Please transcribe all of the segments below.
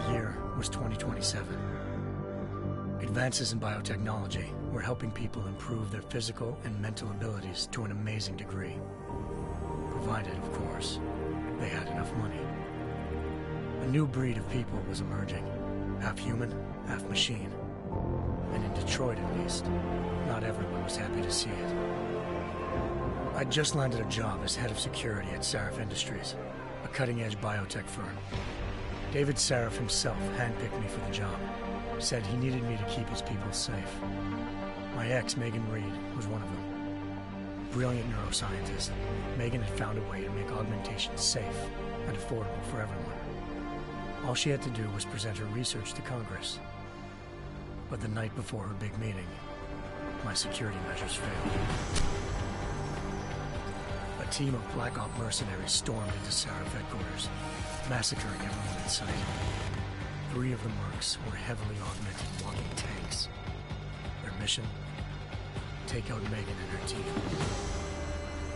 The year was 2027. Advances in biotechnology were helping people improve their physical and mental abilities to an amazing degree. Provided, of course, they had enough money. A new breed of people was emerging, half human, half machine. And in Detroit, at least, not everyone was happy to see it. I'd just landed a job as head of security at Sarif Industries, a cutting-edge biotech firm. David Sarif himself handpicked me for the job, said he needed me to keep his people safe. My ex, Megan Reed, was one of them. Brilliant neuroscientist, Megan had found a way to make augmentation safe and affordable for everyone. All she had to do was present her research to Congress. But the night before her big meeting, my security measures failed. A team of Black Op mercenaries stormed into Sarif headquarters, massacring everyone in sight. 3 of the mercs were heavily augmented walking tanks. Their mission? Take out Megan and her team.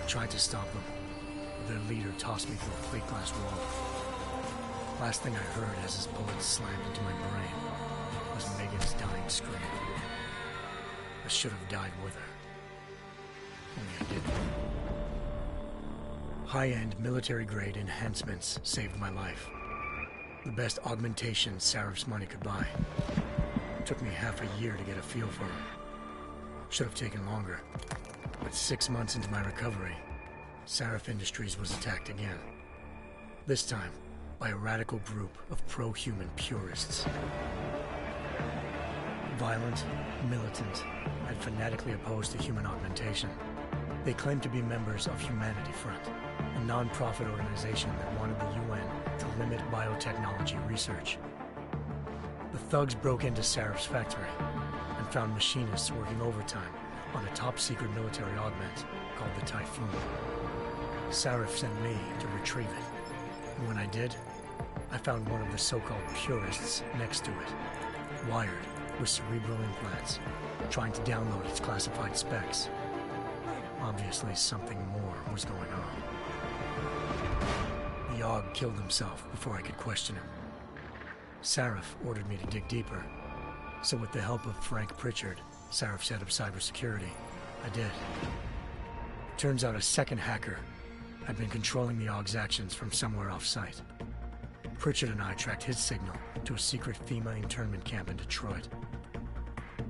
I tried to stop them, but their leader tossed me through a plate glass wall. Last thing I heard as his bullets slammed into my brain was Megan's dying scream. I should have died with her. Only I didn't. High-end military-grade enhancements saved my life. The best augmentation Sarif's money could buy. It took me half a year to get a feel for them. Should have taken longer. But 6 months into my recovery, Sarif Industries was attacked again. This time, by a radical group of pro-human purists. Violent, militant, and fanatically opposed to human augmentation. They claimed to be members of Humanity Front, a non-profit organization that wanted the UN to limit biotechnology research. The thugs broke into Sarif's factory and found machinists working overtime on a top-secret military augment called the Typhoon. Sarif sent me to retrieve it, and when I did, I found one of the so-called purists next to it, wired with cerebral implants, trying to download its classified specs. Obviously, something more was going on. The AUG killed himself before I could question him. Sarif ordered me to dig deeper, so with the help of Frank Pritchard, Sarif's head of cybersecurity, I did. Turns out a second hacker had been controlling the AUG's actions from somewhere off-site. Pritchard and I tracked his signal to a secret FEMA internment camp in Detroit.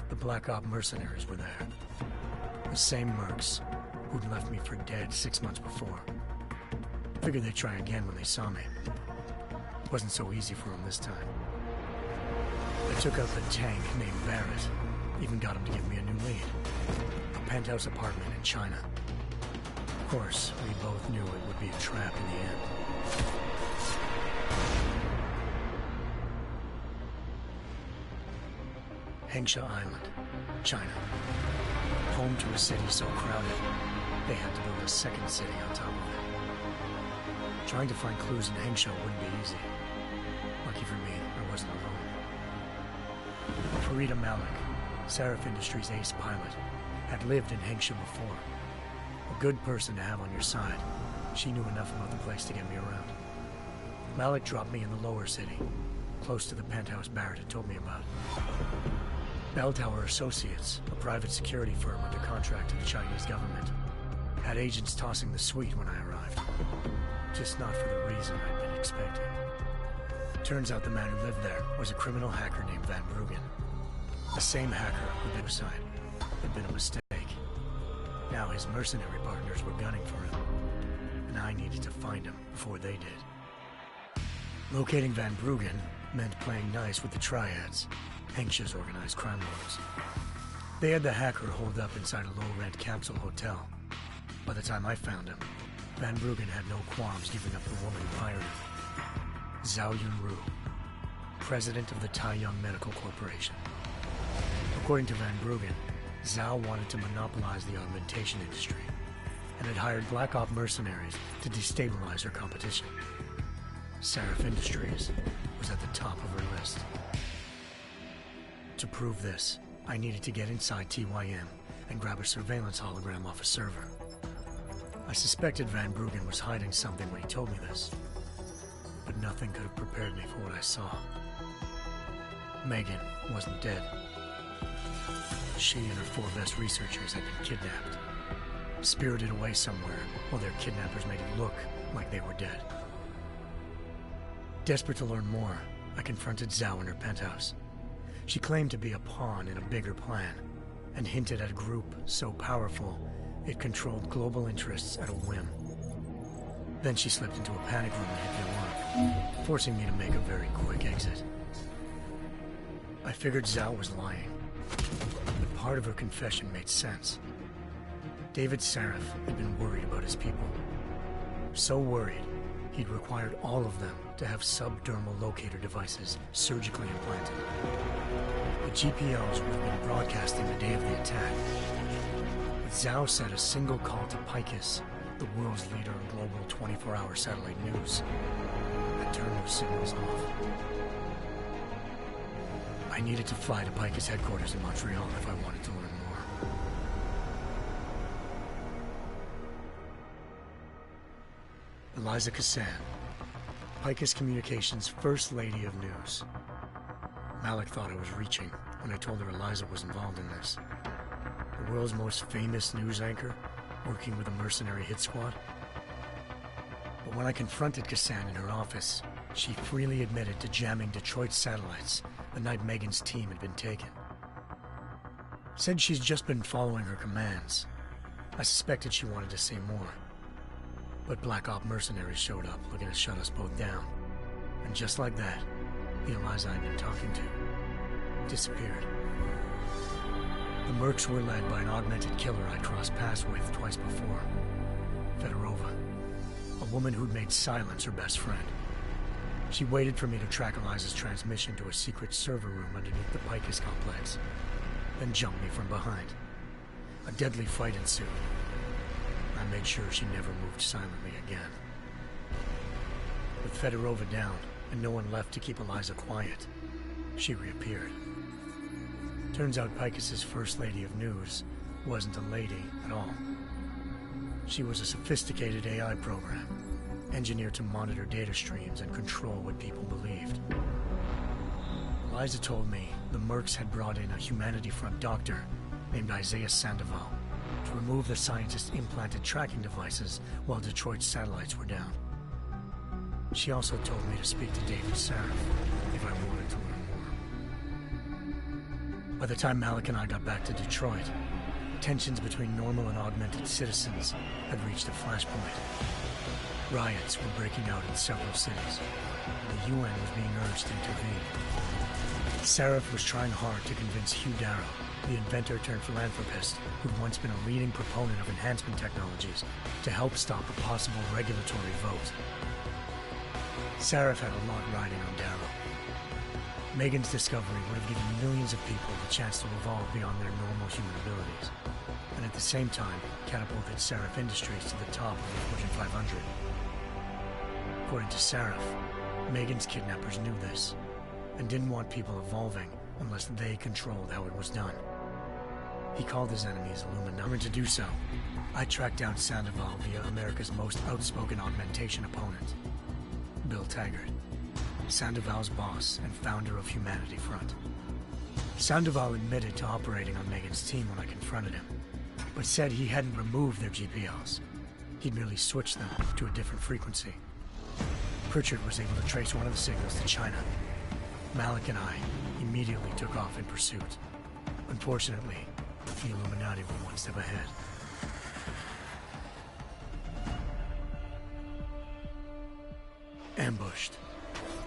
The Black Op mercenaries were there. The same mercs who'd left me for dead 6 months before. Figured they'd try again when they saw me. Wasn't so easy for them this time. I took out the tank named Barrett. Even got him to give me a new lead. A penthouse apartment in China. Of course, we both knew it would be a trap in the end. Hengsha Island, China. Home to a city so crowded, they had to build a second city on top of it. Trying to find clues in Hengsha wouldn't be easy. Lucky for me, I wasn't alone. Farida Malik, Sarif Industries' ace pilot, had lived in Hengsha before. A good person to have on your side. She knew enough about the place to get me around. Malik dropped me in the lower city, close to the penthouse Barrett had told me about. Bell Tower Associates, a private security firm under contract to the Chinese government, had agents tossing the suite when I arrived. Just not for the reason I'd been expecting. Turns out the man who lived there was a criminal hacker named Van Bruggen. The same hacker who'd been aside. Had been a mistake. Now his mercenary partners were gunning for him, and I needed to find him before they did. Locating Van Bruggen meant playing nice with the Triads, Hengsha's organized crime lords. They had the hacker holed up inside a low-rent capsule hotel. By the time I found him, Van Bruggen had no qualms giving up the woman who hired him. Zhao Yunru, president of the Taiyang Medical Corporation. According to Van Bruggen, Zhao wanted to monopolize the augmentation industry and had hired Black Op mercenaries to destabilize her competition. Sarif Industries was at the top of her list. To prove this, I needed to get inside TYM and grab a surveillance hologram off a server. I suspected Van Bruggen was hiding something when he told me this, but nothing could have prepared me for what I saw. Megan wasn't dead. She and her 4 best researchers had been kidnapped, spirited away somewhere while their kidnappers made it look like they were dead. Desperate to learn more, I confronted Zhao in her penthouse. She claimed to be a pawn in a bigger plan, and hinted at a group so powerful it controlled global interests at a whim. Then she slipped into a panic room and hit the alarm, forcing me to make a very quick exit. I figured Zhao was lying, but part of her confession made sense. David Sarif had been worried about his people. So worried, he'd required all of them to have subdermal locator devices surgically implanted. The GPOs would have been broadcasting the day of the attack. But Zhao said a single call to Picus, the world's leader in global 24-hour satellite news, had turned those signals off. I needed to fly to Picus headquarters in Montreal if I wanted to learn more. Eliza Cassan, Picus Communications' First Lady of News. Malik thought I was reaching when I told her Eliza was involved in this. The world's most famous news anchor, working with a mercenary hit squad. But when I confronted Cassan in her office, she freely admitted to jamming Detroit's satellites the night Megan's team had been taken. Said she's just been following her commands. I suspected she wanted to say more. But Black Op mercenaries showed up looking to shut us both down. And just like that, the Eliza I'd been talking to disappeared. The Mercs were led by an augmented killer I'd crossed paths with twice before. Fedorova, a woman who'd made silence her best friend. She waited for me to track Eliza's transmission to a secret server room underneath the Picus complex, then jumped me from behind. A deadly fight ensued. I made sure she never moved silently again. With Fedorova down, and no one left to keep Eliza quiet, she reappeared. Turns out Picus's First Lady of News wasn't a lady at all. She was a sophisticated AI program, engineered to monitor data streams and control what people believed. Eliza told me the Mercs had brought in a Humanity Front doctor named Isaiah Sandoval to remove the scientist's implanted tracking devices while Detroit's satellites were down. She also told me to speak to David Sarif if I wanted to learn more. By the time Malik and I got back to Detroit, tensions between normal and augmented citizens had reached a flashpoint. Riots were breaking out in several cities, and the UN was being urged to intervene. Sarif was trying hard to convince Hugh Darrow, the inventor-turned-philanthropist who'd once been a leading proponent of enhancement technologies, to help stop a possible regulatory vote. Sarif had a lot riding on Darrow. Megan's discovery would have given millions of people the chance to evolve beyond their normal human abilities, and at the same time catapulted Sarif Industries to the top of the Fortune 500. According to Sarif, Megan's kidnappers knew this, and didn't want people evolving unless they controlled how it was done. He called his enemies Illuminati. To do so, I tracked down Sandoval via America's most outspoken augmentation opponent, Bill Taggart, Sandoval's boss and founder of Humanity Front. Sandoval admitted to operating on Megan's team when I confronted him, but said he hadn't removed their GPOs. He'd merely switched them to a different frequency. Pritchard was able to trace one of the signals to China. Malik and I immediately took off in pursuit. Unfortunately, the Illuminati were one step ahead. Ambushed.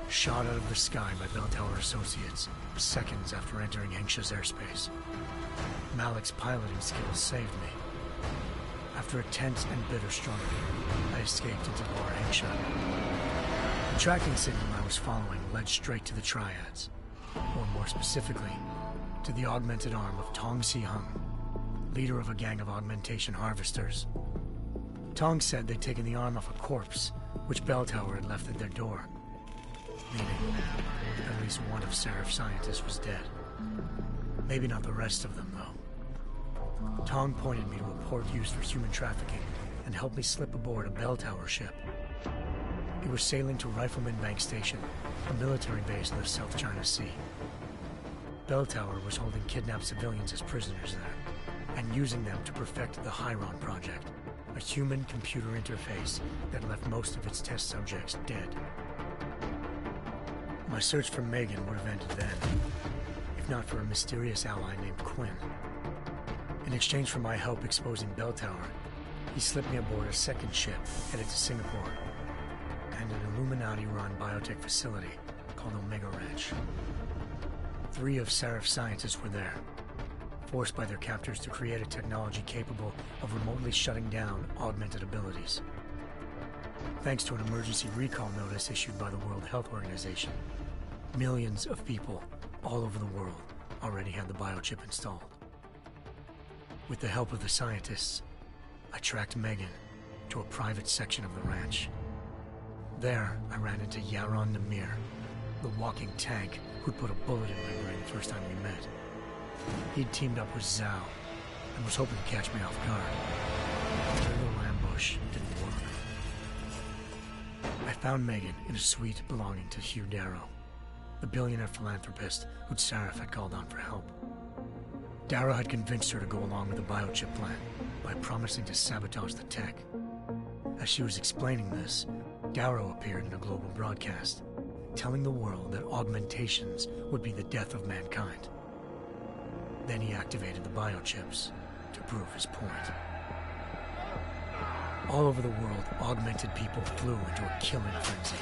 Shot out of the sky by Bell Tower Associates, seconds after entering Hengsha's airspace. Malik's piloting skills saved me. After a tense and bitter struggle, I escaped into Lower Hengsha. The tracking signal I was following led straight to the Triads, or more specifically, to the augmented arm of Tong Si-hung, leader of a gang of augmentation harvesters. Tong said they'd taken the arm off a corpse, which Bell Tower had left at their door, meaning at least one of Sarif's scientists was dead. Maybe not the rest of them, though. Tong pointed me to a port used for human trafficking and helped me slip aboard a Bell Tower ship. It was sailing to Rifleman Bank Station, a military base in the South China Sea. Bell Tower was holding kidnapped civilians as prisoners there, and using them to perfect the Hyron Project, a human-computer interface that left most of its test subjects dead. My search for Megan would have ended then, if not for a mysterious ally named Quinn. In exchange for my help exposing Bell Tower, he slipped me aboard a second ship headed to Singapore, and an Illuminati-run biotech facility called Omega Ranch. 3 of Seraph's scientists were there, forced by their captors to create a technology capable of remotely shutting down augmented abilities. Thanks to an emergency recall notice issued by the World Health Organization, millions of people all over the world already had the biochip installed. With the help of the scientists, I tracked Megan to a private section of the ranch. There, I ran into Yaron Namir, the walking tank who'd put a bullet in my brain the first time we met. He'd teamed up with Zhao and was hoping to catch me off guard. But their little ambush didn't work. I found Megan in a suite belonging to Hugh Darrow, the billionaire philanthropist who'd Seraph had called on for help. Darrow had convinced her to go along with the biochip plan by promising to sabotage the tech. As she was explaining this, Darrow appeared in a global broadcast, telling the world that augmentations would be the death of mankind. Then he activated the biochips to prove his point. All over the world, augmented people flew into a killing frenzy.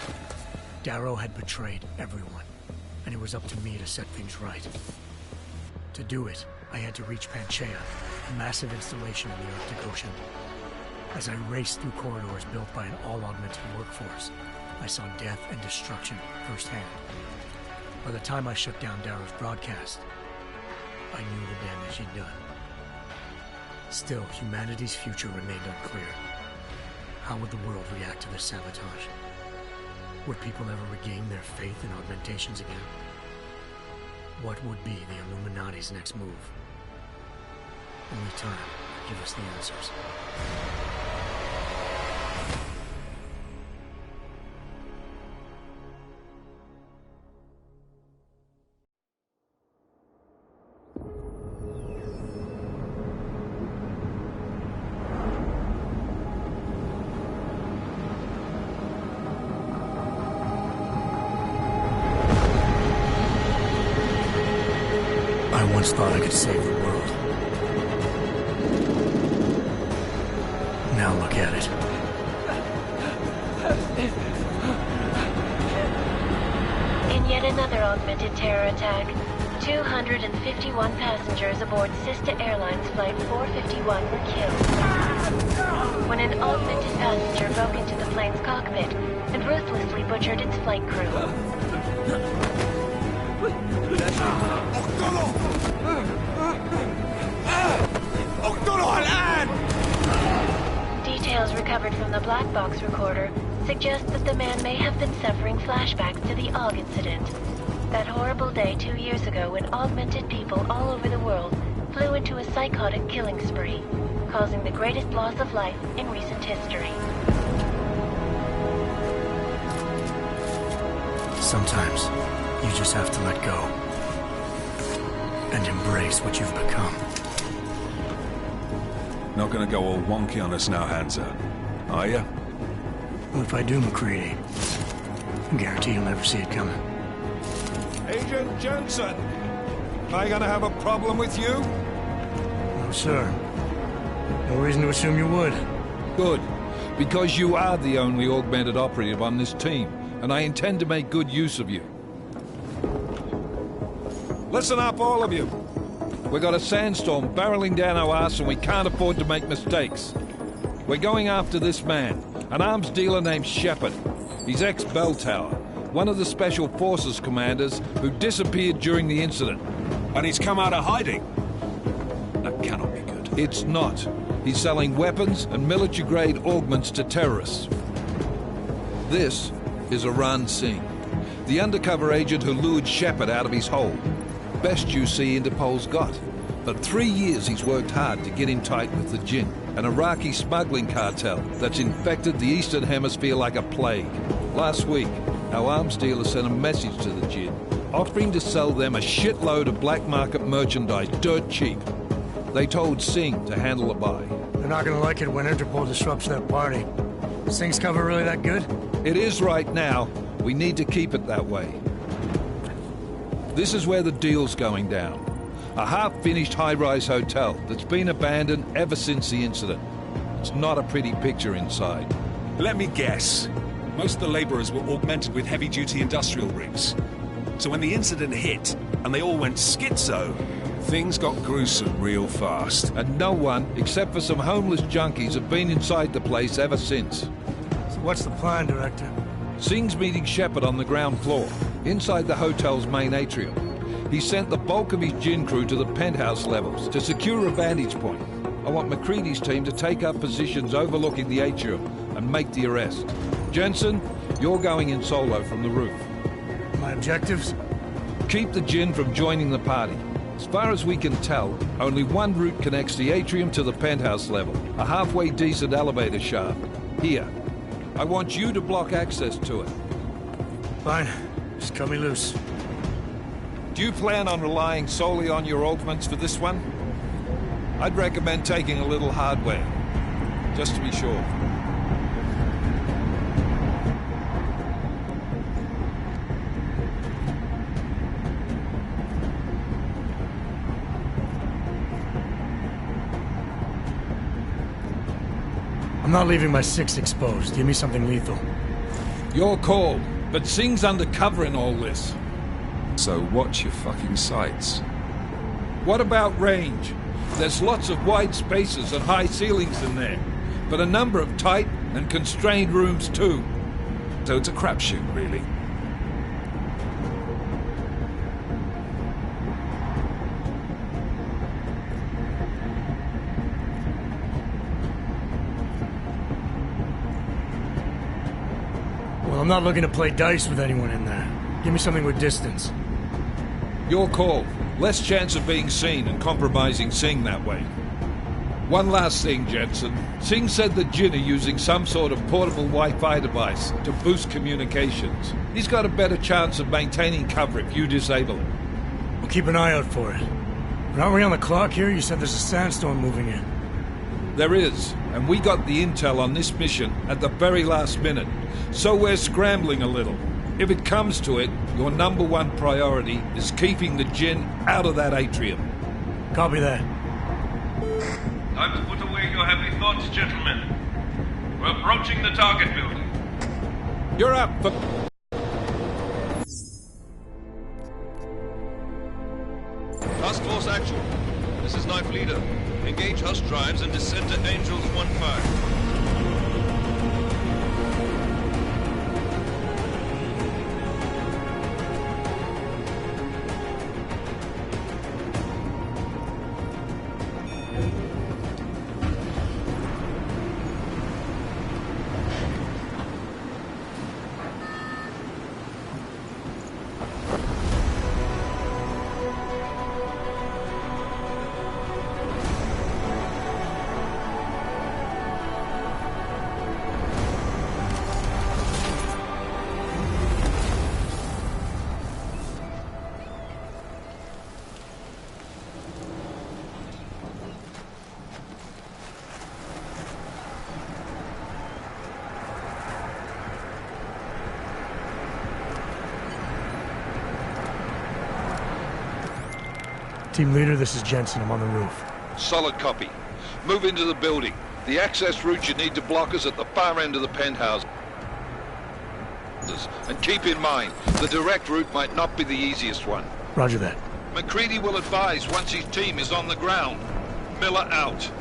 Darrow had betrayed everyone, and it was up to me to set things right. To do it, I had to reach Panchaea, a massive installation in the Arctic Ocean. As I raced through corridors built by an all-augmented workforce, I saw death and destruction firsthand. By the time I shut down Darrow's broadcast, I knew the damage he'd done. Still, humanity's future remained unclear. How would the world react to this sabotage? Would people ever regain their faith in augmentations again? What would be the Illuminati's next move? Only time could give us the answers. I once thought I could save the world. Now look at it. In yet another augmented terror attack, 251 passengers aboard Sister Airlines Flight 451 were killed when an augmented passenger broke into the plane's cockpit and ruthlessly butchered its flight crew. Details recovered from the black box recorder suggest that the man may have been suffering flashbacks to the AUG incident. That horrible day 2 years ago when augmented people all over the world flew into a psychotic killing spree, causing the greatest loss of life in recent history. Sometimes, you just have to let go and embrace what you've become. Not gonna go all wonky on us now, Hansa, are ya? Well, if I do, McCready, I guarantee you'll never see it coming. Agent Jensen, am I gonna have a problem with you? No, sir. No reason to assume you would. Good, because you are the only augmented operative on this team, and I intend to make good use of you. Listen up, all of you. We got a sandstorm barreling down our arse and we can't afford to make mistakes. We're going after this man, an arms dealer named Shepard. He's ex-Bell Tower, one of the Special Forces commanders who disappeared during the incident. And he's come out of hiding? That cannot be good. It's not. He's selling weapons and military-grade augments to terrorists. This is Iran Singh, the undercover agent who lured Shepard out of his hole. Best you see Interpol's got. For 3 years he's worked hard to get in tight with the Jinn, an Iraqi smuggling cartel that's infected the Eastern Hemisphere like a plague. Last week, our arms dealer sent a message to the Jin, offering to sell them a shitload of black market merchandise dirt cheap. They told Singh to handle the buy. They're not gonna like it when Interpol disrupts that party. Singh's cover really that good? It is right now. We need to keep it that way. This is where the deal's going down. A half-finished high-rise hotel that's been abandoned ever since the incident. It's not a pretty picture inside. Let me guess. Most of the laborers were augmented with heavy-duty industrial rigs. So when the incident hit, and they all went schizo, things got gruesome real fast. And no one, except for some homeless junkies, have been inside the place ever since. So what's the plan, Director? Singh's meeting Shepard on the ground floor, inside the hotel's main atrium. He sent the bulk of his Jin crew to the penthouse levels to secure a vantage point. I want McCready's team to take up positions overlooking the atrium and make the arrest. Jensen, you're going in solo from the roof. My objectives? Keep the Jin from joining the party. As far as we can tell, only one route connects the atrium to the penthouse level, a halfway decent elevator shaft. Here. I want you to block access to it. Fine. Just cut me loose. Do you plan on relying solely on your augments for this one? I'd recommend taking a little hardware, just to be sure. I'm not leaving my 6 exposed. Give me something lethal. Your call, but Singh's undercover in all this. So watch your fucking sights. What about range? There's lots of wide spaces and high ceilings in there, but a number of tight and constrained rooms too. So it's a crapshoot, really. Well, I'm not looking to play dice with anyone in there. Give me something with distance. Your call. Less chance of being seen and compromising Singh that way. One last thing, Jensen. Singh said the Jin are using some sort of portable Wi-Fi device to boost communications. He's got a better chance of maintaining cover if you disable it. We'll keep an eye out for it. But aren't we on the clock here? You said there's a sandstorm moving in. There is, and we got the intel on this mission at the very last minute, so we're scrambling a little. If it comes to it, your number one priority is keeping the Jin out of that atrium. Copy that. Time to put away your heavy thoughts, gentlemen. We're approaching the target building. You're up for... Task Force Actual. This is Knife Leader. Engage Hush drives and descend to Angels 1-5. Team leader, this is Jensen. I'm on the roof. Solid copy. Move into the building. The access route you need to block is at the far end of the penthouse. And keep in mind, the direct route might not be the easiest one. Roger that. McCready will advise once his team is on the ground. Miller out.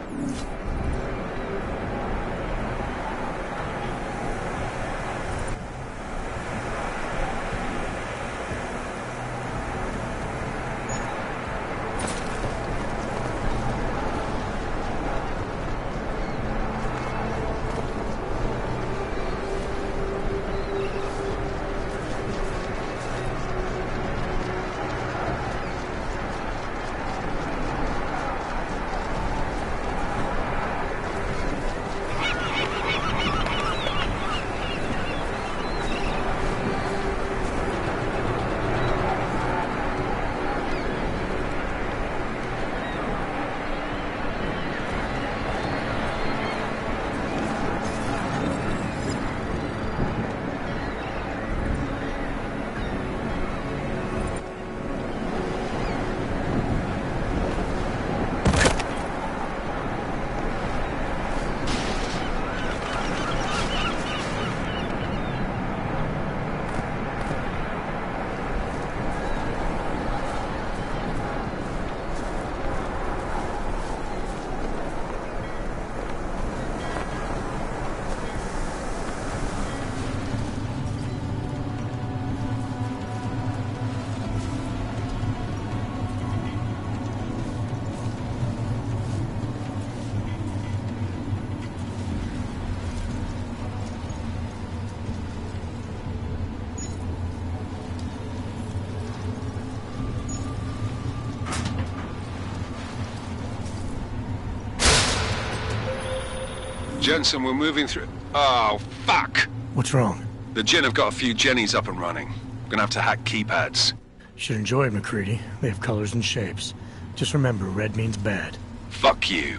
Jensen, we're moving through... Oh, fuck! What's wrong? The Jinn have got a few Jennies up and running. Gonna have to hack keypads. Should enjoy it, McCready. They have colors and shapes. Just remember, red means bad. Fuck you.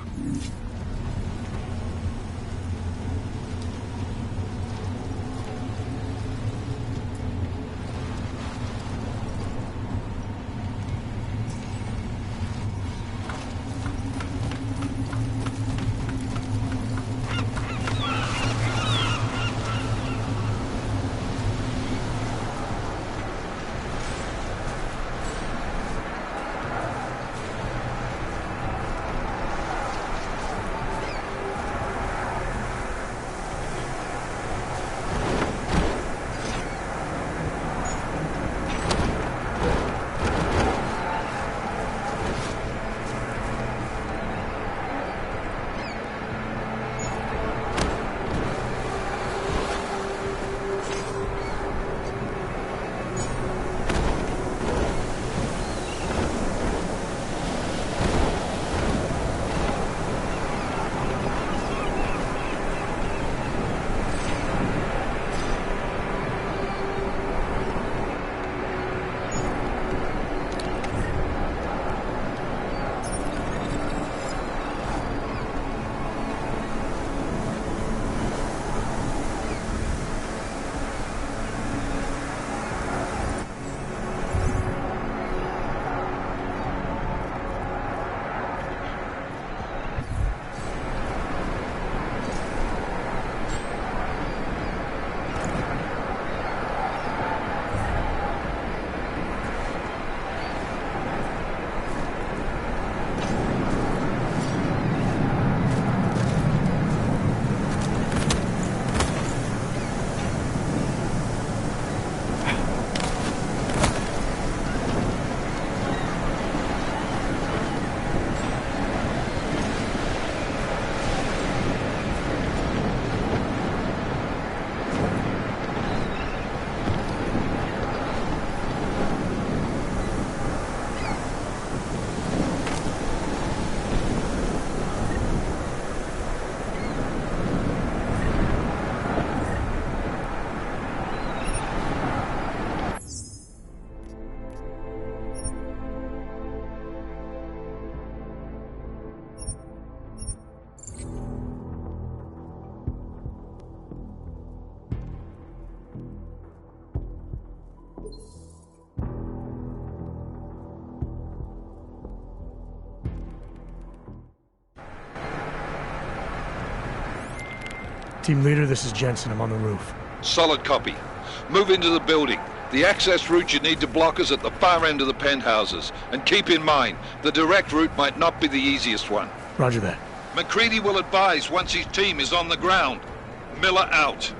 Team leader, this is Jensen. I'm on the roof. Solid copy. Move into the building. The access route you need to block is at the far end of the penthouses. And keep in mind, the direct route might not be the easiest one. Roger that. McCready will advise once his team is on the ground. Miller out.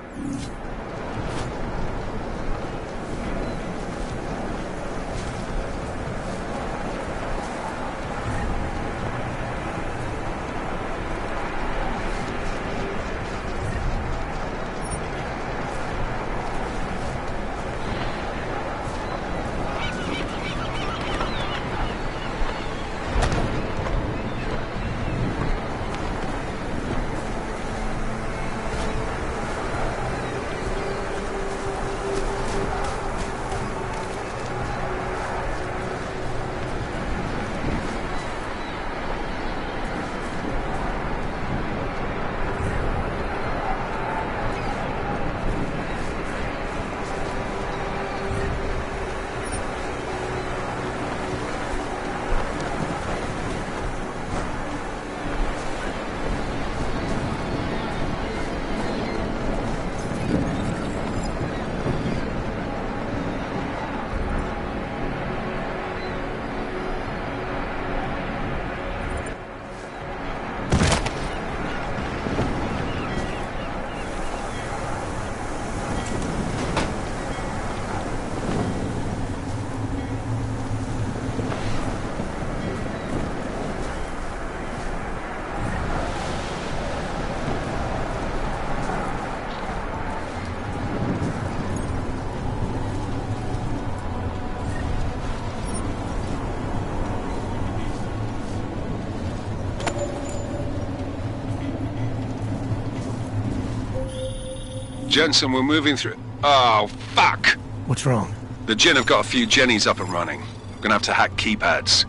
Jensen, we're moving through... Oh, fuck! What's wrong? The Jinn have got a few Jennies up and running. We're gonna have to hack keypads.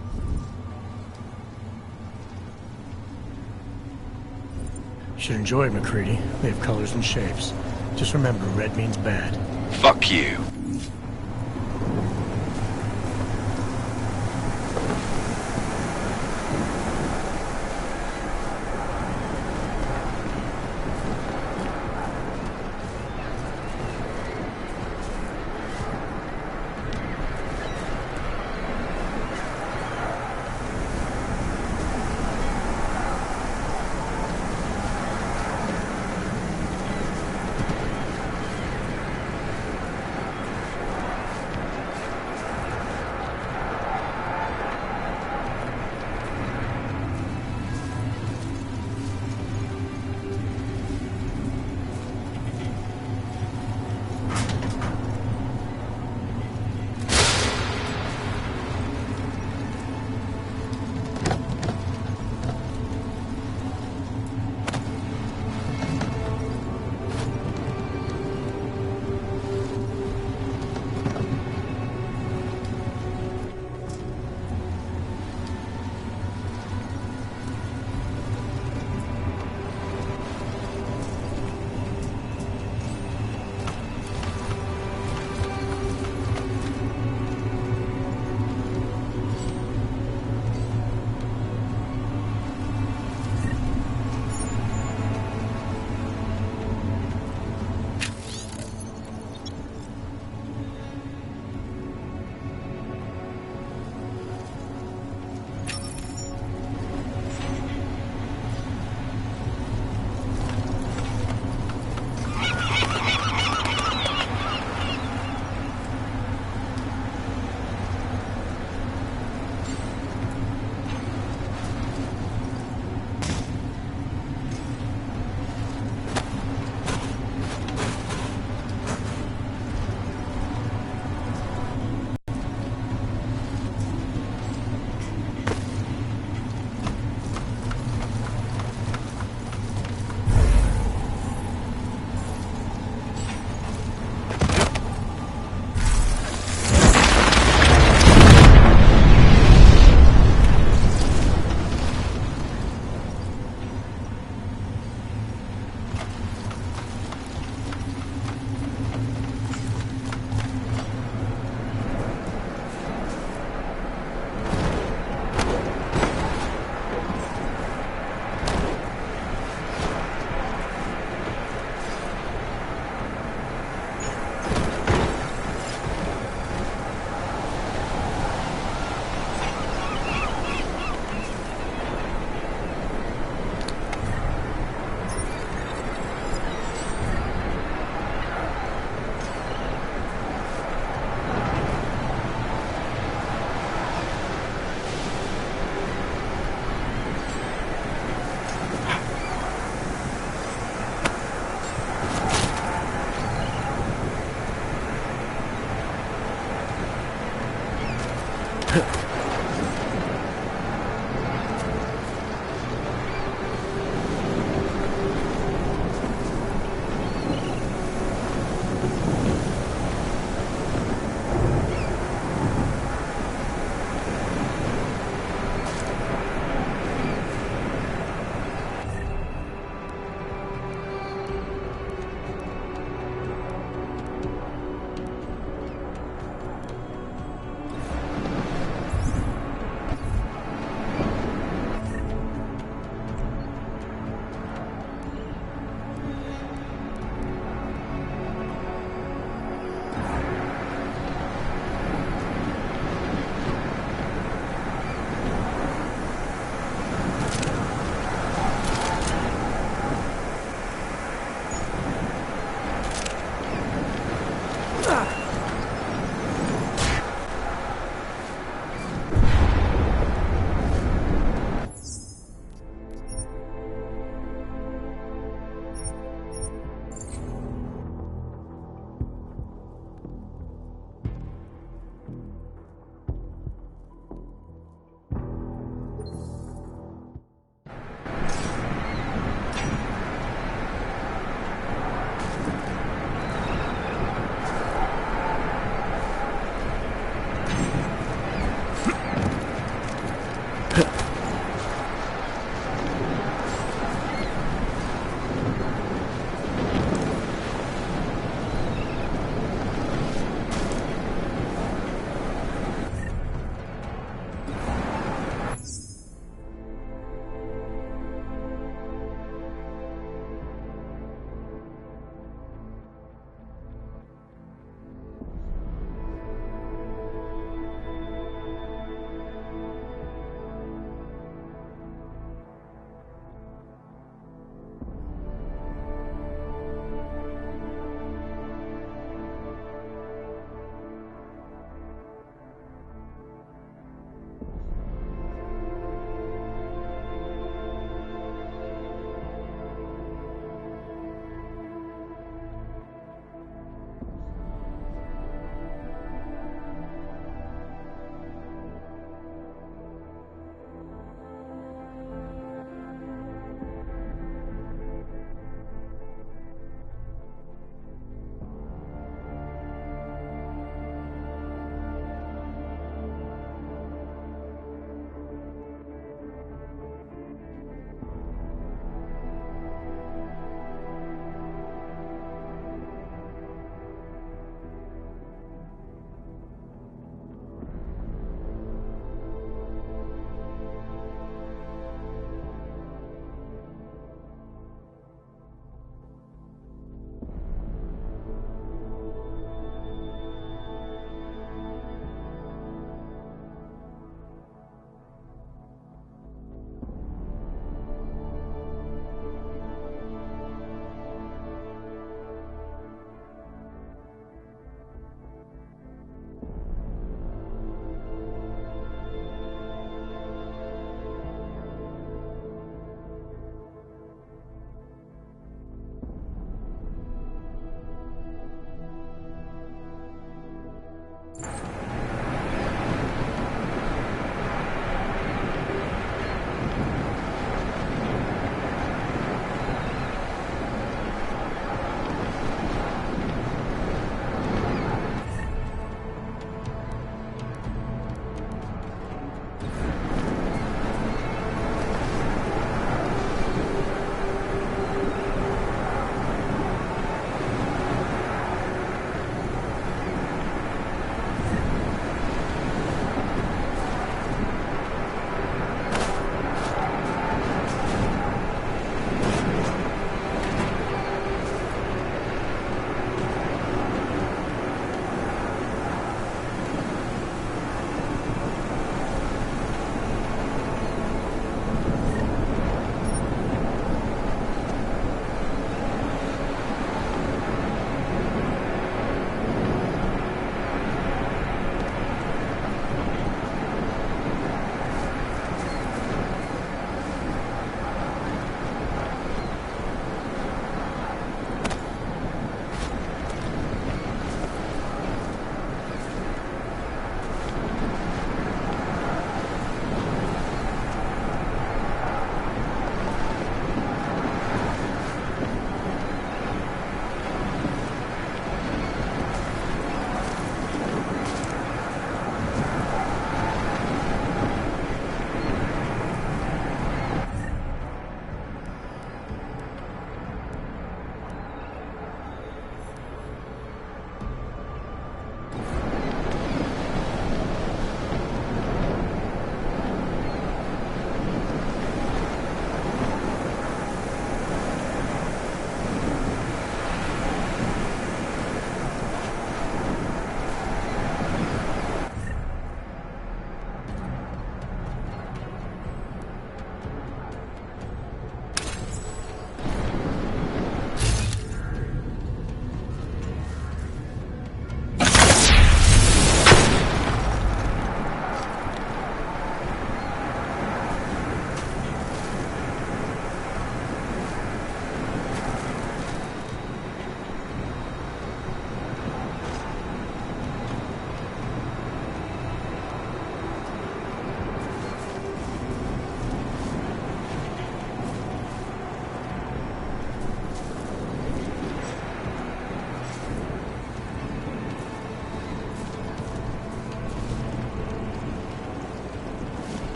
You should enjoy it, McCready. They have colors and shapes. Just remember, red means bad. Fuck you.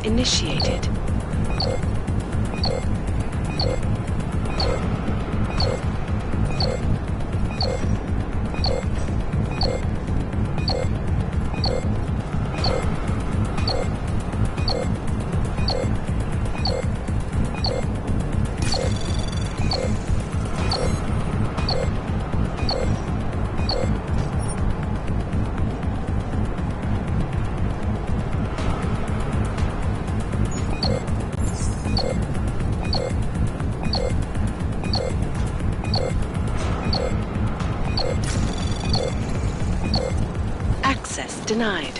initiated. Access denied.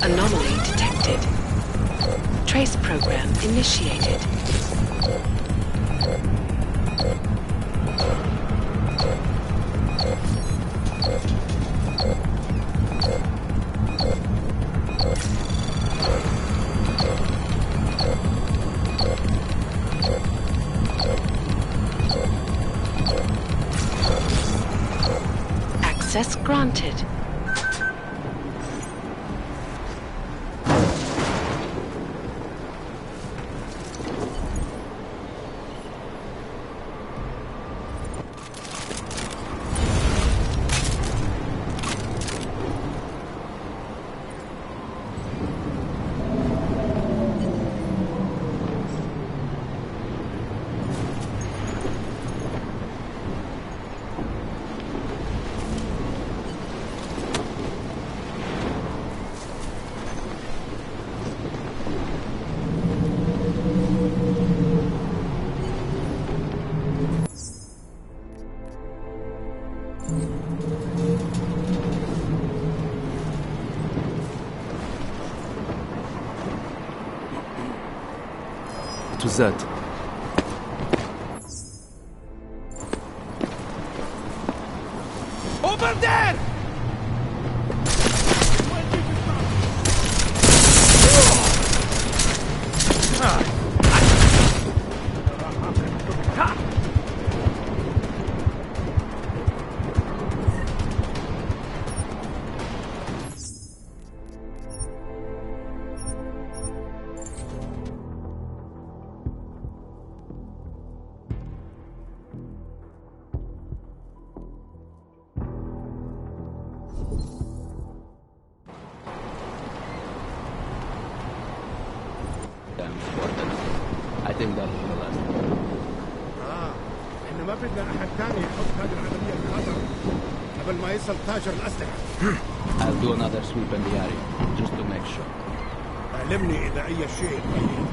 Anomaly detected. Trace program initiated. Access granted. To that. Over there! I think that was the last one. احنا ما بدنا احد ثاني يحط هذه العملية بخطر قبل ما يصل تاجر الأسلحة. I'll do another sweep in the area, just to make sure. علمني إذا أي شيء طيب.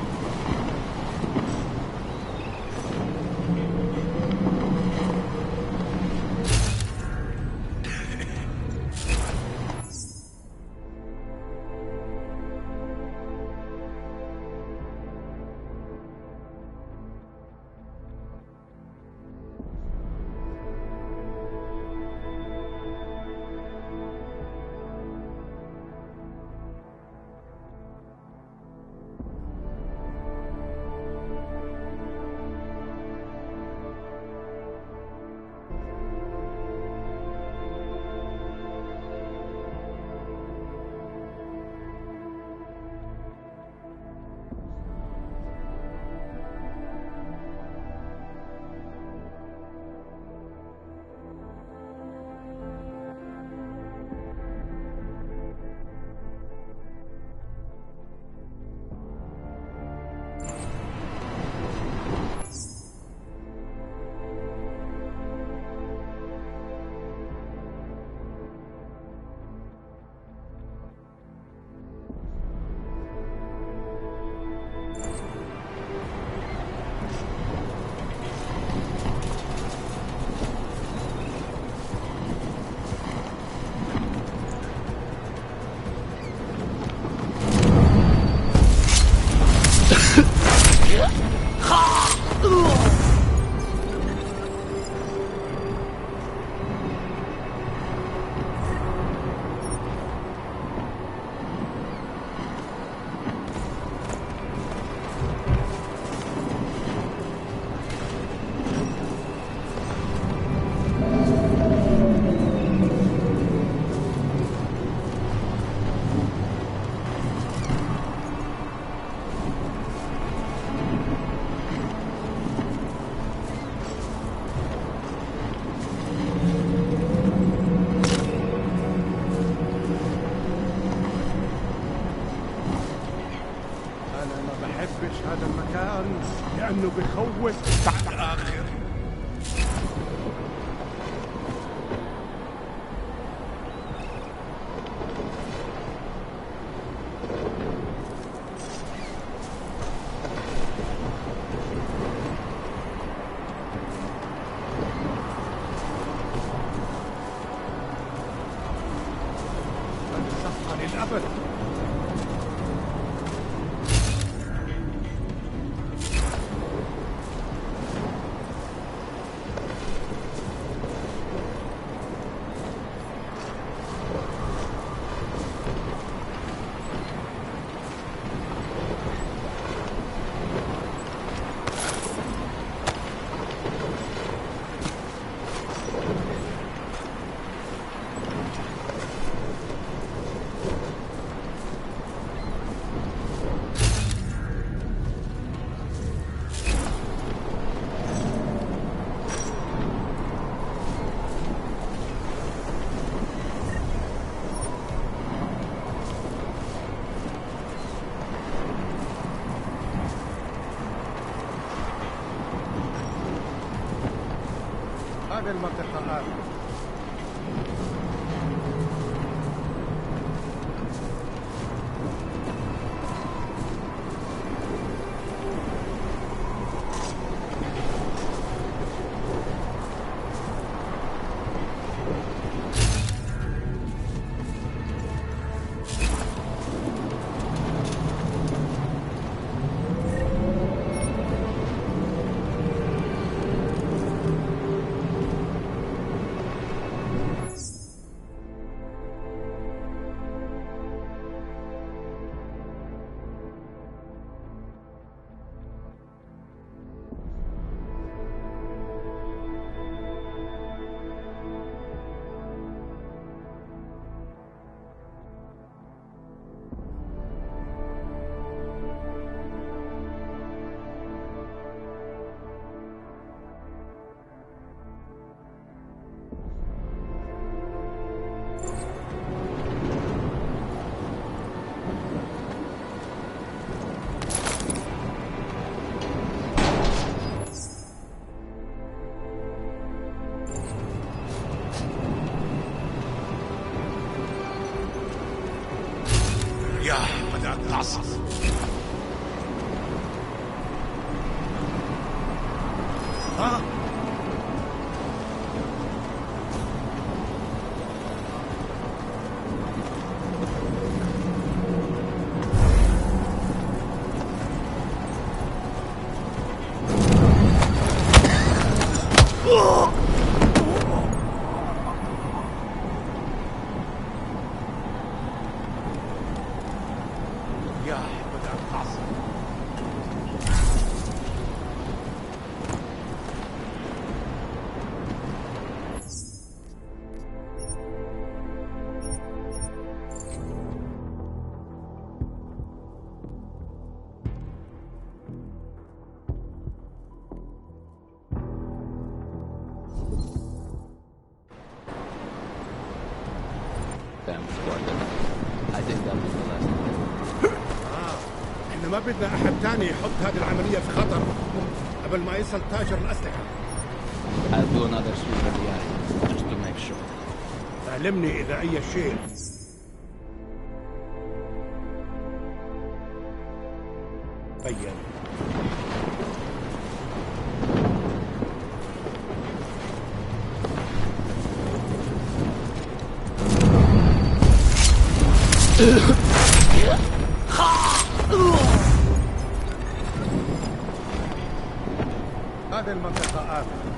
هذه المنطقة آمنة. بدأت تعصف. احنا ما بدنا احد تاني يحط هذه العملية في خطر قبل ما يصل تاجر الأسلحة. I'll do another sweep of the area, just to make sure. علمني إذا أي شيء. بين. هذه المنطقة آمنة.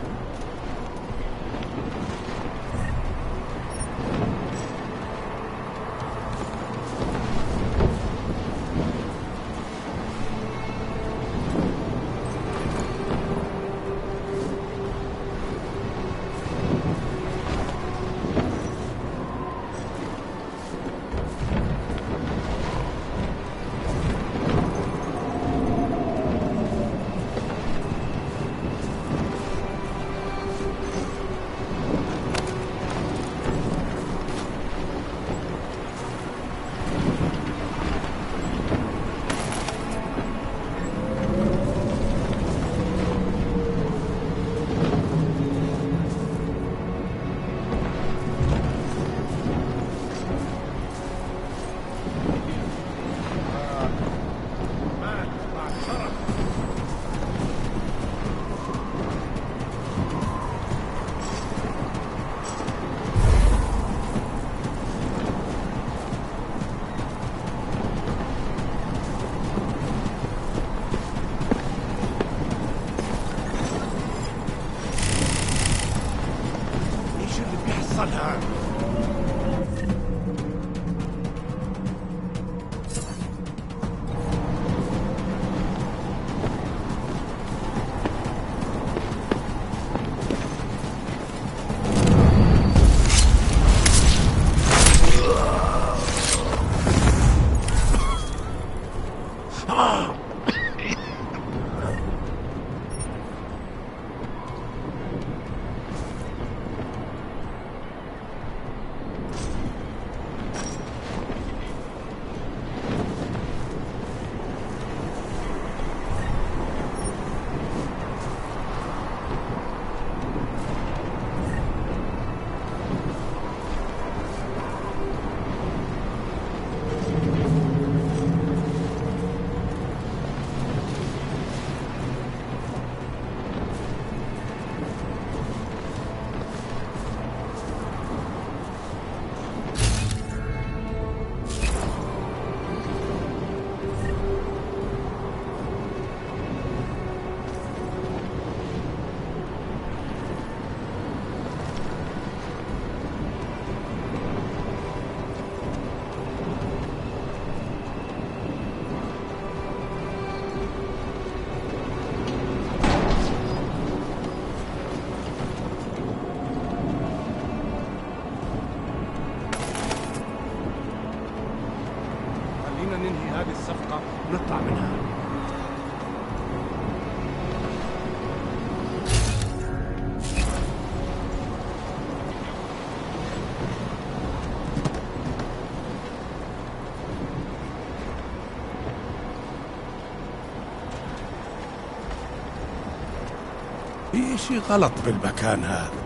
في شي غلط بالمكان هذا.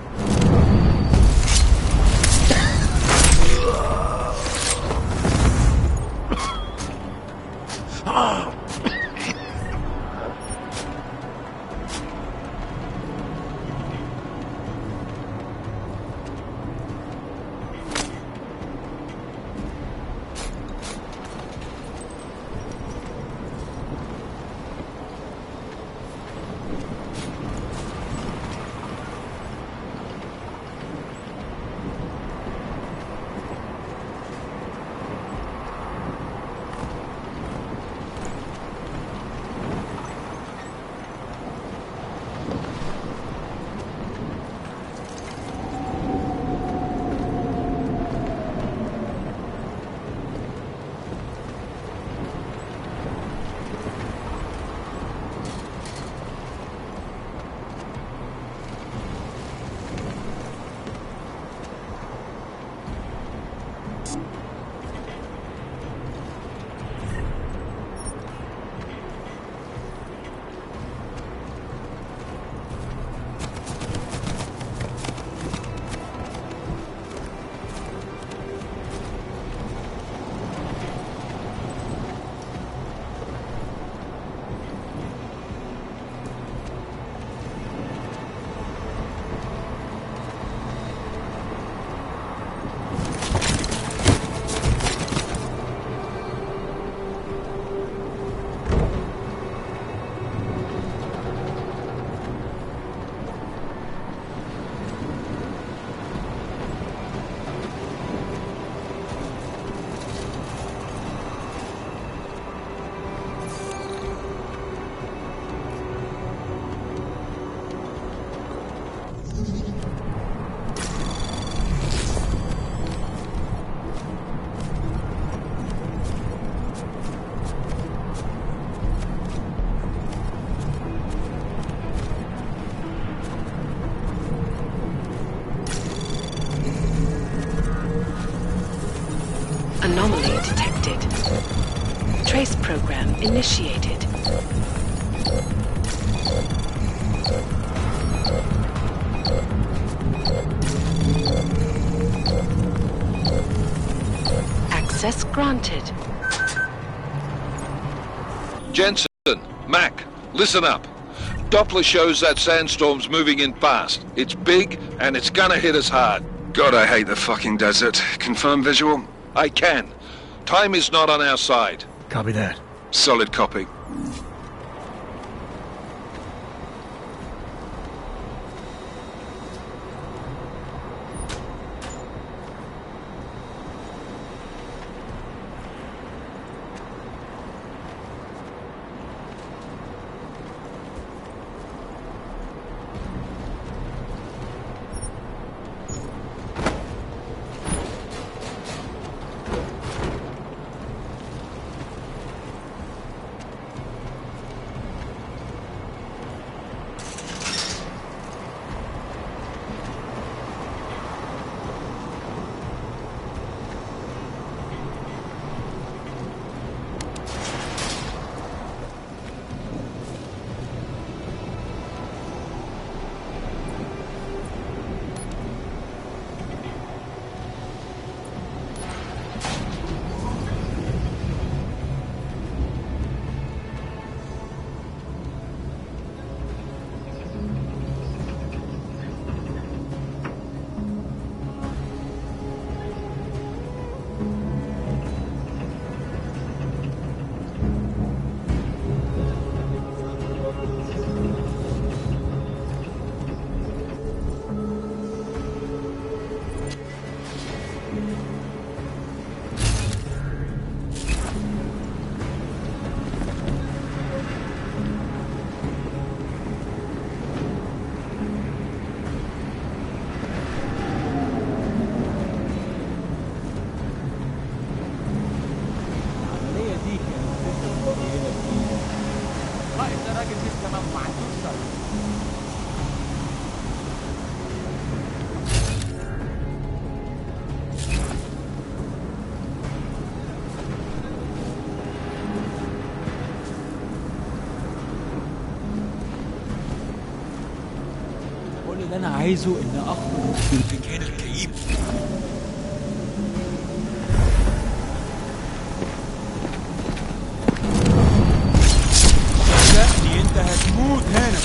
Anomaly detected. Trace program initiated. Access granted. Jensen, Mac, listen up. Doppler shows that sandstorm's moving in fast. It's big, and it's gonna hit us hard. God, I hate the fucking desert. Confirm visual? I can. Time is not on our side. Copy that. Solid copy. أنا عايزه إن أخرج من المكان الكئيب. صدقني أنت هتموت هنا.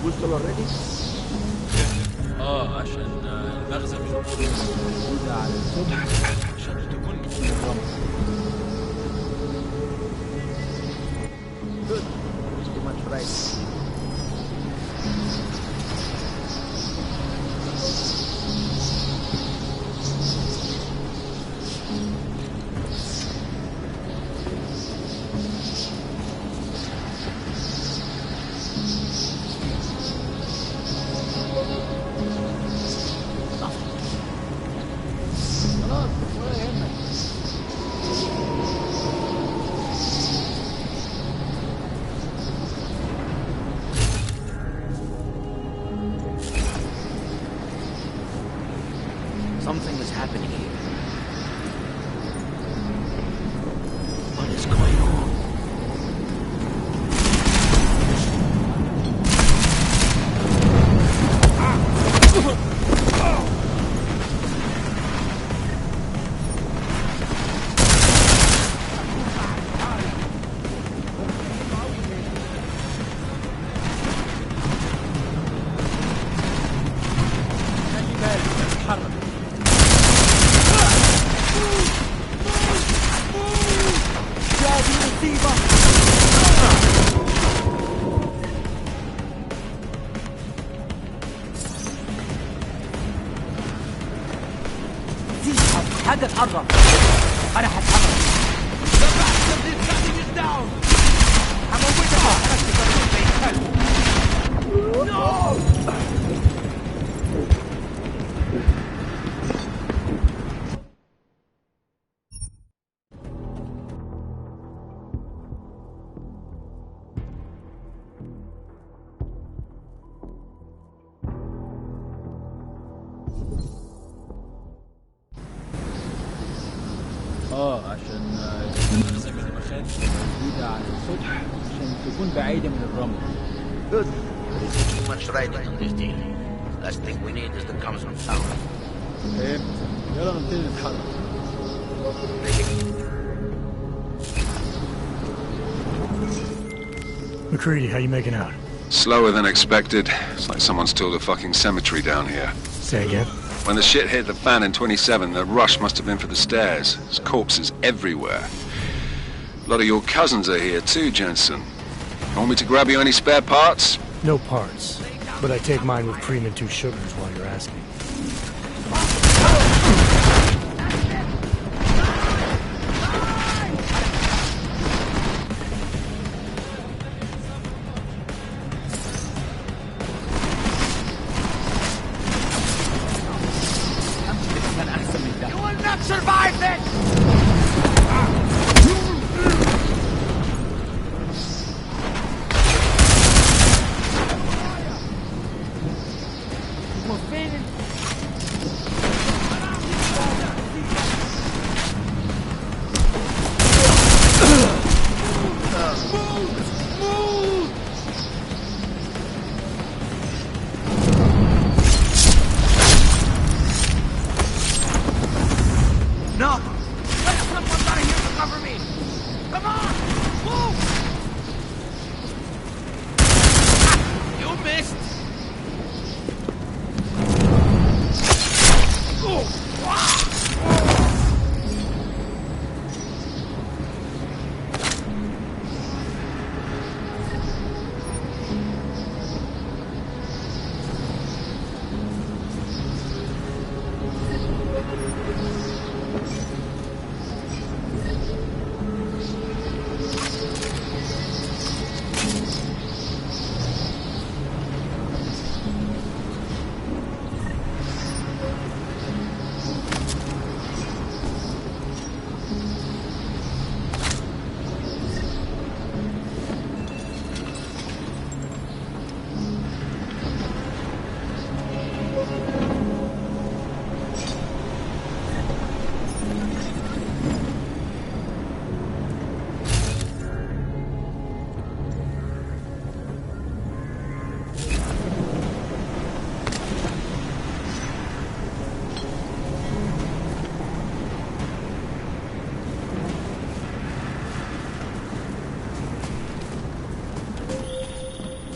وصلوا already؟ عشان المخزن موجود على الصبح عشان تكون الرمل. Good. It's too much rice. Something is happening here. What is going on? حاجة تقرب. أنا هتحرك. هموتها. عشان المخزن من المخازن موجودة على السطح عشان تكون بعيدة من الرمل. Good. There is too much riding on this deal. Last thing we need is the comms from south. يلا نبتدي نتحرك. McCready, how you making out? Slower than expected. It's like someone's tilled a fucking cemetery down here. Say again? When the shit hit the fan in 27, the rush must have been for the stairs. There's corpses everywhere. A lot of your cousins are here too, Jensen. Want me to grab you any spare parts? No parts. But I take mine with cream and 2 sugars while you're asking. You will not survive this! No! Let someone out of here to cover me! Come on! Move! You missed!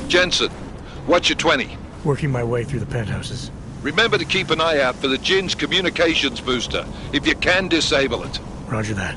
Jensen, what's your 20? Working my way through the penthouses. Remember to keep an eye out for the Jinn's communications booster. If you can, disable it. Roger that.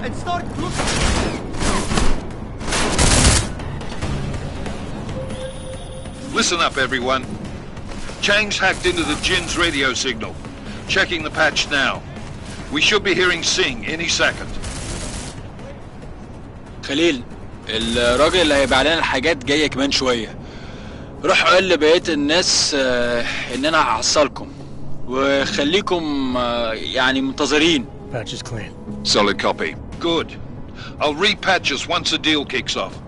and start looking. Listen up, everyone. Chang's hacked into the Jin's radio signal. Checking the patch now. We should be hearing Singh any second. خليل، الراجل اللي هيبيع لنا الحاجات جايه كمان شويه. روح قول لبقيه الناس ان انا هحصلكم وخليكم يعني منتظرين. Patch is clean. Solid copy. Good. I'll repatch us once the deal kicks off.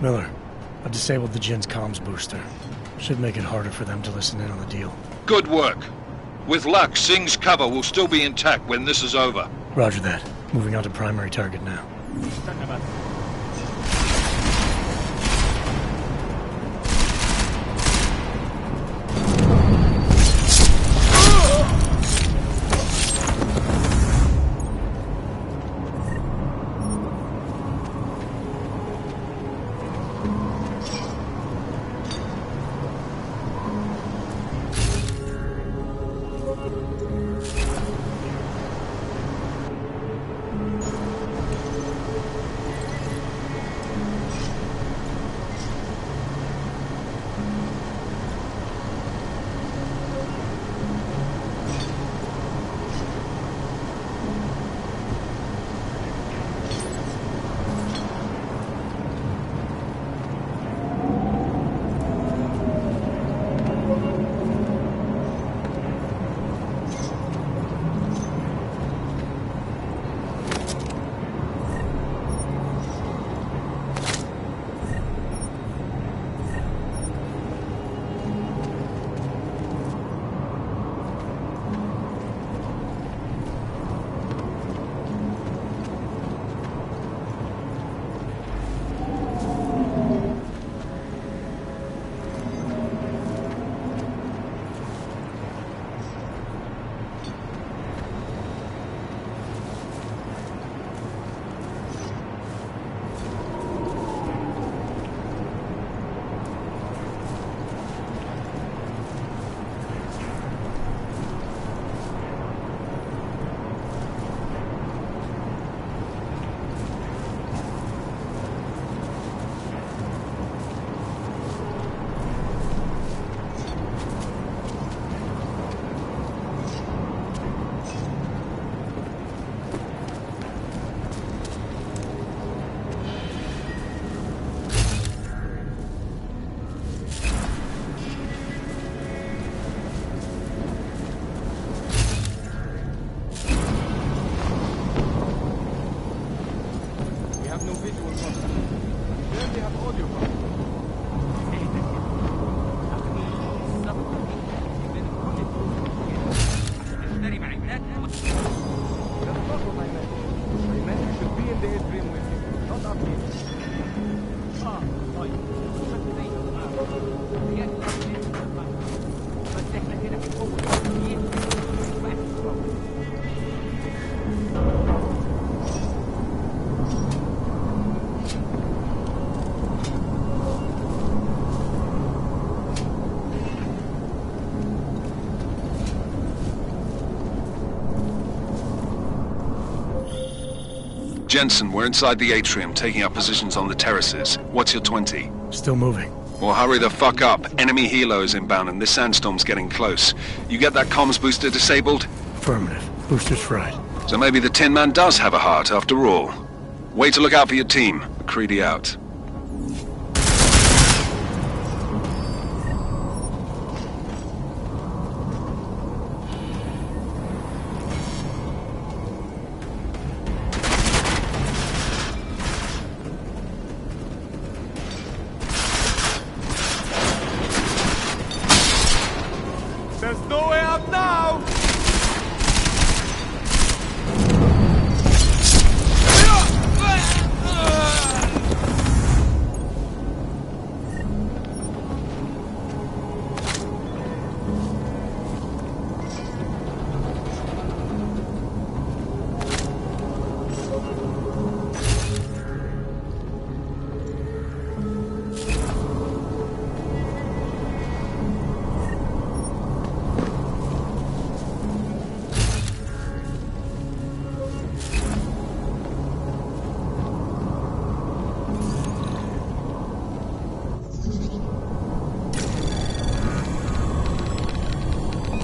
Miller, I disabled the Jin's comms booster. Should make it harder for them to listen in on the deal. Good work. With luck, Singh's cover will still be intact when this is over. Roger that. Moving on to primary target now. Jensen, we're inside the atrium, taking up positions on the terraces. What's your 20? Still moving. Well, hurry the fuck up. Enemy helo is inbound and this sandstorm's getting close. You get that comms booster disabled? Affirmative. Booster's fried. So maybe the Tin Man does have a heart after all. Way to look out for your team. McCready out. There's no way out now!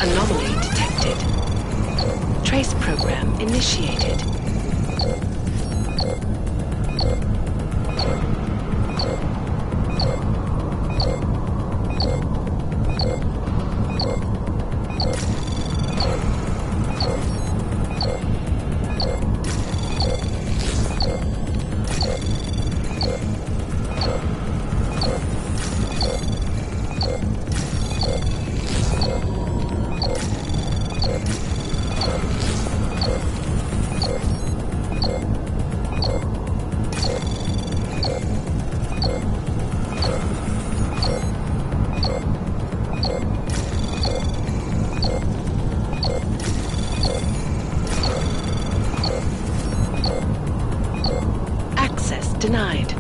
Anomaly detected. Trace program initiated. Denied.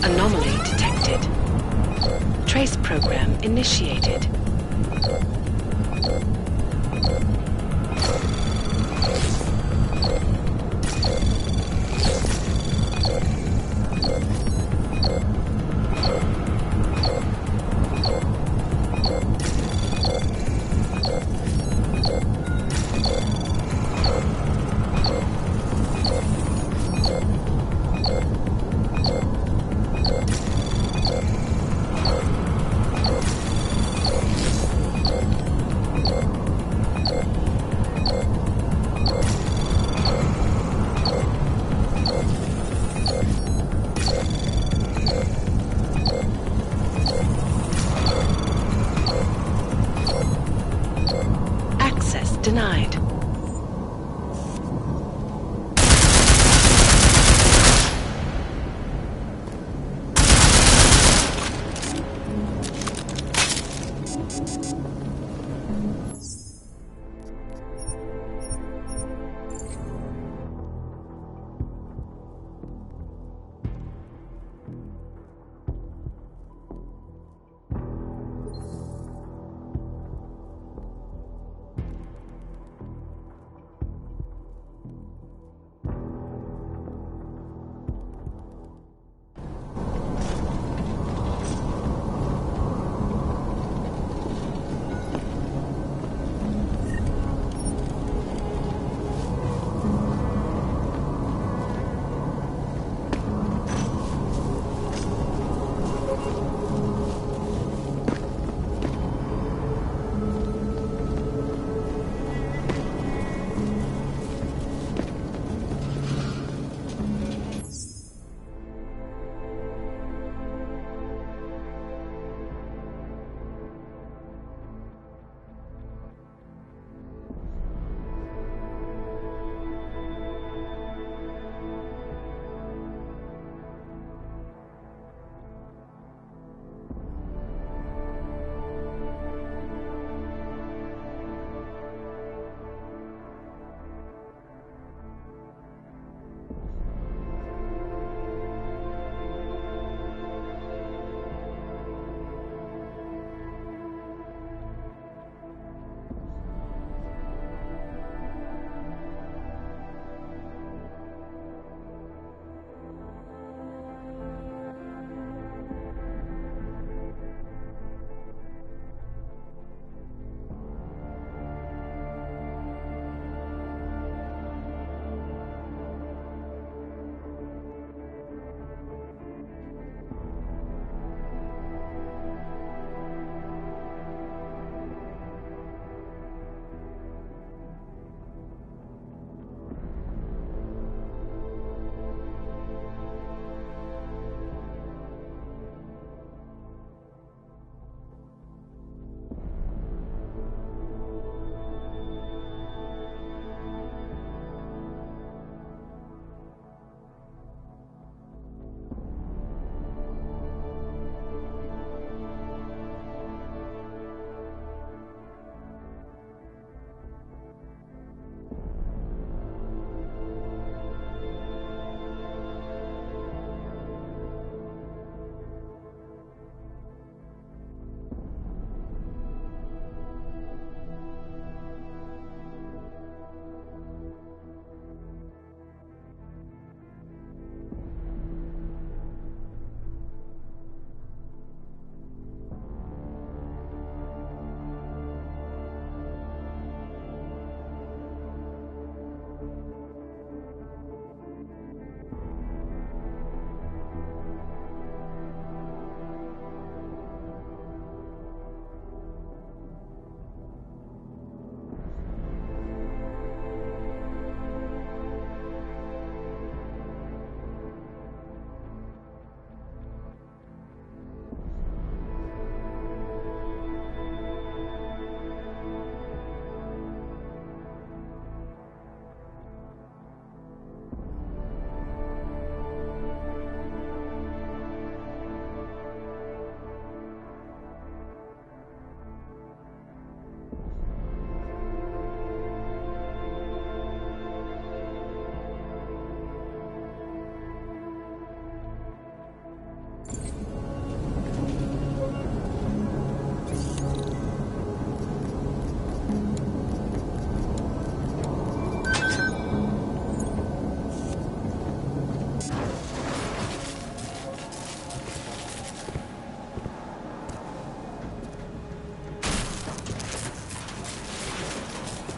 Anomaly detected. Trace program initiated. denied.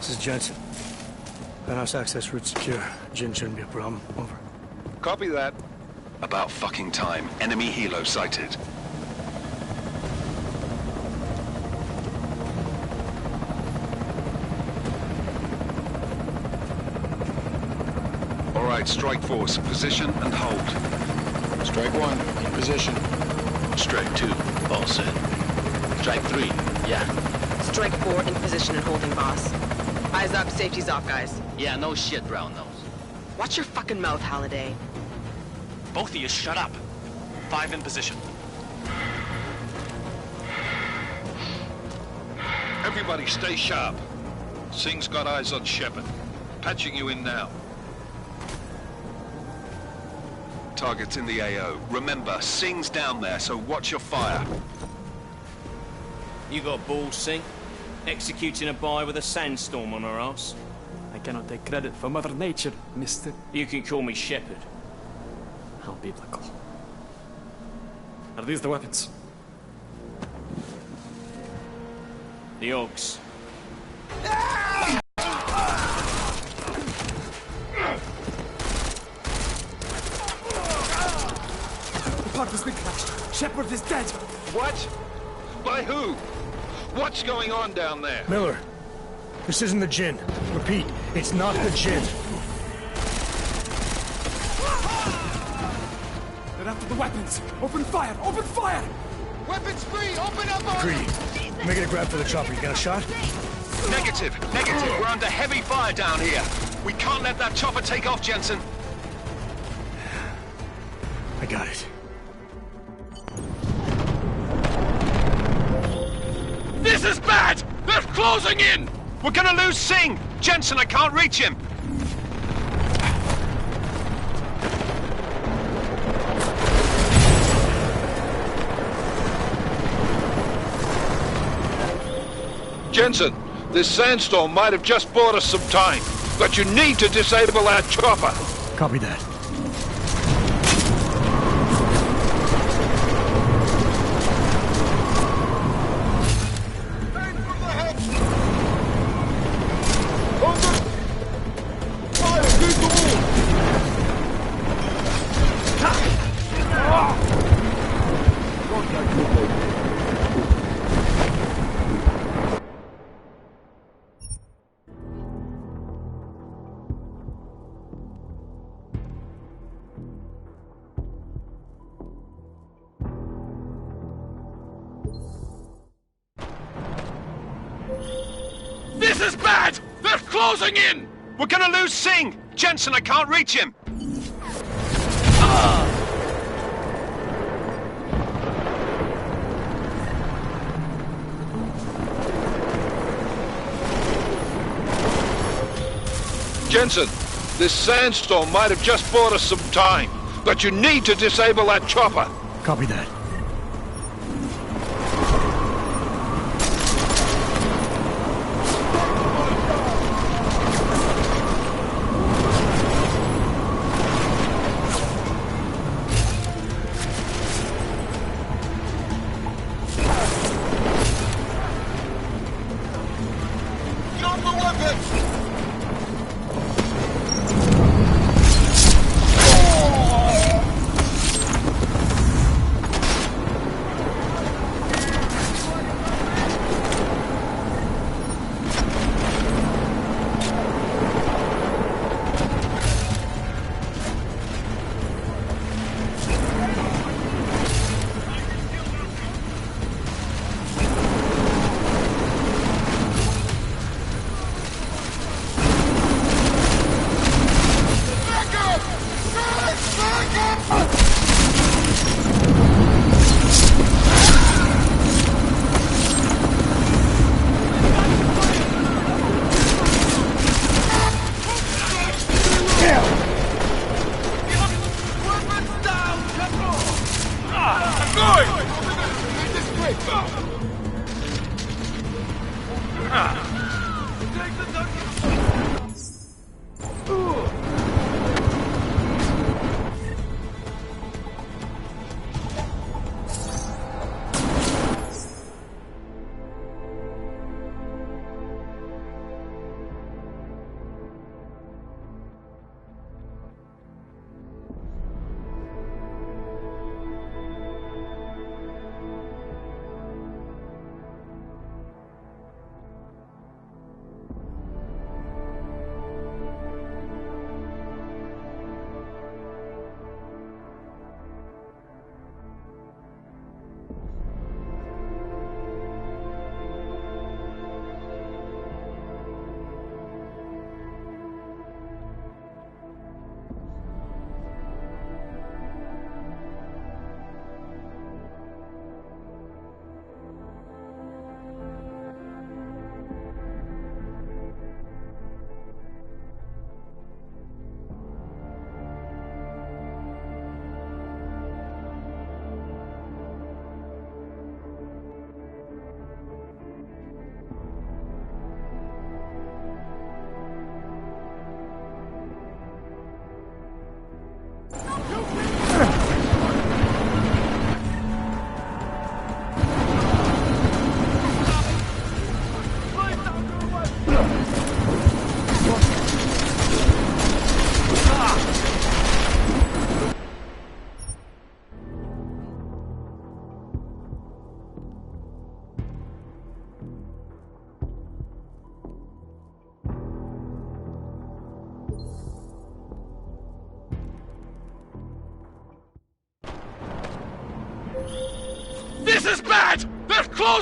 This is Jensen. Penthouse access route secure. Jin shouldn't be a problem. Over. Copy that. About fucking time. Enemy helo sighted. All right, strike force. Position and hold. Strike 1, in position. Strike 2, all set. Strike 3, yeah. Strike 4, in position and holding, boss. Eyes up, safety's off, guys. Yeah, no shit, Brown Nose. Watch your fucking mouth, Halliday. Both of you shut up. 5 in position. Everybody stay sharp. Singh's got eyes on Shepard. Patching you in now. Target's in the AO. Remember, Singh's down there, so watch your fire. You got balls, Singh? Executing a buy with a sandstorm on our ass? I cannot take credit for Mother Nature, mister. You can call me Shepard. How biblical. Are these the weapons? The Ogs. The part has been crashed. Shepard is dead. What? By who? What's going on down there? Miller, this isn't the Jinn. Repeat, it's not the Jinn. They're after the weapons. Open fire! Open fire! Weapons free! Open up on Greedy, making a grab for the chopper. You got a shot? Negative. We're under heavy fire down here. We can't let that chopper take off, Jensen. I got it. This is bad! They're closing in! We're gonna lose Singh! Jensen, I can't reach him! Jensen, this sandstorm might have just bought us some time, but you need to disable that chopper. Copy that. This is bad! They're closing in! We're gonna lose Singh! Jensen, I can't reach him! Jensen, this sandstorm might have just bought us some time, but you need to disable that chopper. Copy that.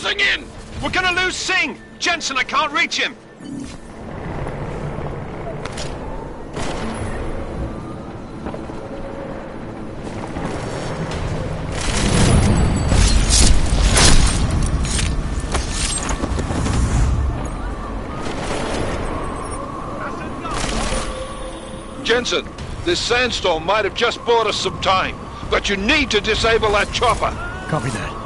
closing in! We're gonna lose Singh! Jensen, I can't reach him! Jensen, this sandstorm might have just bought us some time, but you need to disable that chopper. Copy that.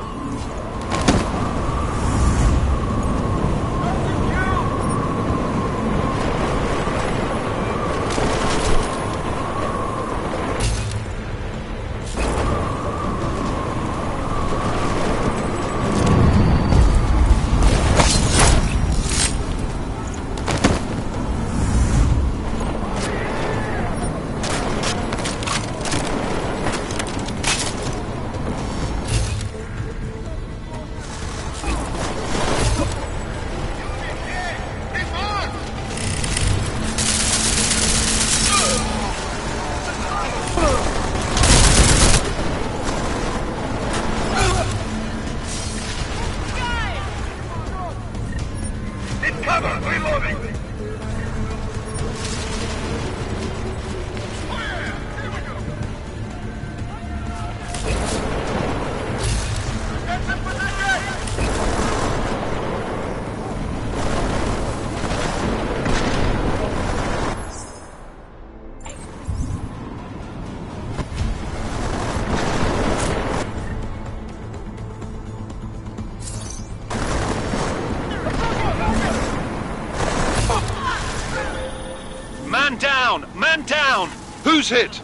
Man down! Who's hit?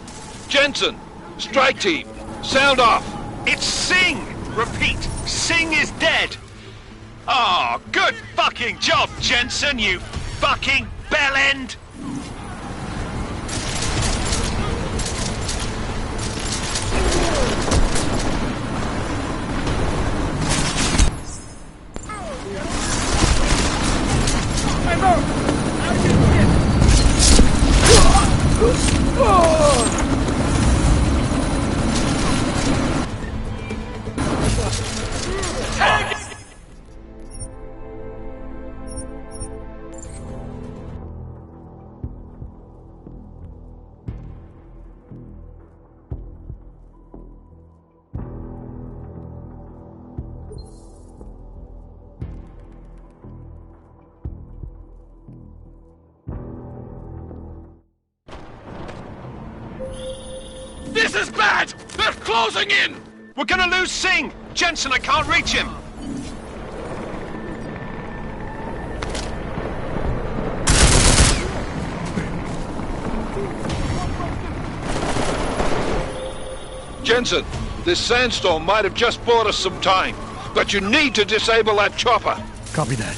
Jensen! Strike team! Sound off! It's Singh! Repeat, Singh is dead! Oh, good fucking job, Jensen, you fucking bellend! This is bad! They're closing in! We're gonna lose Singh! Jensen, I can't reach him! Jensen, this sandstorm might have just bought us some time, but you need to disable that chopper. Copy that.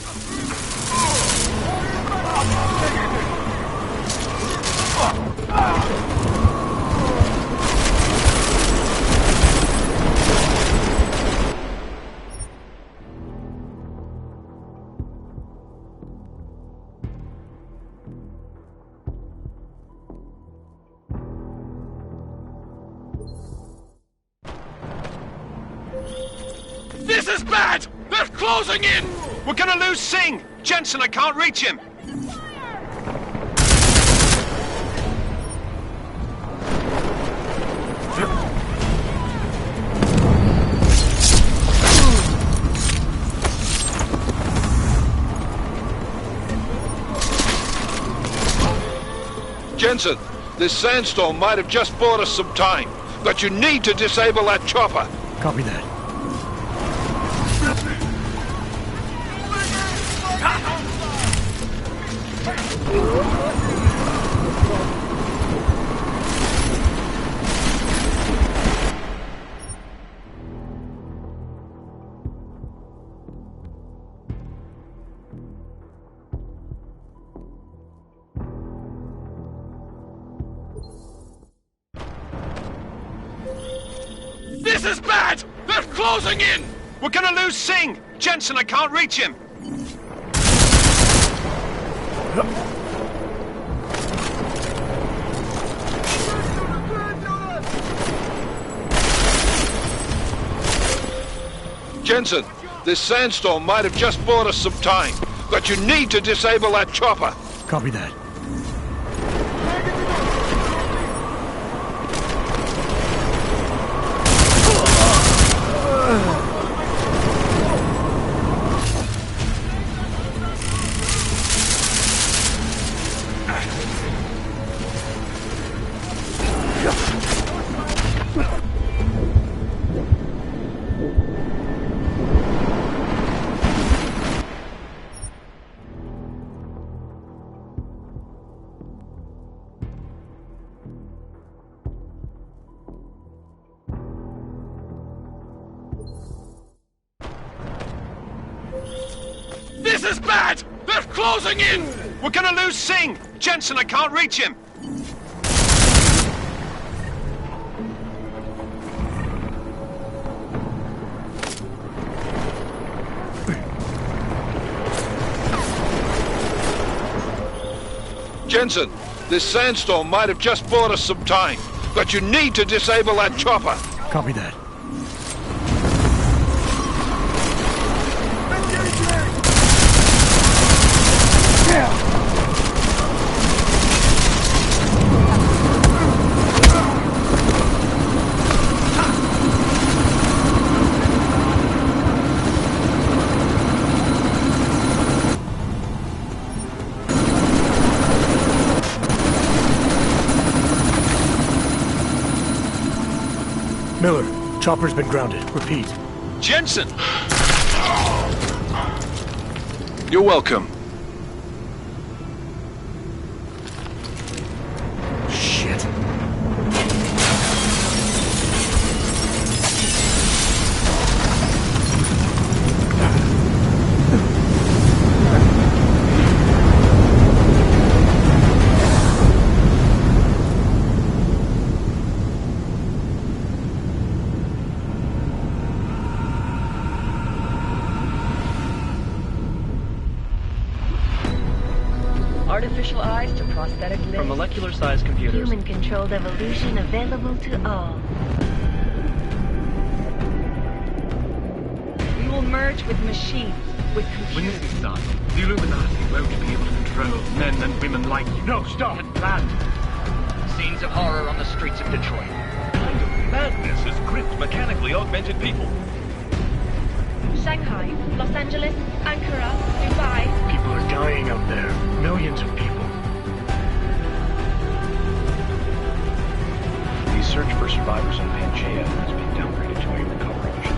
This is bad! They're closing in! We're gonna lose Singh! Jensen, I can't reach him! Jensen, this sandstorm might have just bought us some time, but you need to disable that chopper. Copy that. This is bad! They're closing in! We're gonna lose Singh! Jensen, I can't reach him! Jensen, This sandstorm might have just bought us some time, but you need to disable that chopper. Copy that. This is bad! They're closing in! We're gonna lose Singh! Jensen, I can't reach him! Jensen, this sandstorm might have just bought us some time, but you need to disable that chopper. Copy that. Miller, chopper's been grounded. Repeat. Jensen! You're welcome. Shit. Artificial eyes to prosthetic limbs. From molecular-sized computers. Human-controlled evolution available to all. We will merge with machines, with computers. When this is done, the Illuminati won't be able to control men and women like you. No, stop! And planned. Scenes of horror on the streets of Detroit. Kind of madness has gripped mechanically augmented people. Shanghai, Los Angeles, Ankara, Dubai. People are dying out there. Millions of people. The search for survivors in Pangaea has been downgraded to a recovery mission.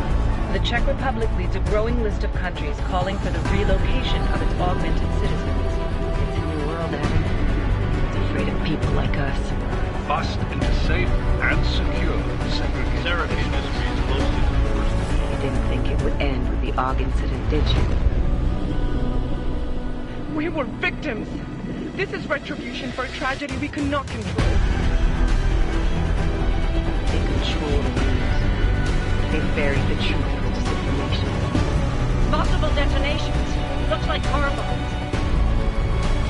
The Czech Republic leads a growing list of countries calling for the relocation of its augmented citizens. It's a new world, Adam. It's afraid of people like us. Bust into safe and secure segregation. Seraphine Mysteries close to the worst. You didn't think it would end with the AUG incident, did you? We were victims. This is retribution for a tragedy we could not control. They control the news. They buried the truth with disinformation. Possible detonations. Looks like car bombs.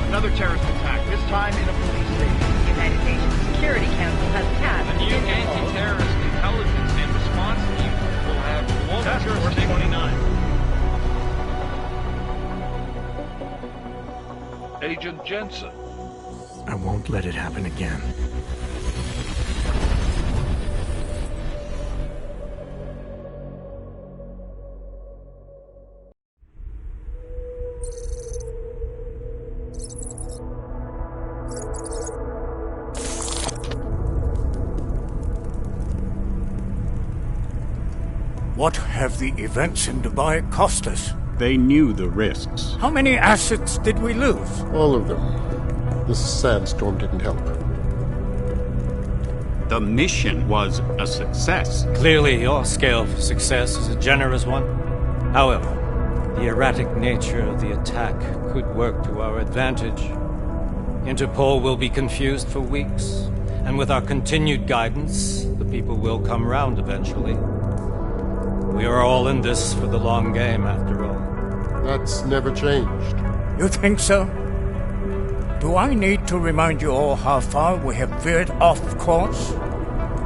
Another terrorist attack, this time in a police station. The United Nations Security Council has passed A new anti-terrorist intelligence and response team will have Task Force 29. Agent Jensen. I won't let it happen again. What have the events in Dubai cost us? They knew the risks. How many assets did we lose? All of them. This sandstorm didn't help. The mission was a success. Clearly, your scale for success is a generous one. However, the erratic nature of the attack could work to our advantage. Interpol will be confused for weeks, and with our continued guidance, the people will come round eventually. We are all in this for the long game, after all. That's never changed. You think so? Do I need to remind you all how far we have veered off course?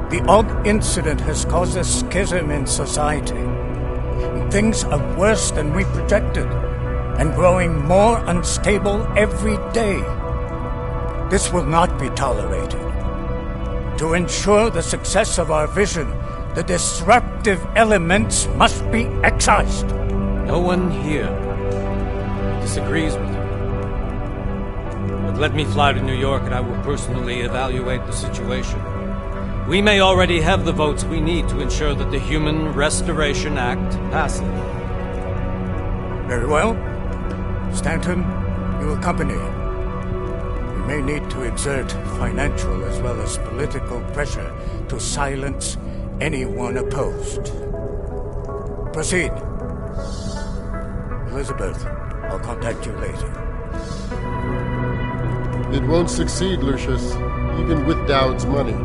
The AUG incident has caused a schism in society. Things are worse than we projected, and growing more unstable every day. This will not be tolerated. To ensure the success of our vision, the disruptive elements must be excised. No one here disagrees with you. But let me fly to New York and I will personally evaluate the situation. We may already have the votes we need to ensure that the Human Restoration Act passes. Very well. Stanton, you accompany him. We may need to exert financial as well as political pressure to silence anyone opposed. Proceed. Elizabeth, I'll contact you later. It won't succeed, Lucius, even with Dowd's money.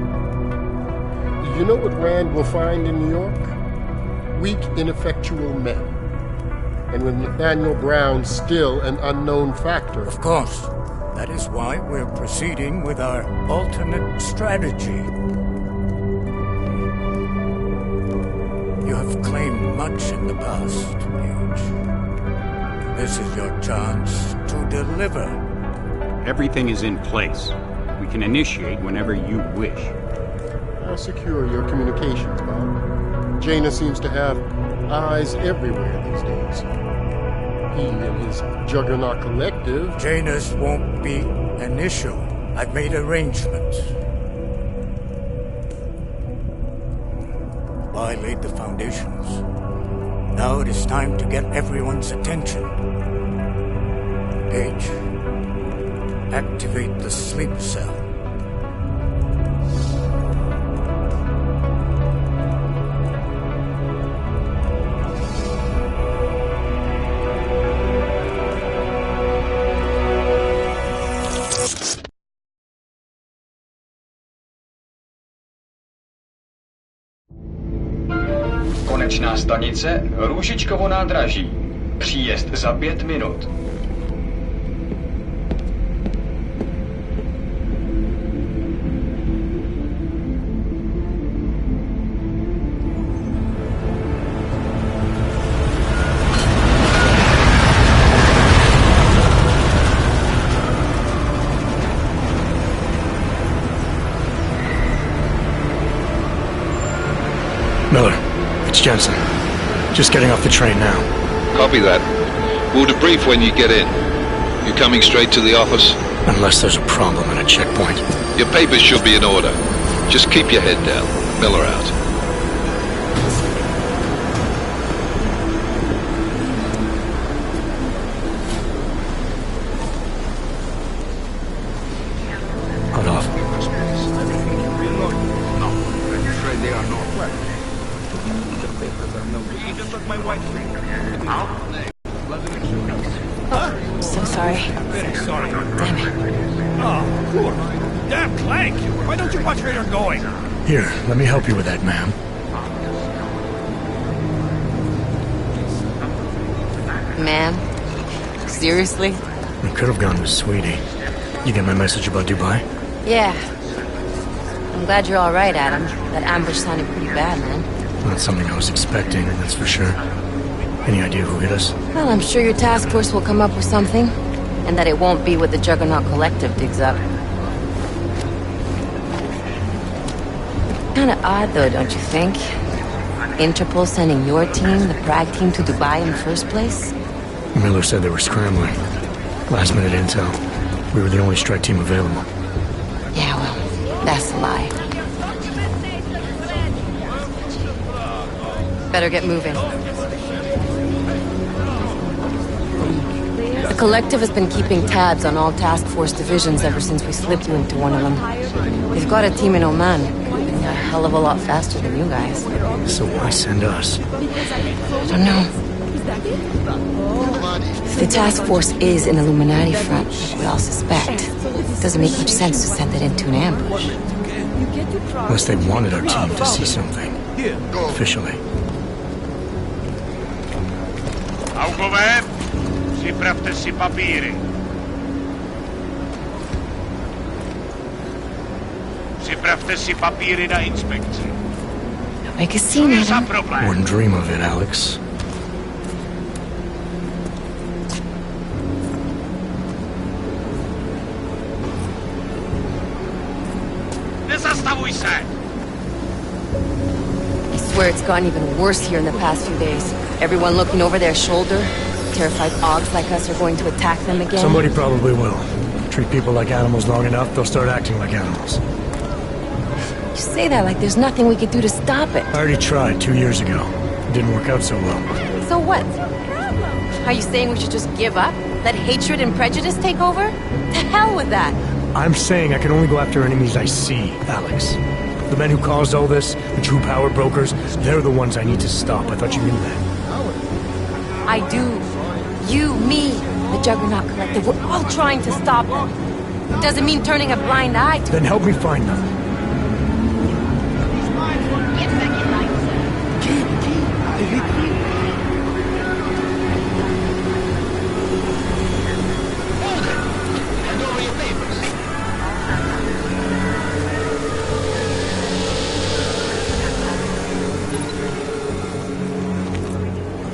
You know what Rand will find in New York? Weak, ineffectual men. And with Nathaniel Brown still an unknown factor. Of course. That is why we're proceeding with our alternate strategy. You have claimed much in the past, Paige. This is your chance to deliver. Everything is in place. We can initiate whenever you wish. How secure your communications, Bob? Jaina seems to have eyes everywhere these days. He and his Juggernaut Collective... Jaina's won't be an issue. I've made arrangements. I laid the foundations. Now it is time to get everyone's attention. Paige, activate the sleep cell. Konečná stanice Růžičkovo nádraží. Příjezd za 5 minut. Miller, it's Jensen. Just getting off the train now. Copy that. We'll debrief when you get in. You coming straight to the office? Unless there's a problem at a checkpoint. Your papers should be in order. Just keep your head down. Miller out. Hold off. So sorry. Sorry. Damn it. Oh, poor. Damn Clank! Why don't you watch where you're going? Here, let me help you with that, ma'am. Man? Seriously? We could have gone with Sweetie. You get my message about Dubai? Yeah. I'm glad you're alright, Adam. That ambush sounded pretty bad, man. Not something I was expecting, that's for sure. Any idea who hit us? Well, I'm sure your task force will come up with something. And that it won't be what the Juggernaut Collective digs up. Kinda odd, though, don't you think? Interpol sending your team, the Prague team, to Dubai in the first place? Miller said they were scrambling. Last minute intel. We were the only strike team available. Yeah, well, that's a lie. Better get moving. The Collective has been keeping tabs on all task force divisions ever since we slipped you into one of them. They've got a team in Oman, moving a hell of a lot faster than you guys. So why send us? I don't know. If the task force is an Illuminati front, like we all suspect, it doesn't make much sense to send it into an ambush. Unless they wanted our team to see something. Officially. Augové, připravte si papíry. Připravte si na inspekci. Don't make a scene, Adam. Wouldn't dream of it, Alex. Оставуйся! I swear it's gotten even worse here in the past few days. Everyone looking over their shoulder. Terrified Augs like us are going to attack them again. Somebody probably will. Treat people like animals long enough, they'll start acting like animals. You say that like there's nothing we could do to stop it. I already tried 2 years ago. It didn't work out so well. So what? Are you saying we should just give up? Let hatred and prejudice take over? To hell with that! I'm saying I can only go after enemies I see, Alex. The men who caused all this, the true power brokers, they're the ones I need to stop. I thought you knew that. I do. You, me, the Juggernaut Collective, we're all trying to stop them. Doesn't mean turning a blind eye to... Then help me find them.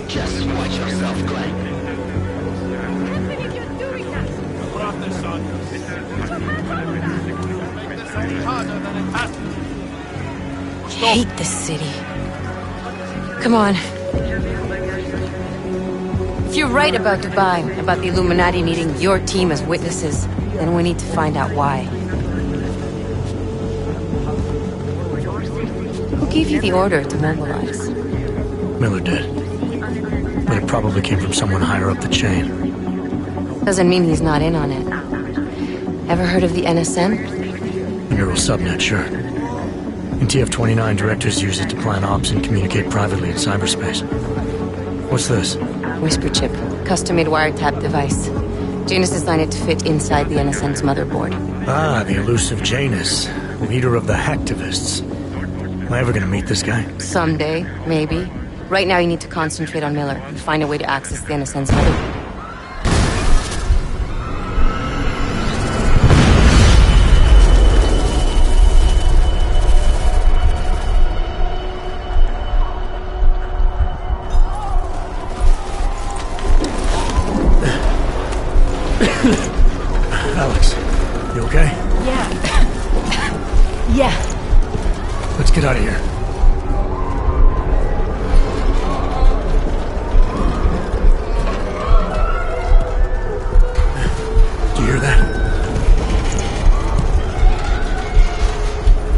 Just watch yourself, Glenn. I hate this city. Come on. If you're right about Dubai, about the Illuminati needing your team as witnesses, then we need to find out why. Who gave you the order to mobilize? Miller did. But it probably came from someone higher up the chain. Doesn't mean he's not in on it. Ever heard of the NSM? Neural subnet, sure. In TF-29, directors use it to plan ops and communicate privately in cyberspace. What's this? Whisper chip. Custom-made wiretap device. Janus designed it to fit inside the NSM's motherboard. Ah, the elusive Janus. Leader of the hacktivists. Am I ever gonna meet this guy? Someday, maybe. Right now you need to concentrate on Miller and find a way to access the NSM's motherboard. Alex, you okay? Yeah. Yeah. Let's get out of here. Do you hear that?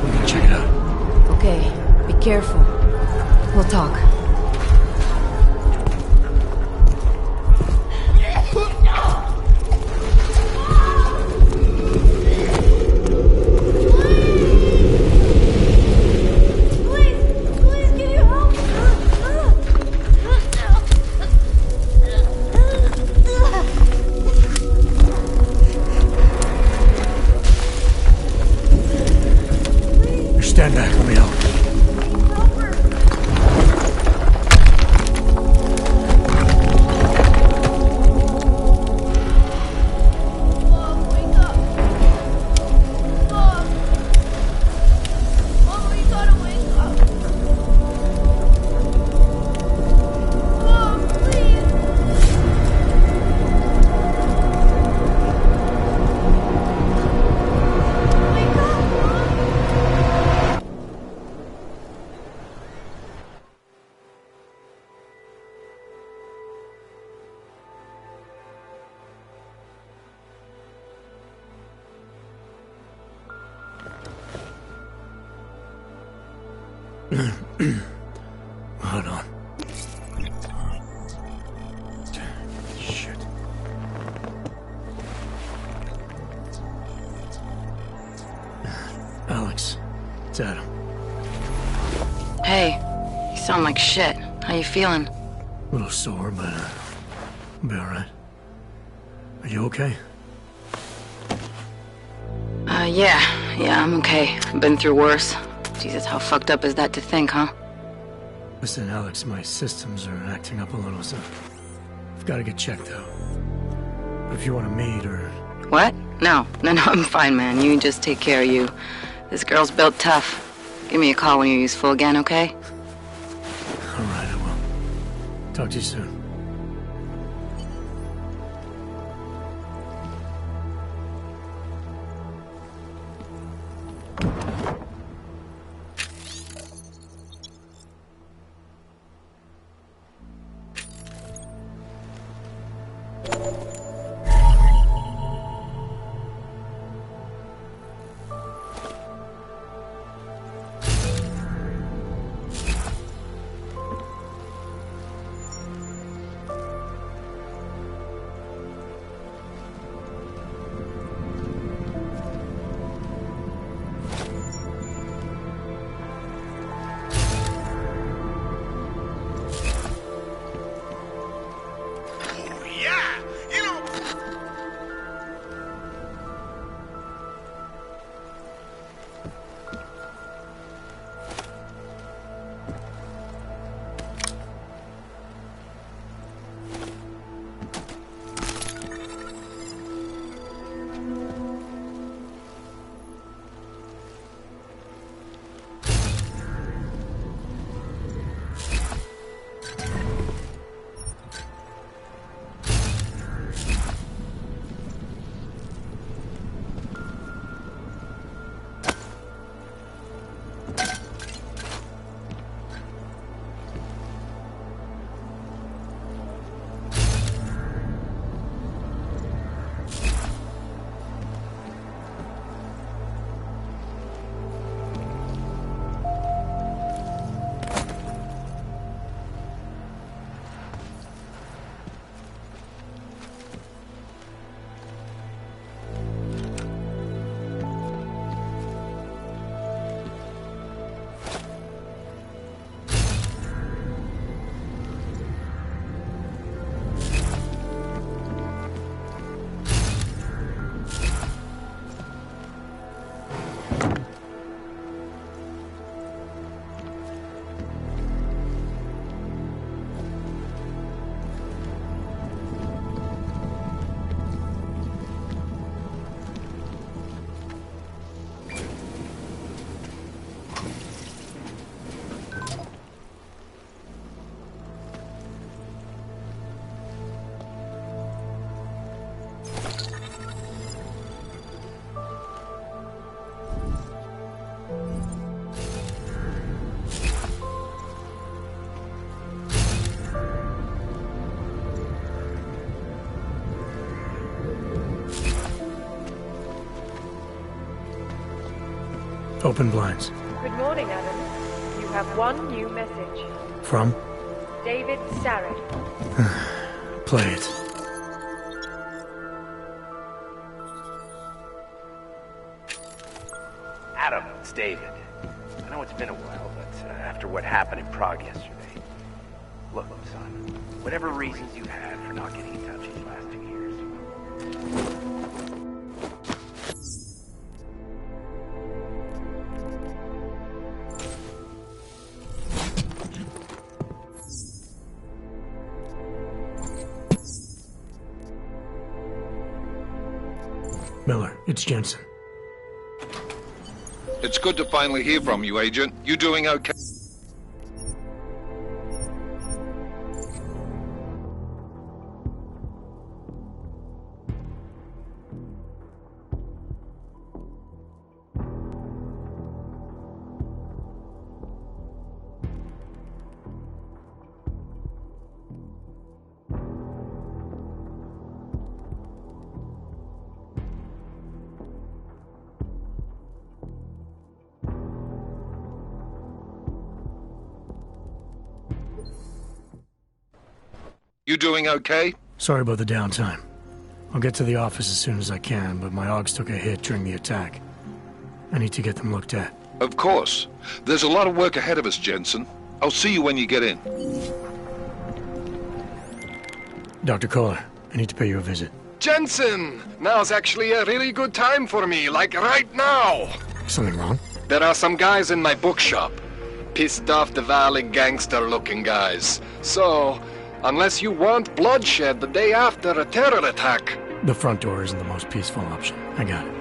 We're gonna check it out. Okay, be careful. We'll talk. Stand back, let me help. Hold on. Shit. Alex, it's Adam. Hey, you sound like shit. How you feeling? A little sore, but I'll be alright. Are you okay? Yeah, I'm okay. I've been through worse. Jesus, how fucked up is that to think, huh? Listen, Alex, my systems are acting up a little, so I've got to get checked out. But if you want to meet or... What? No, I'm fine, man. You just take care of you. This girl's built tough. Give me a call when you're useful again, okay? Alright, I will. Talk to you soon. Open blinds. Good morning, Adam. You have one new message. From? David Sarrett. Play it. Adam, it's David. I know it's been a while, but after what happened in Prague yesterday... Look, son, whatever reasons you had for not getting in touch these last 2 years... Miller, it's Jensen. It's good to finally hear from you, Agent. You doing okay? You doing okay? Sorry about the downtime. I'll get to the office as soon as I can, but my Augs took a hit during the attack. I need to get them looked at. Of course. There's a lot of work ahead of us, Jensen. I'll see you when you get in. Dr. Kohler, I need to pay you a visit. Jensen! Now's actually a really good time for me, like right now! Something wrong? There are some guys in my bookshop. Pissed off the Valley gangster-looking guys. So, unless you want bloodshed the day after a terror attack... The front door isn't the most peaceful option. I got it.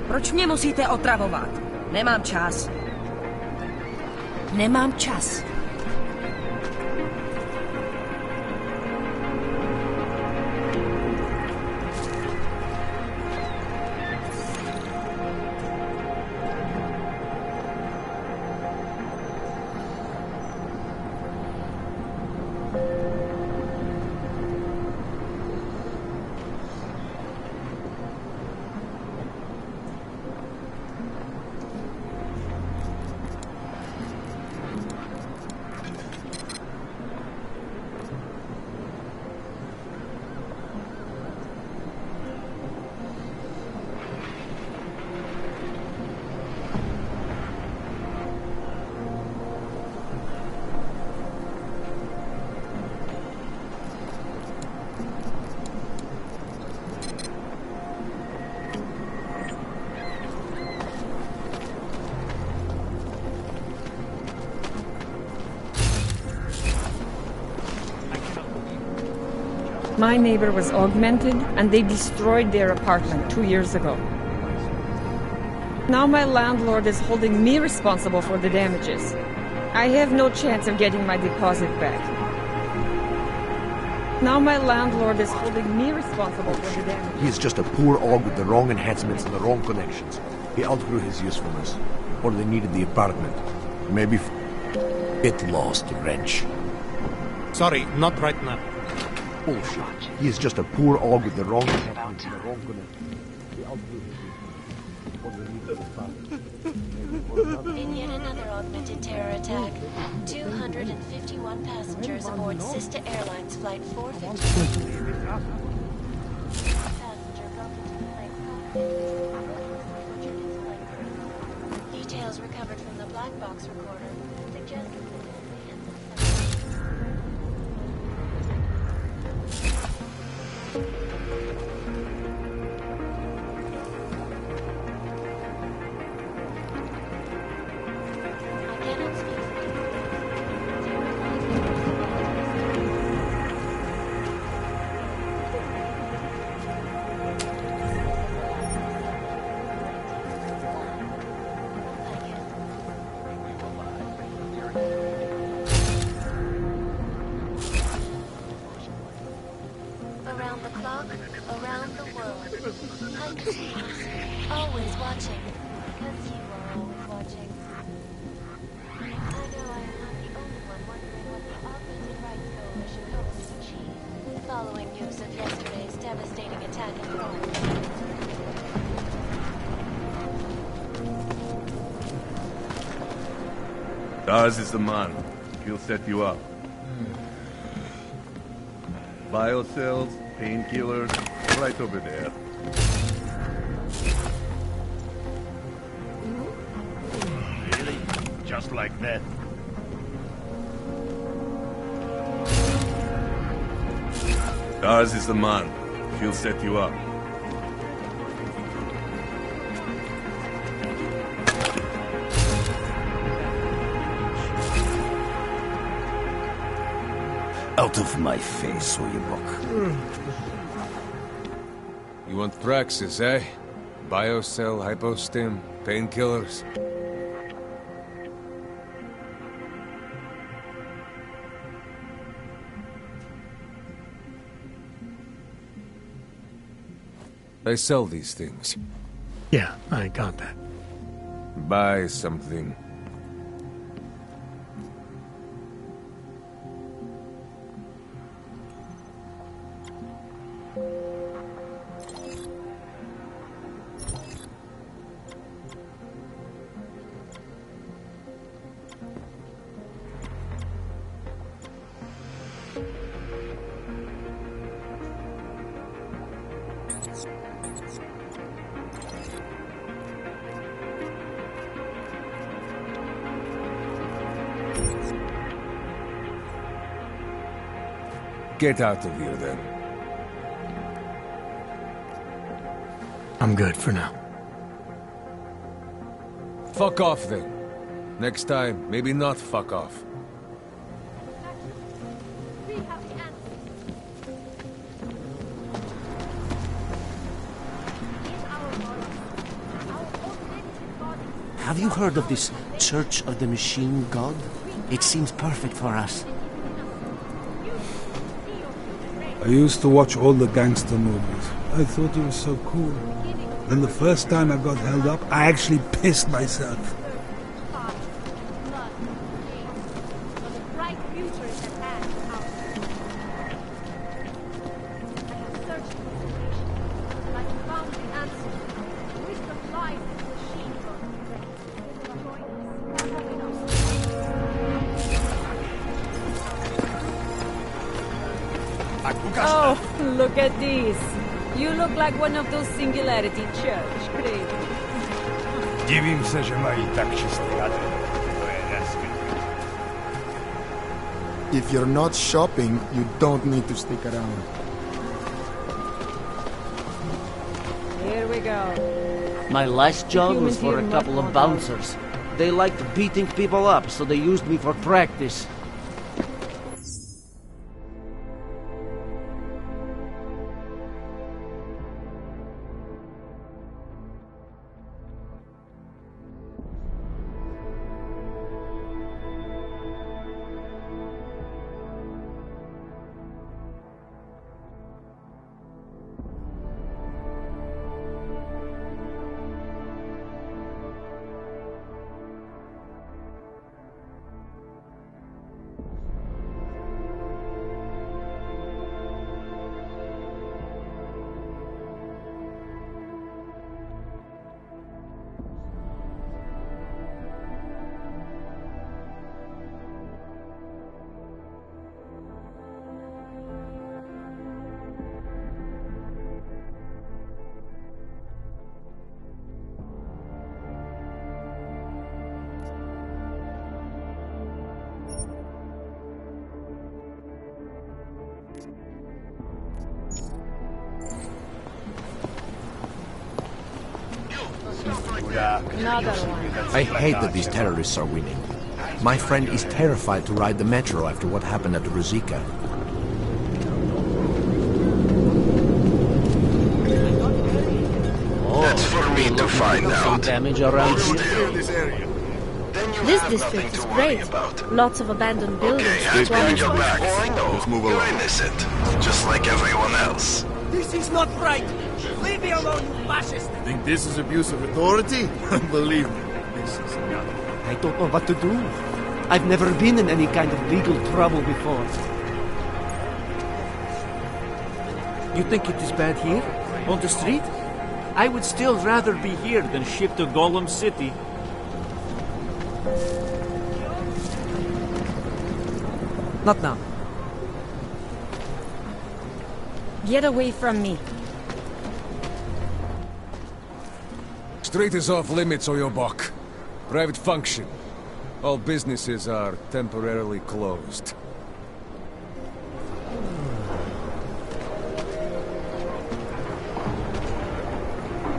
Proč mě musíte otravovat? Nemám čas. Nemám čas. My neighbor was augmented, and they destroyed their apartment 2 years ago. Now my landlord is holding me responsible for the damages. I have no chance of getting my deposit back. Now my landlord is holding me responsible for the damages. He is just a poor aug with the wrong enhancements and the wrong connections. He outgrew his usefulness. Or they needed the apartment. Maybe it lost the wrench. Sorry, not right now. Bullshit. He is just a poor aug with the wrong enhancements and the wrong connections. He outgrew his usefulness. Or they needed the apartment. In yet another augmented terror attack, 251 passengers aboard Sister Airlines Flight 450. Details recovered from the black box recorder suggest around the clock, around the world. I'm always watching, because you are always watching. I know I am not the only one wondering what the Augmented Rights Coalition hopes to achieve, following news of yesterday's devastating attack in Rome. Ours is the man. He'll set you up. Biocells, painkillers, right over there. Really? Just like that? Ours is the man. He'll set you up. Out of my face, Oyabok. You want Praxis, eh? Biocell, hypostim, painkillers. I sell these things. Yeah, I got that. Buy something. Get out of here, then. I'm good for now. Fuck off, then. Next time, maybe not fuck off. Have you heard of this Church of the Machine God? It seems perfect for us. I used to watch all the gangster movies. I thought it was so cool. Then the first time I got held up, I actually pissed myself. Oh, look at this. You look like one of those Singularity Church crazy. Дивим се, že mají tak čistý hadry. To je nesmysl. If you're not shopping, you don't need to stick around. Here we go. My last job was for a couple of bouncers. They liked beating people up, so they used me for practice. Another one. I hate that these terrorists are winning. My friend is terrified to ride the metro after what happened at the Ruzika. That's for me to find out. Damage around here. This district is great. Lots of abandoned buildings. Okay, I've got your back. Let's move along. You're innocent, just like everyone else. This is not right. Leave me alone, you fascist. Think this is abuse of authority? Believe me, this is not. I don't know what to do. I've never been in any kind of legal trouble before. You think it is bad here? On the street? I would still rather be here than shipped to Golem City. Not now. Get away from me. Street is off limits, Oyobok. Private function. All businesses are temporarily closed.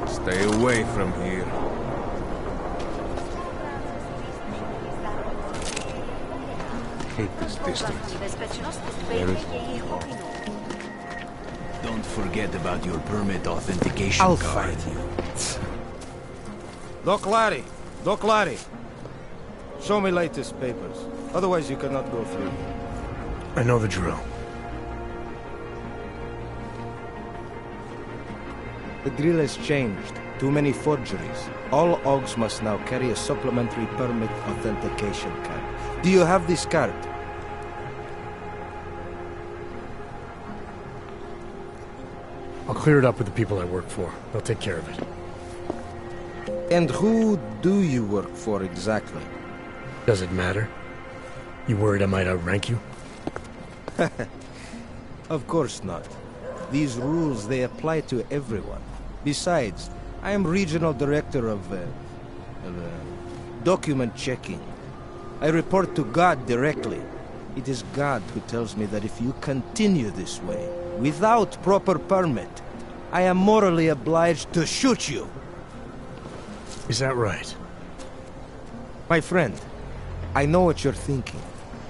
Stay away from here. Hate this district. Don't forget about your permit authentication I'll card. fight you. Doc Larry. Show me latest papers. Otherwise you cannot go through. I know the drill. The drill has changed. Too many forgeries. All OGs must now carry a supplementary permit authentication card. Do you have this card? I'll clear it up with the people I work for. They'll take care of it. And who do you work for exactly? Does it matter? You worried I might outrank you? Of course not. These rules, they apply to everyone. Besides, I am regional director of document checking. I report to God directly. It is God who tells me that if you continue this way, without proper permit, I am morally obliged to shoot you. Is that right? My friend, I know what you're thinking.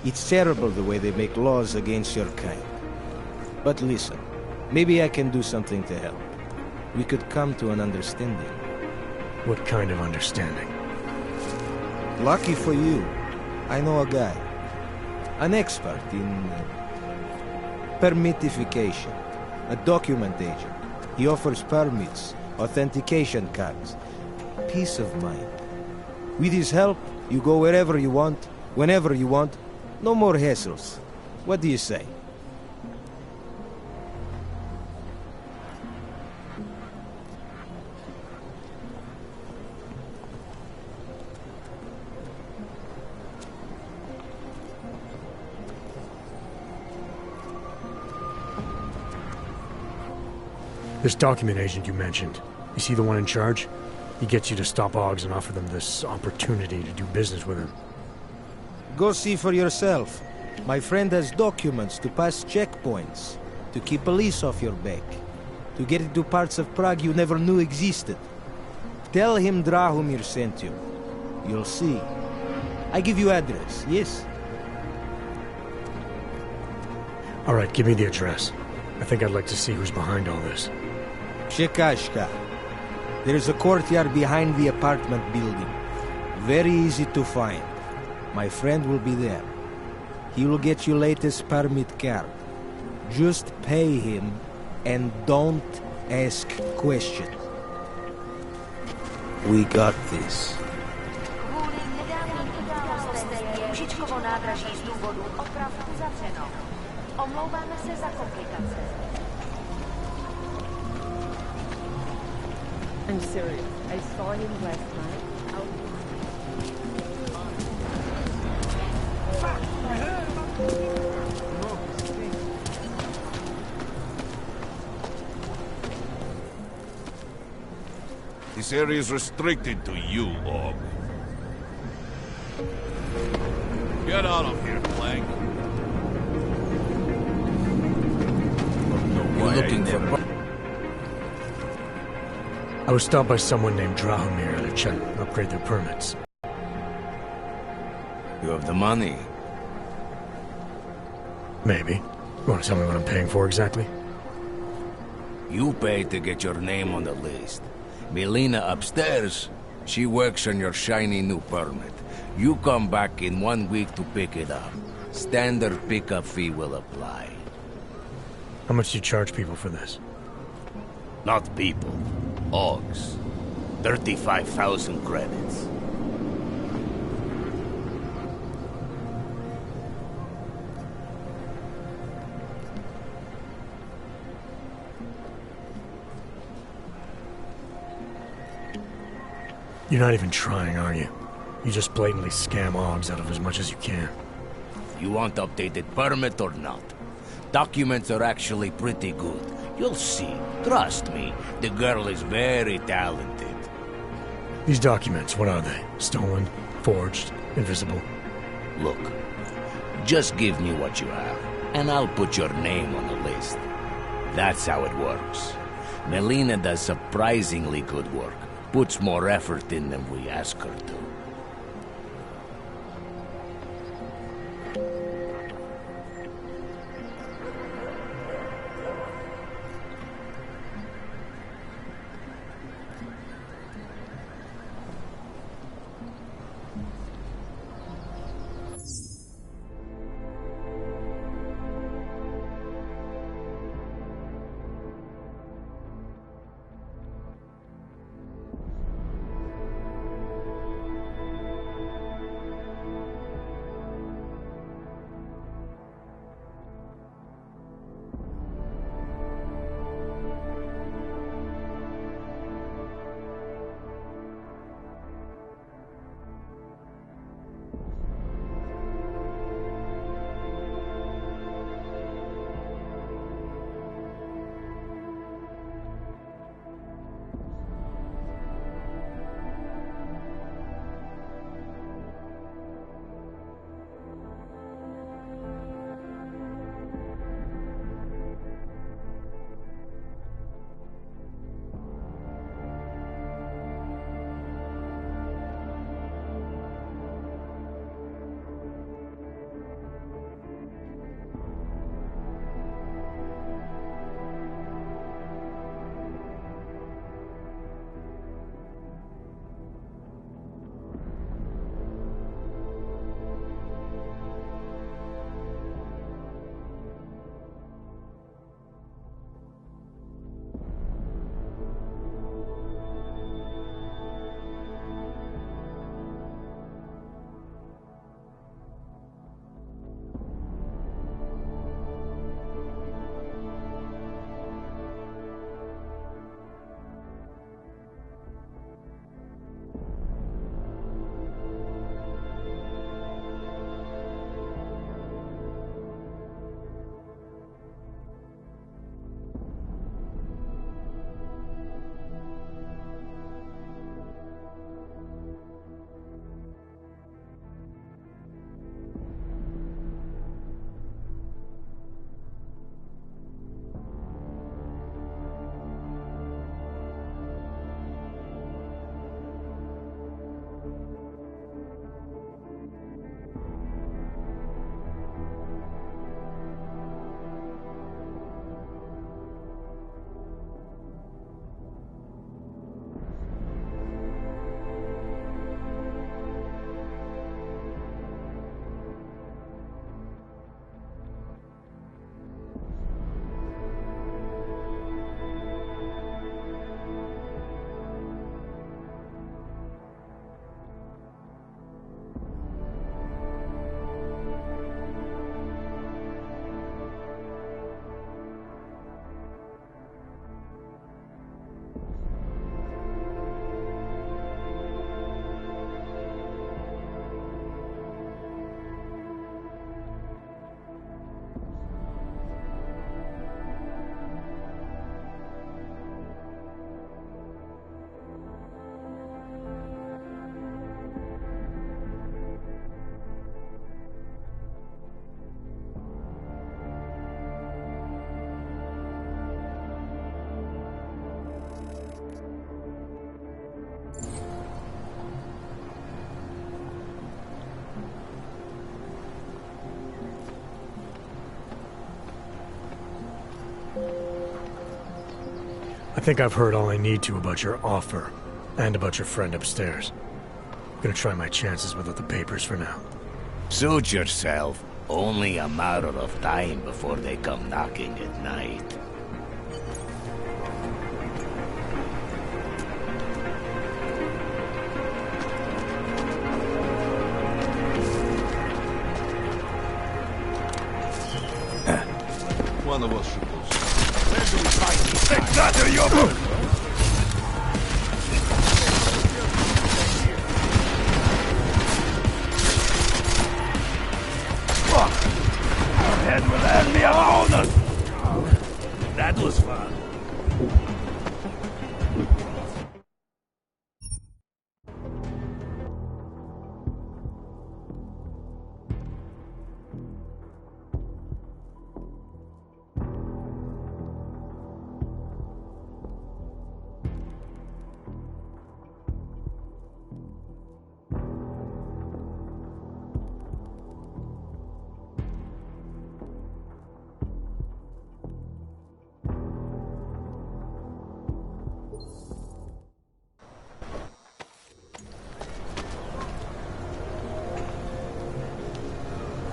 It's terrible the way they make laws against your kind. But listen, maybe I can do something to help. We could come to an understanding. What kind of understanding? Lucky for you, I know a guy. An expert in permitification. A document agent. He offers permits, authentication cards. Peace of mind. With his help, you go wherever you want, whenever you want. No more hassles. What do you say? This document agent you mentioned, is he the one in charge? He gets you to stop OGs and offer them this opportunity to do business with him. Go see for yourself. My friend has documents to pass checkpoints, to keep police off your back, to get into parts of Prague you never knew existed. Tell him Drahomir sent you. You'll see. I give you address, yes? All right, give me the address. I think I'd like to see who's behind all this. Shekashka. There is a courtyard behind the apartment building. Very easy to find. My friend will be there. He will get you latest permit card. Just pay him and don't ask questions. We got this. I'm serious. I saw him last night. This area is restricted to you, Og. Get out of here, Plank. You're looking for... I was stopped by someone named Drahomir to check upgrade their permits. You have the money? Maybe. You want to tell me what I'm paying for exactly? You pay to get your name on the list. Melina upstairs, she works on your shiny new permit. You come back in 1 week to pick it up. Standard pickup fee will apply. How much do you charge people for this? Not people. Augs. 35,000 credits. You're not even trying, are you? You just blatantly scam Augs out of as much as you can. You want updated permit or not? Documents are actually pretty good. You'll see. Trust me, the girl is very talented. These documents, what are they? Stolen? Forged? Invisible? Look, just give me what you have, and I'll put your name on the list. That's how it works. Melina does surprisingly good work. Puts more effort in than we ask her to. I think I've heard all I need to about your offer, and about your friend upstairs. I'm gonna try my chances without the papers for now. Suit yourself. Only a matter of time before they come knocking at night. One of us should go. Where do we find these guys? Take that or your Head will hand me alone! That was fun.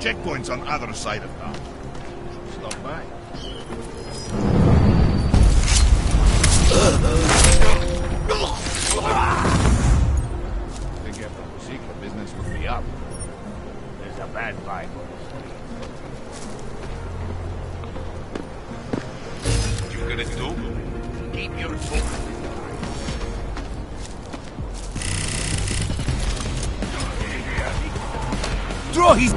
checkpoint's on other side of town. Stop by. Think after the secret business will be up. There's a bad vibe on What you gonna do? Keep your focus. Draw his...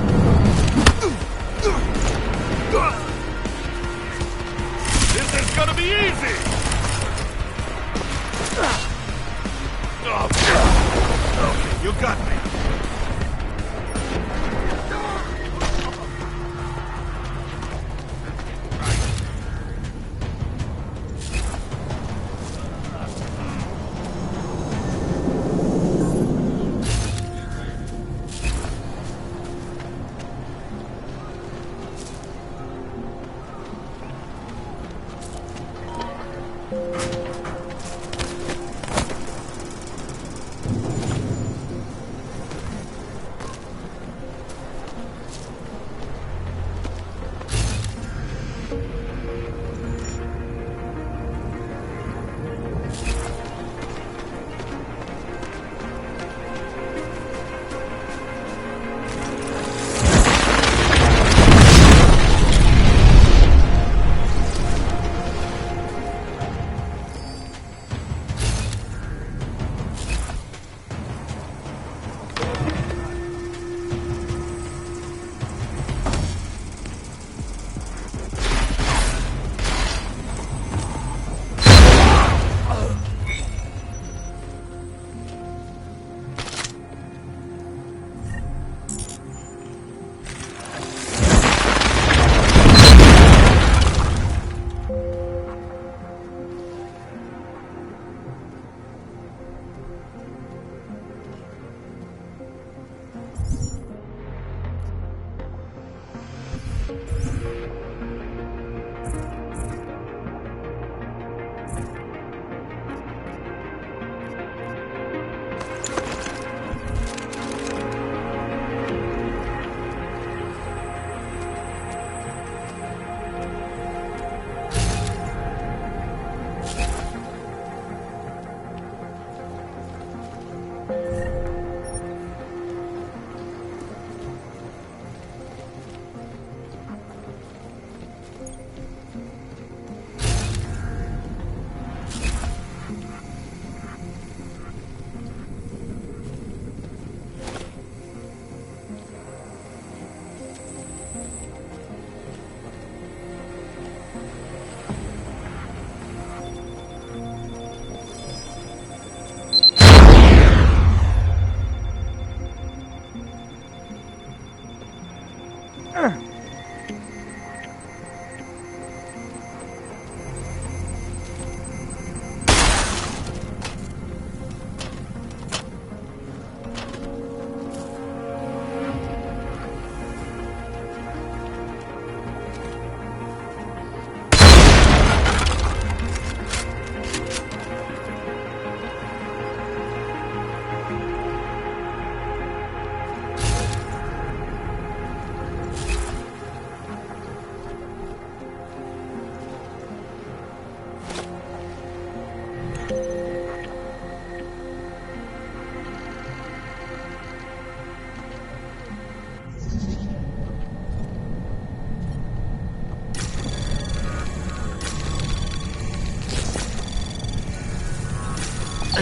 This is gonna be easy! Okay, you got me.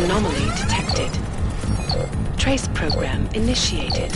Anomaly detected. Trace program initiated.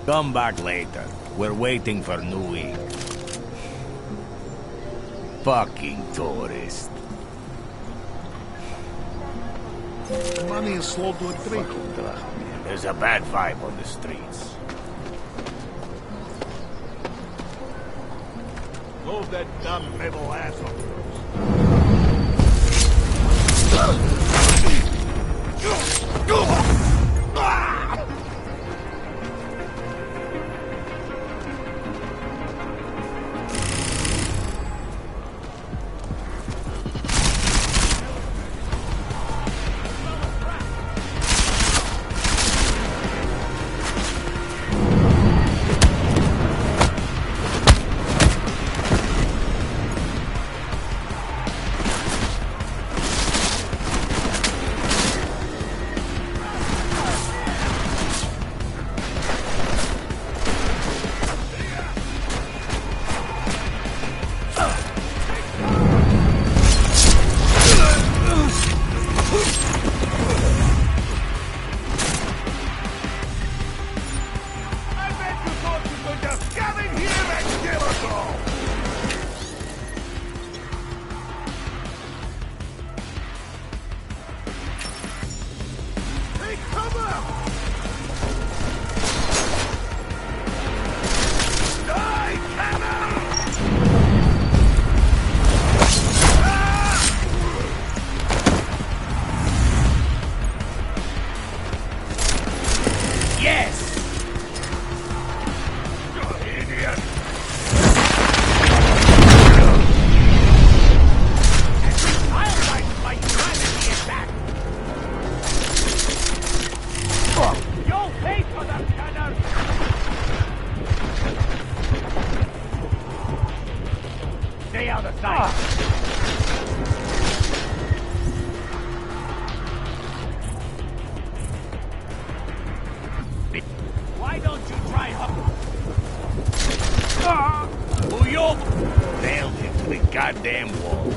Come back later. We're waiting for new ink. Fucking tourist. Money is slow to a trick. There's a bad vibe on the streets. Move that dumb rebel asshole. Why don't you try up? Nailed him to the goddamn wall.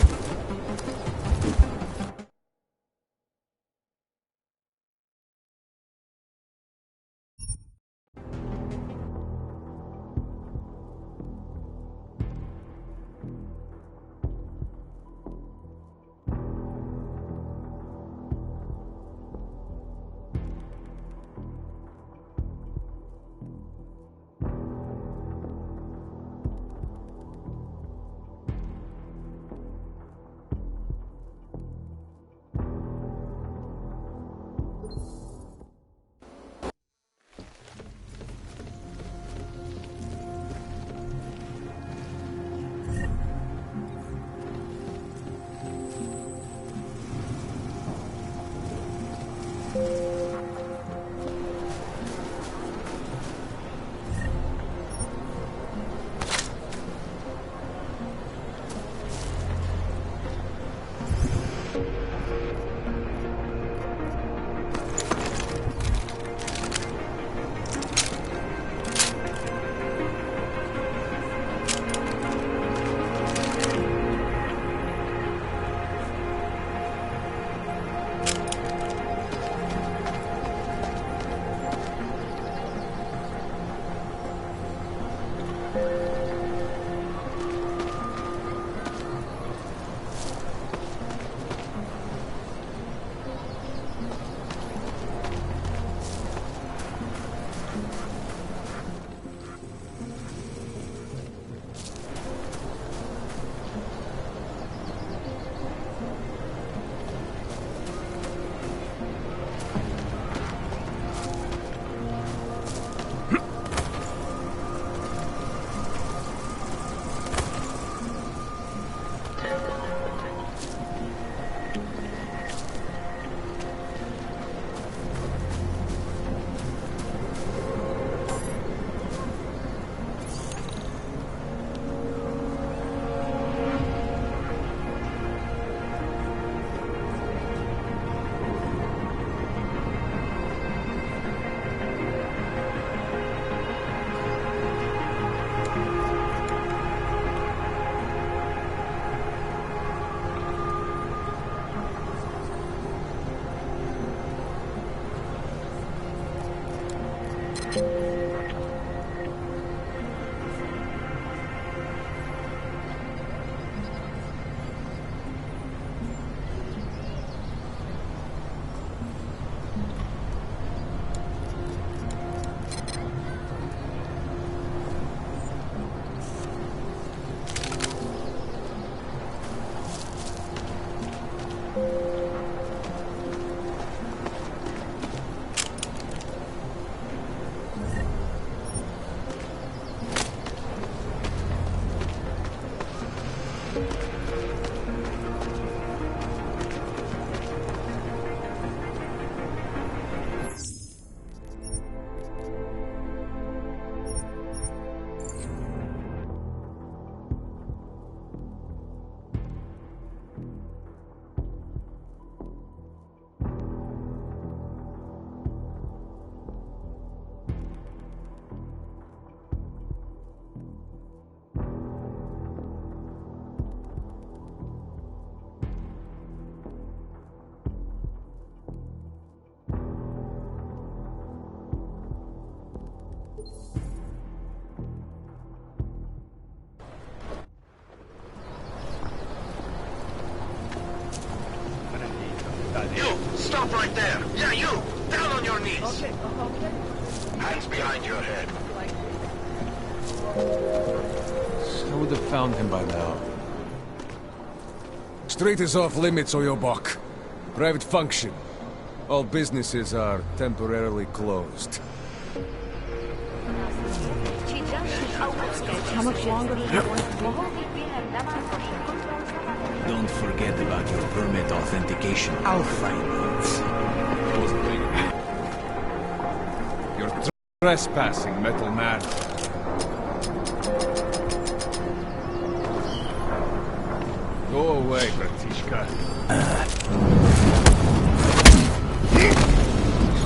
knees. Hands behind your head. I would have found him by now. Street is off limits, Oyobok. Private function. All businesses are temporarily closed. How much longer is it going to be? Don't forget about your permit authentication. I'll find it. You're trespassing, metal man. Go away, Bratishka.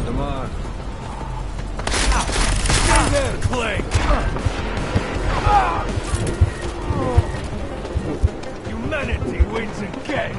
Come on. Stay there, Clay! Humanity wins again!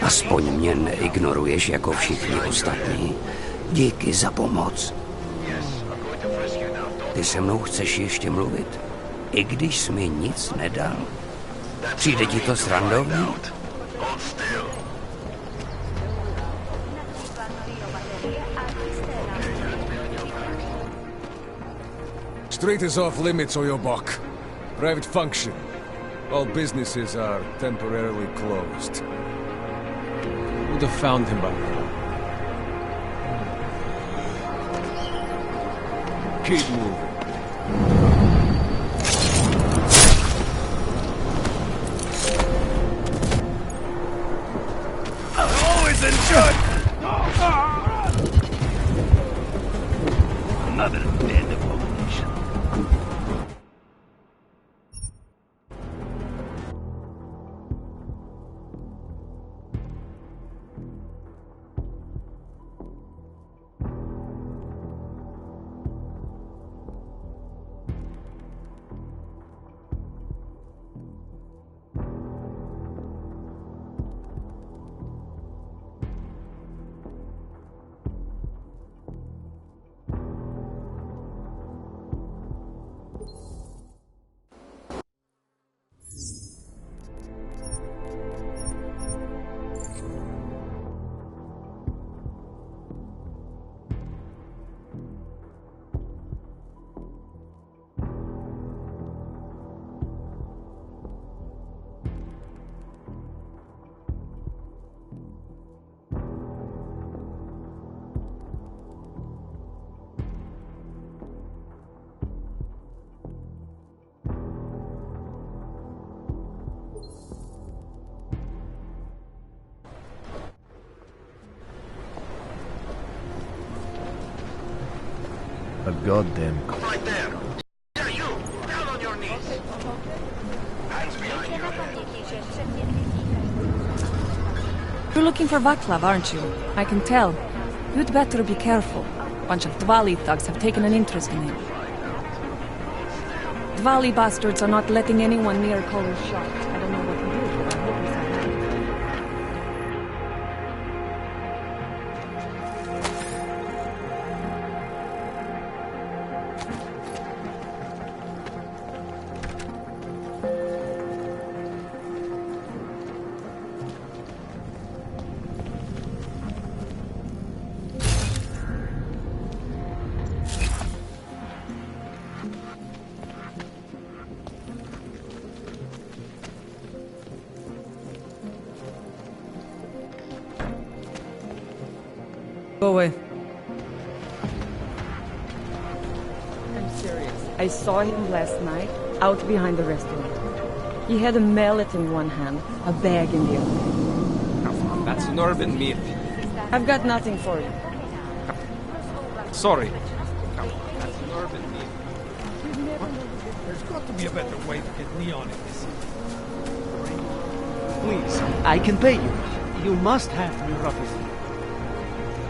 Aspoň mě neignoruješ jako všichni ostatní. Díky za pomoc. Ty se mnou chceš ještě mluvit? I když jsi mi nic nedal? Přijde ti to srandovní? Street is off limits, Oyobok. Private function. All businesses are temporarily closed. Would have found him by now. Keep moving. Always enjoyed. Another dead abomination. A goddamn... Right there! Yeah, you! Down on your knees! Hands behind your head. You're looking for Vaclav, aren't you? I can tell. You'd better be careful. A bunch of Dvali thugs have taken an interest in him. Dvali bastards are not letting anyone near Color's shop. I don't know what to do, but I hope he's okay. Go away. I'm serious. I saw him last night, out behind the restaurant. He had a mallet in one hand, a bag in the other. Come on, that's an urban myth. I've got nothing for you. Sorry. Come on, that's an urban myth. There's got to be a better way to get neon in this. Please, I can pay you. You must have new ruffles.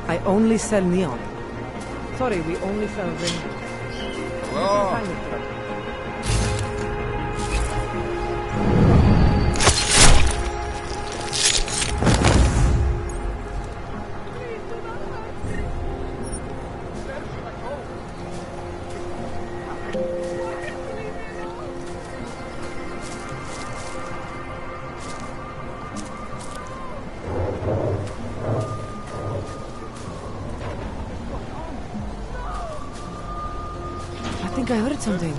I only sell neon. Sorry, we only sell rainbow. Whoa. I think I heard something.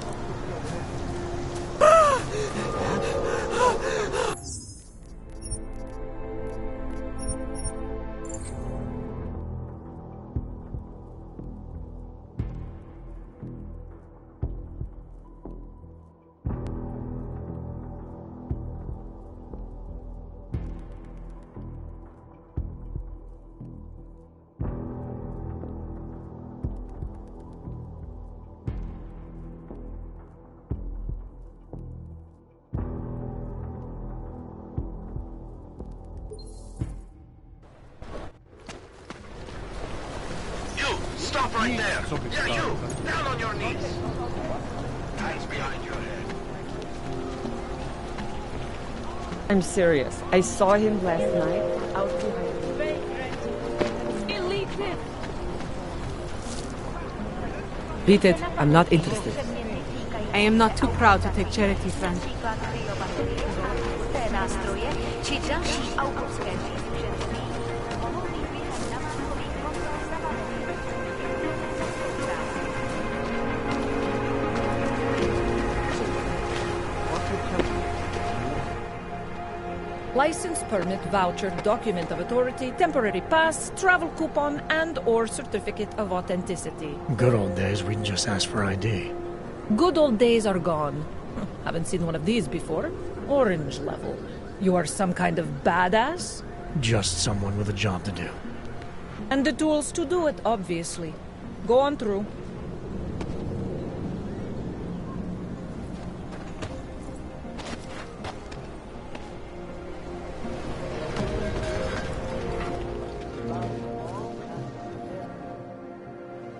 Stop right there! Yeah, you! Down on your knees! Hands behind your head. I'm serious. I saw him last night, out behind the... Beat it. I'm not interested. I am not too proud to take charity, friend. License, permit, voucher, document of authority, temporary pass, travel coupon, and/or certificate of authenticity. Good old days, we'd just ask for ID. Good old days are gone. Haven't seen one of these before. Orange level. You are some kind of badass? Just someone with a job to do. And the tools to do it, obviously. Go on through.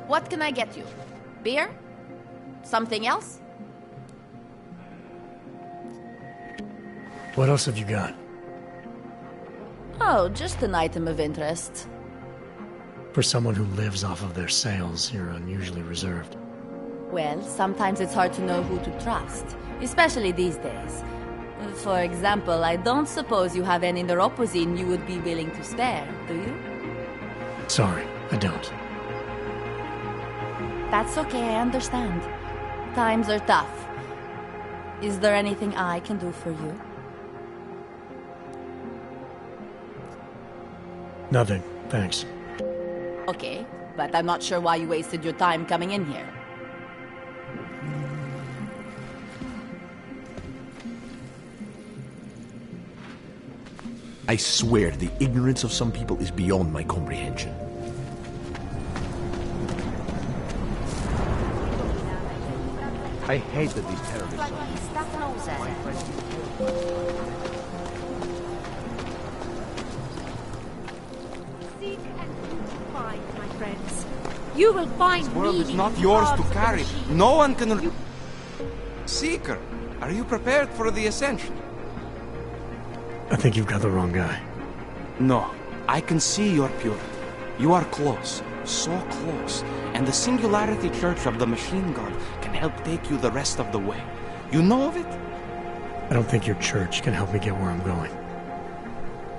What can I get you? Beer? Something else? What else have you got? Oh, just an item of interest. For someone who lives off of their sales, you're unusually reserved. Well, sometimes it's hard to know who to trust, especially these days. For example, I don't suppose you have any neuropozyne you would be willing to spare, do you? Sorry, I don't. That's okay, I understand. Times are tough. Is there anything I can do for you? Nothing, thanks. Okay, but I'm not sure why you wasted your time coming in here. I swear, the ignorance of some people is beyond my comprehension. I hate that these terrorists Seek and find, my friends. You will find This world is meaning not in yours the to hearts of the carry. machine. No one can... Seeker, are you prepared for the ascension? I think you've got the wrong guy. No, I can see your purity. You are close, so close, and the Singularity Church of the Machine God can help take you the rest of the way. You know of it? I don't think your church can help me get where I'm going.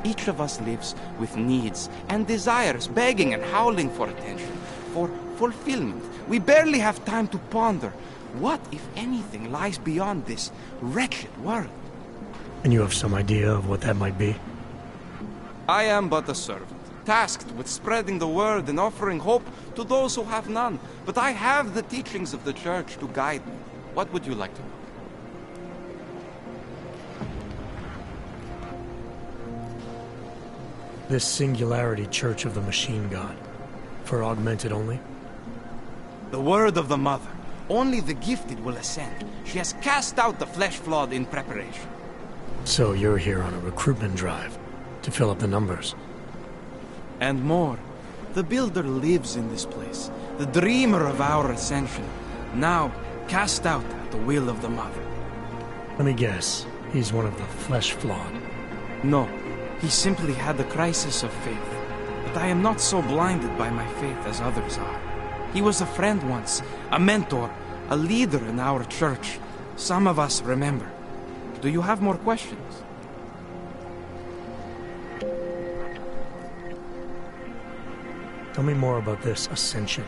Each of us lives with needs and desires, begging and howling for attention, for fulfillment. We barely have time to ponder what, if anything, lies beyond this wretched world. And you have some idea of what that might be? I am but a servant. tasked with spreading the word and offering hope to those who have none. But I have the teachings of the Church to guide me. What would you like to know? This Singularity Church of the Machine God. For augmented only? The word of the Mother. Only the gifted will ascend. She has cast out the flesh-flawed in preparation. So you're here on a recruitment drive, to fill up the numbers. And more. The Builder lives in this place, the dreamer of our ascension, now cast out at the will of the Mother. Let me guess, he's one of the flesh-flawed. No, he simply had a crisis of faith. But I am not so blinded by my faith as others are. He was a friend once, a mentor, a leader in our church. Some of us remember. Do you have more questions? Tell me more about this ascension.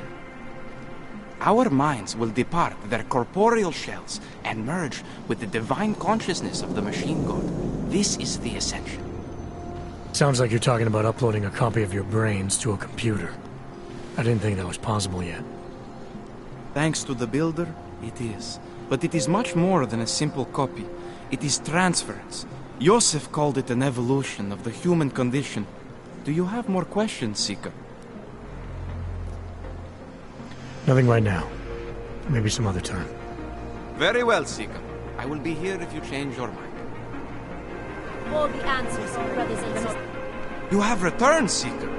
Our minds will depart their corporeal shells and merge with the divine consciousness of the machine god. This is the ascension. Sounds like you're talking about uploading a copy of your brains to a computer. I didn't think that was possible yet. Thanks to the Builder, it is. But it is much more than a simple copy. It is transference. Joseph called it an evolution of the human condition. Do you have more questions, Seeker? Nothing right now. Maybe some other time. Very well, Seeker. I will be here if you change your mind. All the answers, brothers and sisters. You have returned, Seeker.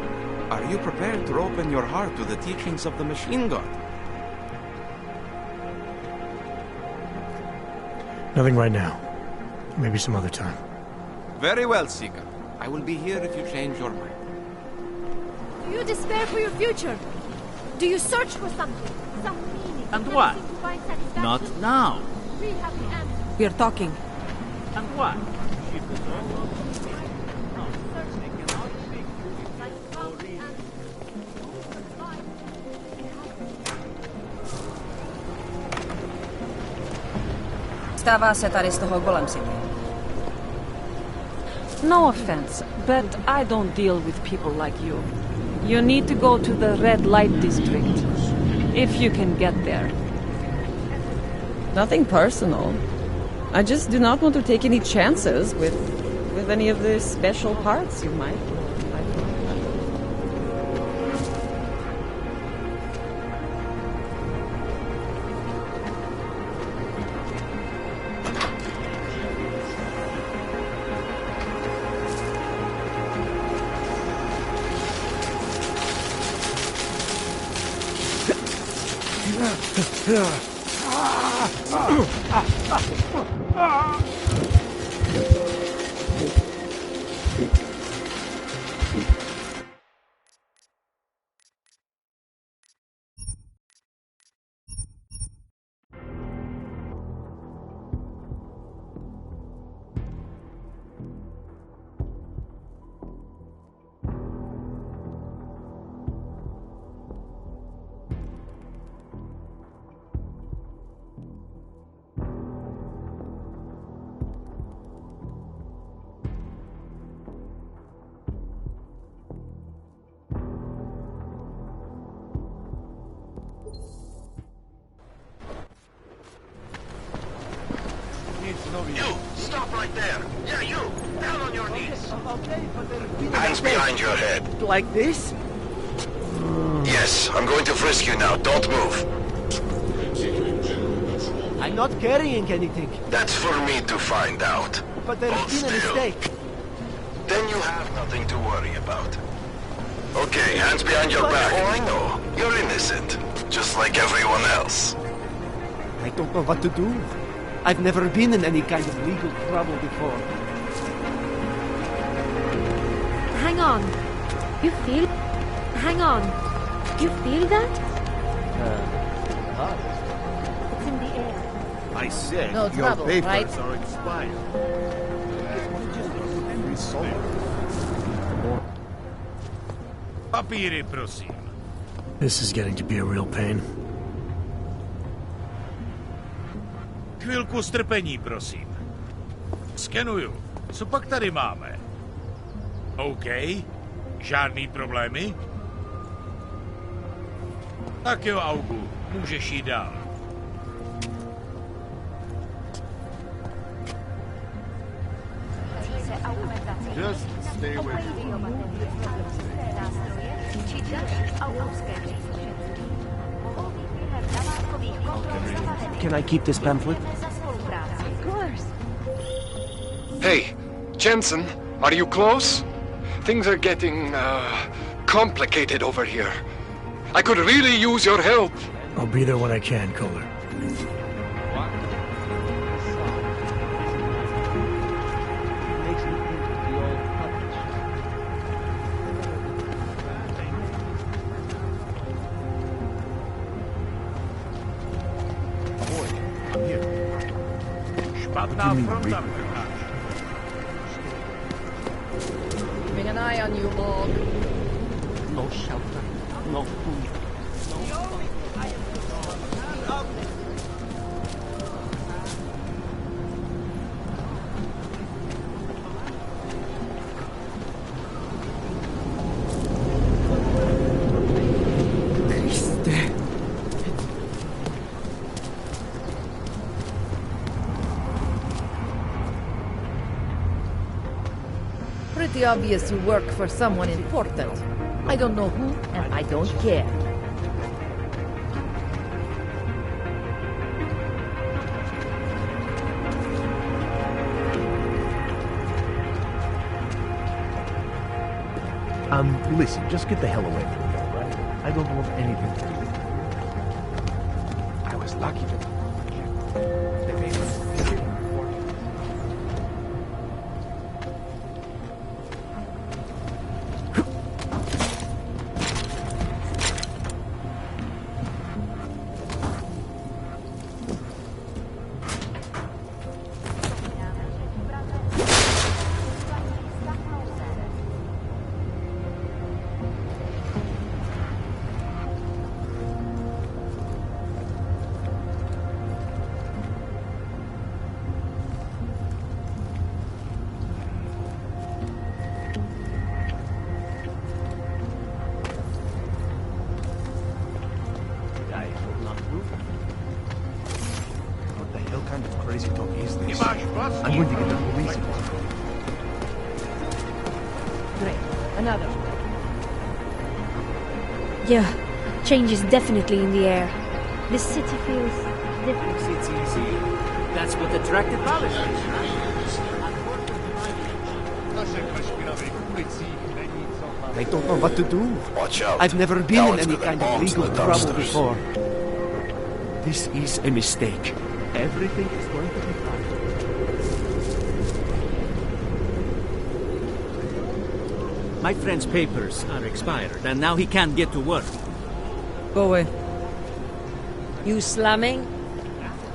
Are you prepared to open your heart to the teachings of the Machine God? Nothing right now. Maybe some other time. Very well, Seeker. I will be here if you change your mind. Do you despair for your future? Do you search for something? Some meaning? And what? To find satisfaction? Not now. We have the answer. We're talking. And what? Stává se tady z toho Golem City. No offense, but I don't deal with people like you. You need to go to the red light district, if you can get there. Nothing personal. I just do not want to take any chances with any of the special parts you might. You! Stop right there! Yeah, you! Down on your knees! Hands behind your head. Like this? Yes, I'm going to frisk you now. Don't move. I'm not carrying anything. That's for me to find out. But there's been a mistake. Then you have nothing to worry about. Okay, hands behind your back. Oh, I know. You're innocent. Just like everyone else. I don't know what to do. I've never been in any kind of legal trouble before. Hang on. You feel... Hang on. You feel that? It's in the air. I said No your trouble, papers right? are expired. Papíry, prosím. This is getting to be a real pain. Chvilku strpení, prosím. Skenuju. Co pak tady máme? OK. Žádný problémy? Tak jo, Augu, můžeš jít dál. Just stay away. Can I keep this pamphlet? Of course. Hey, Jensen, are you close? Things are getting, complicated over here. I could really use your help. I'll be there when I can, Kohler. Keeping an eye on you, Morg. No shelter, no food, Pretty obvious you work for someone important. I don't know who, and I don't care. Listen, just get the hell away from me, all right? I don't want anything to do with it. I was lucky to... They made us very important. What the hell kind of crazy talk is this? I'm going to get the police involved. Great. Another. Yeah, change is definitely in the air. This city feels different. It's easy. That's what attracted Palace. I don't know what to do. Watch out. I've never been Now in it's any gonna kind be of bombs in legal the trouble dumpsters. before. This is a mistake. Everything is going to be fine. My friend's papers are expired, and now he can't get to work. Go away. You slamming?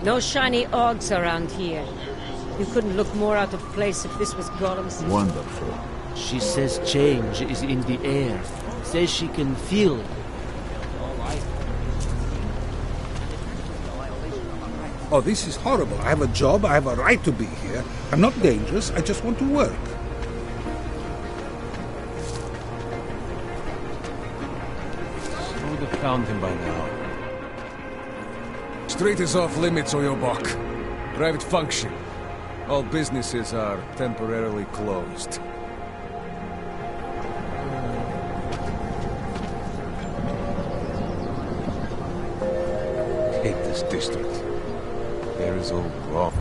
No shiny Augs around here. You couldn't look more out of place if this was Gollum's. Wonderful. She says change is in the air. Says she can feel it. Oh, this is horrible. I have a job, I have a right to be here. I'm not dangerous, I just want to work. Who would have found him by now? Street is off limits, Oyobok. Private function. All businesses are temporarily closed. Hate this district. There is all wrong.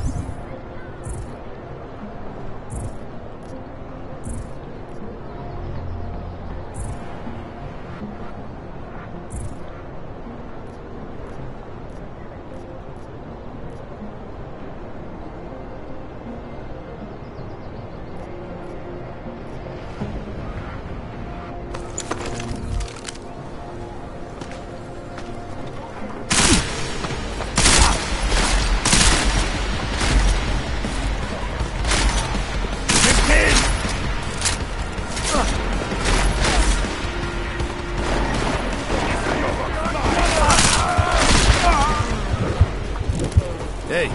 Hey,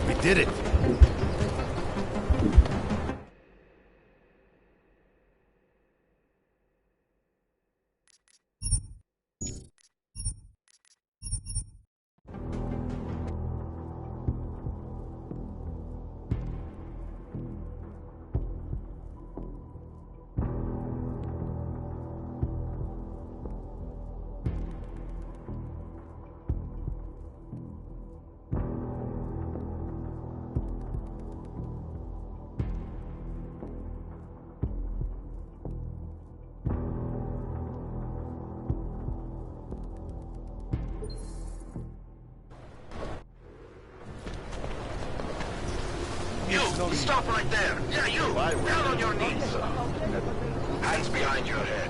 we did it. Stop right there. Yeah, you. Down on your knees. Hands behind your head.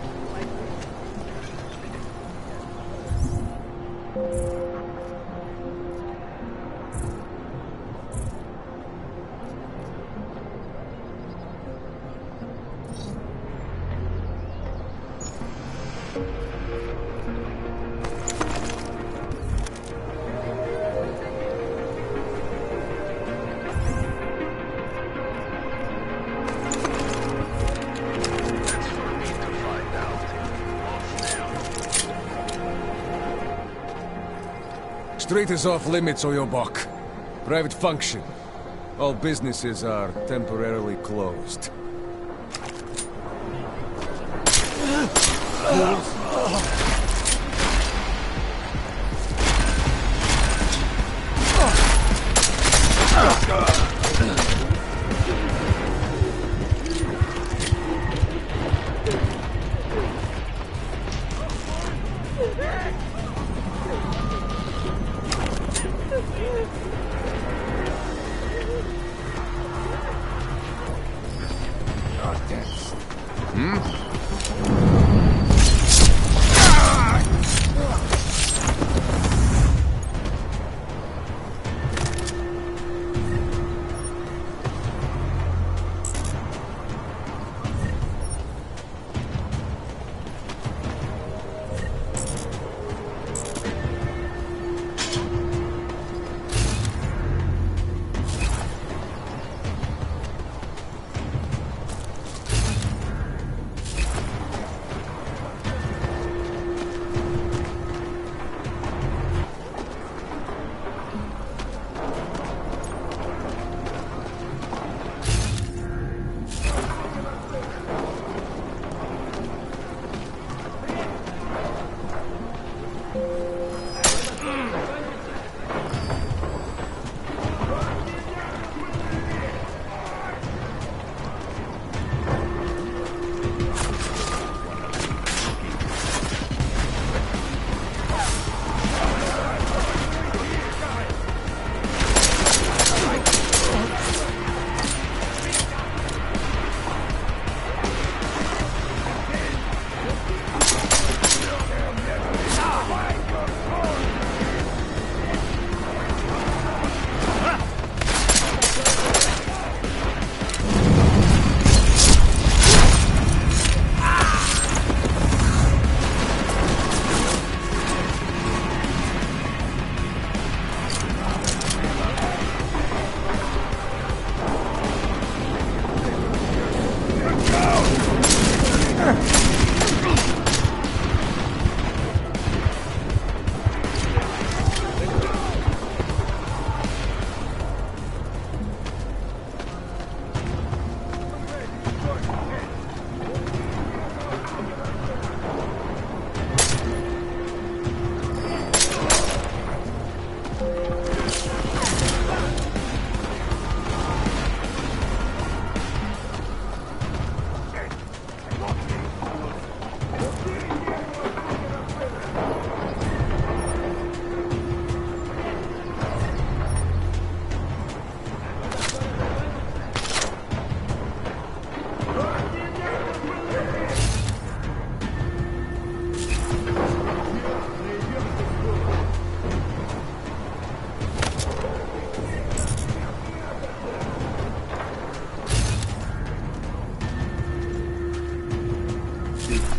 Street is off limits, Oyobok. Private function. All businesses are temporarily closed.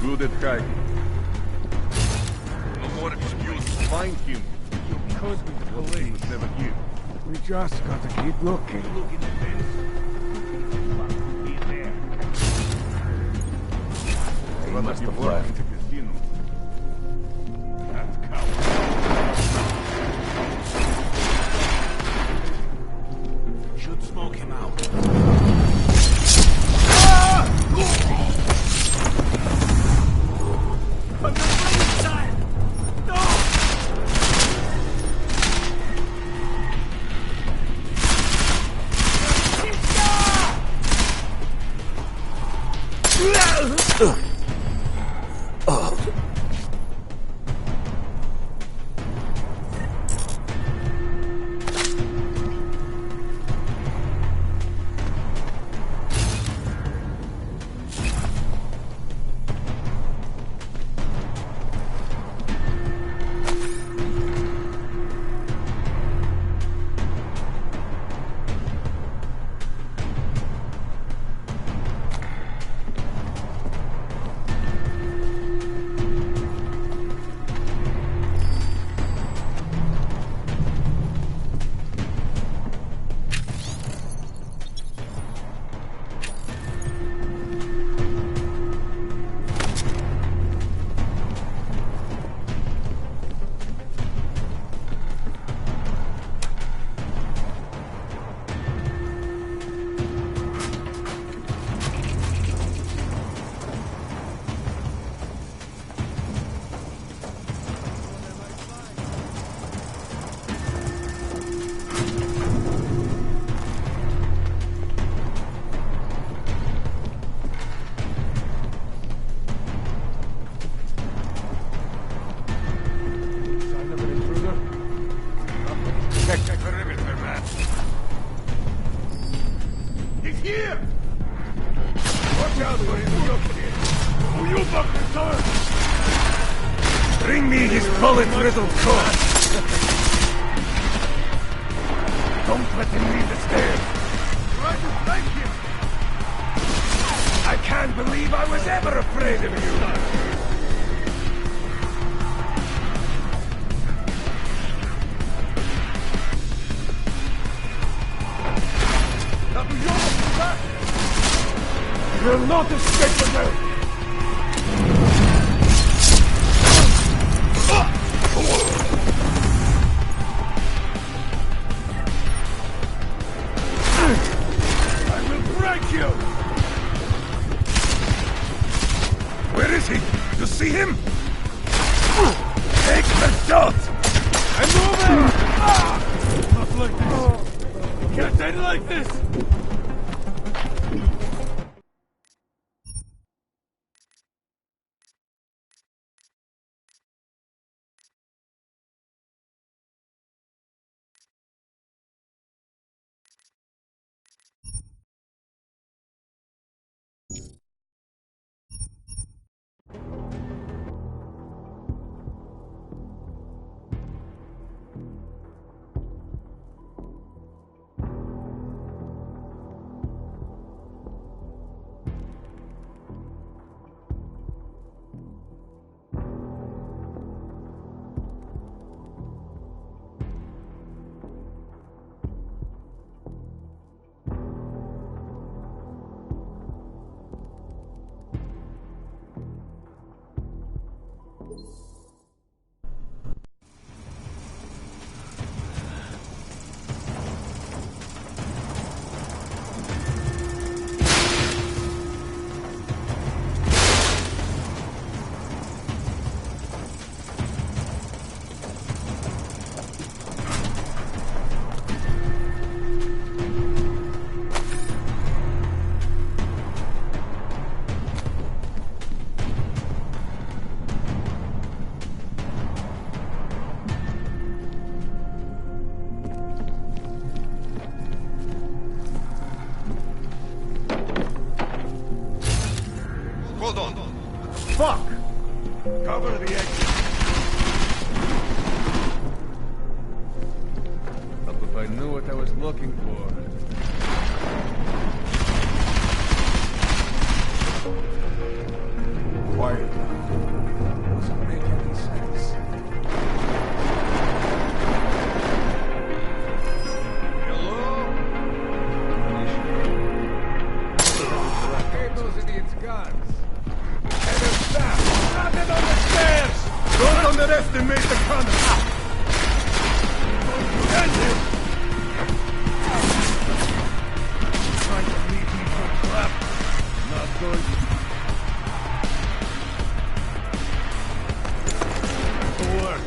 Good at hiding. No more excuses. Find him. You could be the He police. was never here. We just gotta keep looking. Look in the fence. He's there. He must have Work left. at the casino. That coward. Should smoke him out. From the police side! No! He's here! Watch out for his yoke. Will you buck return? Bring me his bullet-riddled corpse! Don't let him leave the stairs! Try to flank him! I can't believe I was ever afraid of you! You'll not escape the now! I will break you! Where is he? You see him? Take the shot! I'm moving! Not like this! Can't end like this! Hold on. Fuck! Cover the exit. Up if I knew what I was looking for. Quiet. Doesn't make any sense. Hello? Gave those idiots guns. Landed on the stairs! Don't underestimate the gunner! End him! Trying to leave me for crap. Not good. To work.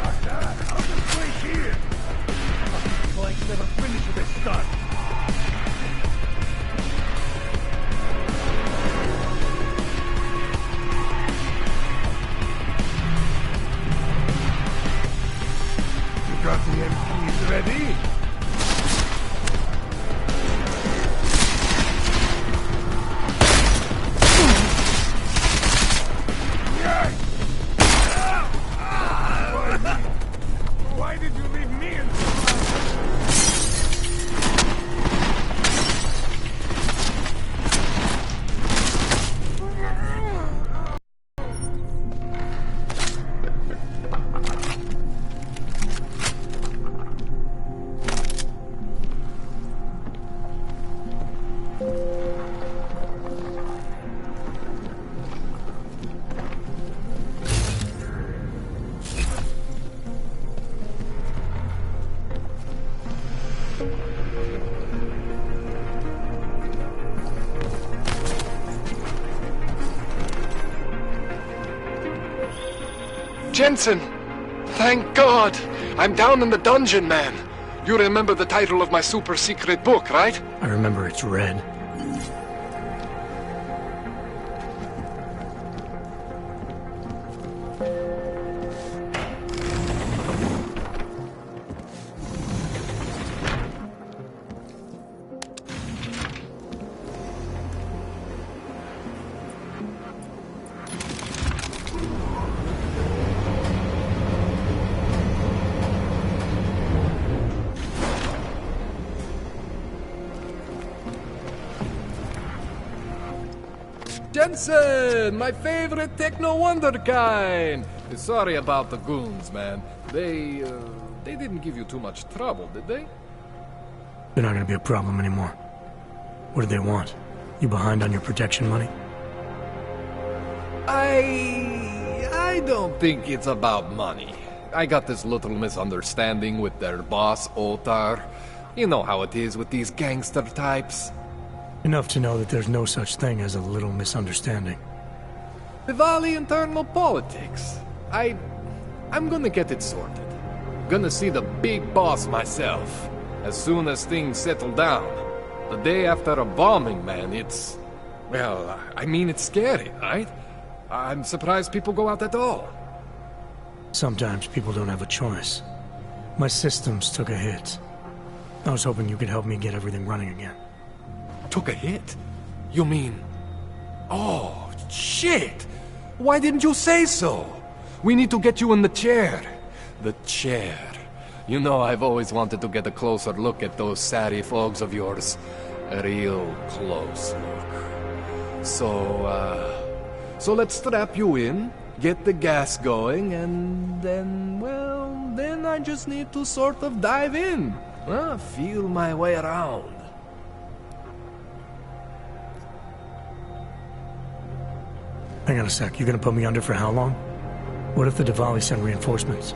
Like that? How's this place here? Fucking flanks never finish what they start. Got the MPs ready? Why did you leave me in? Jensen! Thank God! I'm down in the dungeon, man. You remember the title of my super secret book, right? I remember it's red. Jensen, my favorite techno wonderkind. Sorry about the goons, man. They didn't give you too much trouble, did they? They're not gonna be a problem anymore. What do they want? You behind on your protection money? I don't think it's about money. I got this little misunderstanding with their boss, Otar. You know how it is with these gangster types. Enough to know that there's no such thing as a little misunderstanding. Diwali internal politics. I'm gonna get it sorted. Gonna see the big boss myself. As soon as things settle down. The day after a bombing, man, it's... Well, I mean, it's scary, right? I'm surprised people go out at all. Sometimes people don't have a choice. My systems took a hit. I was hoping you could help me get everything running again. Took a hit? You mean... Oh, shit! Why didn't you say so? We need to get you in the chair. The chair. You know, I've always wanted to get a closer look at those Sari folks of yours. A real close look. So let's strap you in, get the gas going, and then, well, then I just need to sort of dive in. Feel my way around. Hang on a sec, you gonna put me under for how long? What if the Diwali send reinforcements?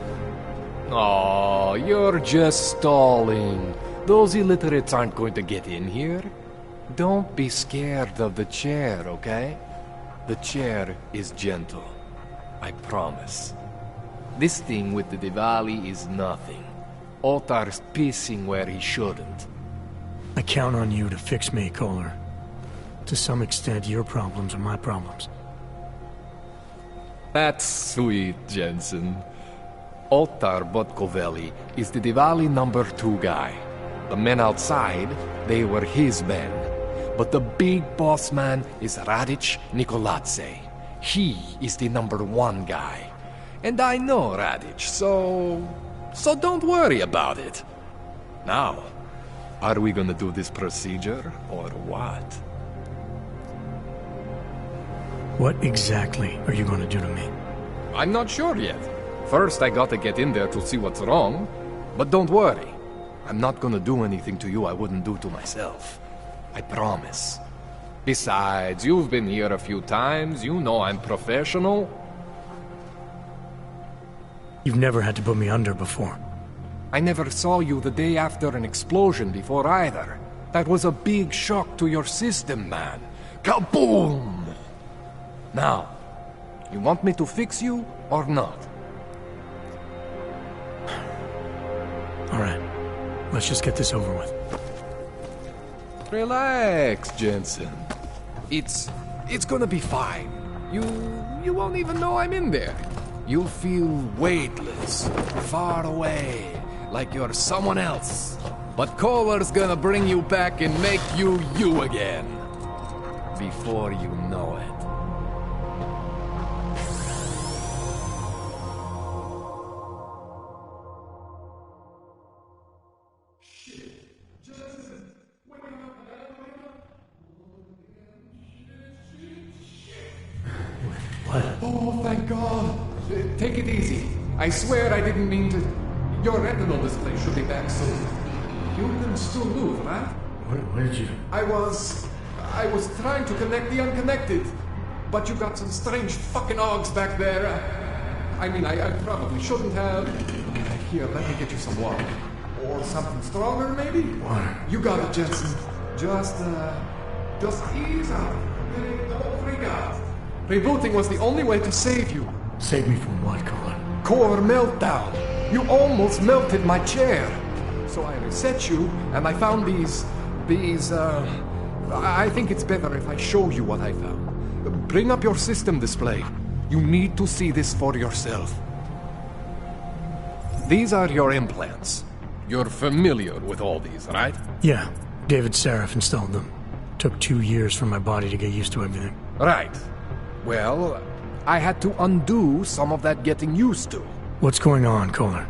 Oh, you're just stalling. Those illiterates aren't going to get in here. Don't be scared of the chair, okay? The chair is gentle. I promise. This thing with the Diwali is nothing. Otar's pissing where he shouldn't. I count on you to fix me, Kohler. To some extent, your problems are my problems. That's sweet, Jensen. Otar Botkoveli is the Diwali number 2 guy. The men outside, they were his men. But the big boss man is Radic Nikoladze. He is the number 1 guy. And I know Radic, so don't worry about it. Now, are we gonna do this procedure, or what? What exactly are you gonna do to me? I'm not sure yet. First, I gotta get in there to see what's wrong. But don't worry. I'm not gonna do anything to you I wouldn't do to myself. I promise. Besides, you've been here a few times. You know I'm professional. You've never had to put me under before. I never saw you the day after an explosion before either. That was a big shock to your system, man. Kaboom! Now, you want me to fix you or not? All right. Let's just get this over with. Relax, Jensen. It's gonna be fine. You won't even know I'm in there. You'll feel weightless, far away, like you're someone else. But Kohler's gonna bring you back and make you you again. Before you know it. Oh, thank God. Take it easy. I swear I didn't mean to... Your retinal display should be back soon. You can still move, right? Where did you... I was trying to connect the unconnected. But you got some strange fucking ogs back there. I mean, I probably shouldn't have... Here, let me get you some water. Or something stronger, maybe? Water. You got it, Jensen. Just ease out. Don't freak out. Rebooting was the only way to save you. Save me from what, Kohler? Core meltdown. You almost melted my chair. So I reset you, and I found these... I think it's better if I show you what I found. Bring up your system display. You need to see this for yourself. These are your implants. You're familiar with all these, right? Yeah. David Sarif installed them. Took 2 years for my body to get used to everything. Right. Well, I had to undo some of that getting used to. What's going on, Kohler?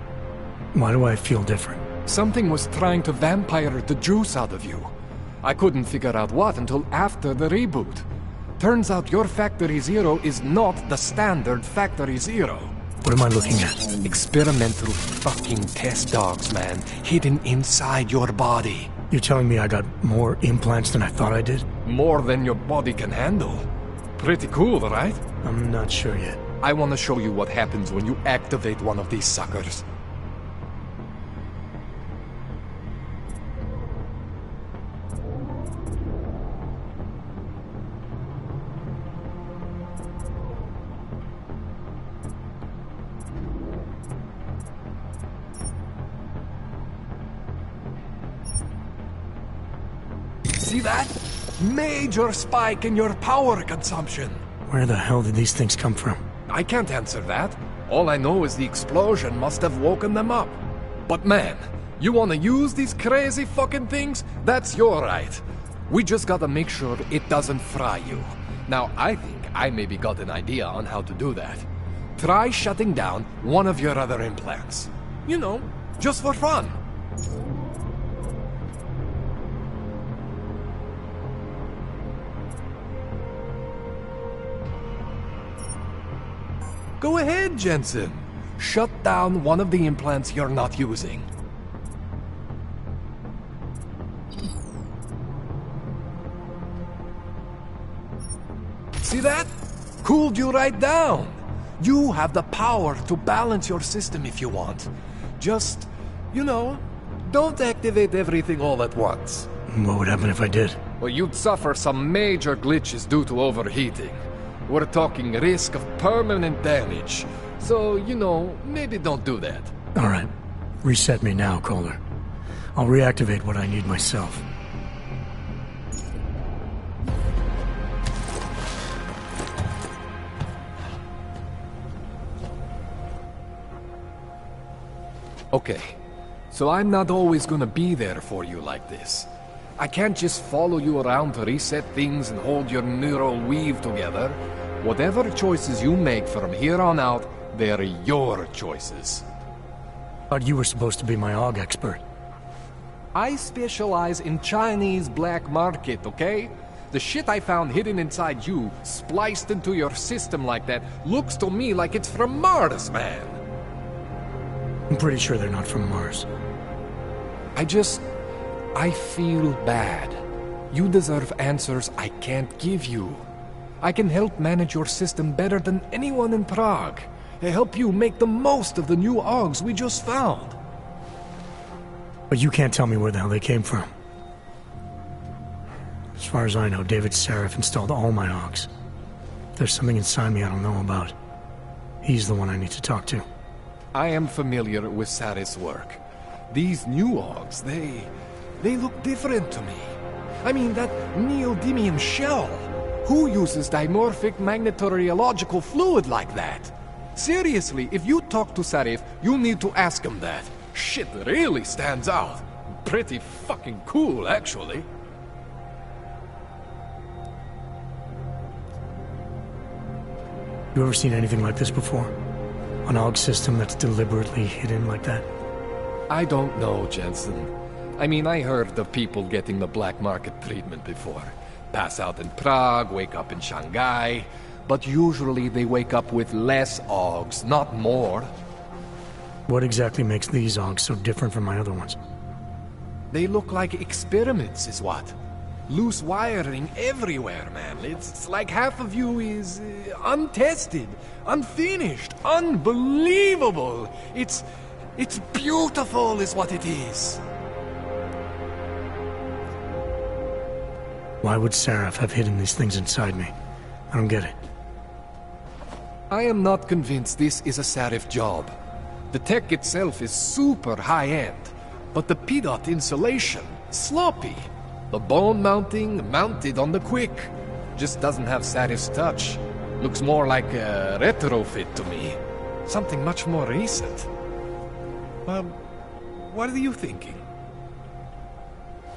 Why do I feel different? Something was trying to vampire the juice out of you. I couldn't figure out what until after the reboot. Turns out your Factory Zero is not the standard Factory Zero. What am I looking at? Experimental fucking test dogs, man. Hidden inside your body. You're telling me I got more implants than I thought I did? More than your body can handle. Pretty cool, right? I'm not sure yet. I want to show you what happens when you activate one of these suckers. See that? Major spike in your power consumption. Where the hell did these things come from? I can't answer that. All I know is the explosion must have woken them up. But man, you want to use these crazy fucking things? That's your right. We just gotta make sure it doesn't fry you. Now, I think I maybe got an idea on how to do that. Try shutting down one of your other implants. You know, just for fun. Go ahead, Jensen. Shut down one of the implants you're not using. See that? Cooled you right down. You have the power to balance your system if you want. Just, you know, don't activate everything all at once. What would happen if I did? Well, you'd suffer some major glitches due to overheating. We're talking risk of permanent damage. So, you know, maybe don't do that. All right. Reset me now, Kohler. I'll reactivate what I need myself. Okay. So I'm not always gonna be there for you like this. I can't just follow you around to reset things and hold your neural weave together. Whatever choices you make from here on out, they're your choices. Thought you were supposed to be my AUG expert. I specialize in Chinese black market, okay? The shit I found hidden inside you, spliced into your system like that, looks to me like it's from Mars, man. I'm pretty sure they're not from Mars. I feel bad. You deserve answers I can't give you. I can help manage your system better than anyone in Prague. I help you make the most of the new AUGs we just found. But you can't tell me where the hell they came from. As far as I know, David Sarif installed all my AUGs. If there's something inside me I don't know about, he's the one I need to talk to. I am familiar with Sarif's work. These new AUGs, they look different to me. I mean, that neodymium shell. Who uses dimorphic magnetorheological fluid like that? Seriously, if you talk to Sarif, you need to ask him that. Shit really stands out. Pretty fucking cool, actually. You ever seen anything like this before? An AUG system that's deliberately hidden like that? I don't know, Jensen. I mean, I heard of people getting the black market treatment before. Pass out in Prague, wake up in Shanghai. But usually they wake up with less AUGs, not more. What exactly makes these AUGs so different from my other ones? They look like experiments, is what. Loose wiring everywhere, man. It's like half of you is untested, unfinished, unbelievable. It's beautiful is what it is. Why would Sarif have hidden these things inside me? I don't get it. I am not convinced this is a Sarif job. The tech itself is super high-end, but the PDOT insulation, sloppy. The bone mounting, mounted on the quick. Just doesn't have Sarif's touch. Looks more like a retrofit to me. Something much more recent. What are you thinking?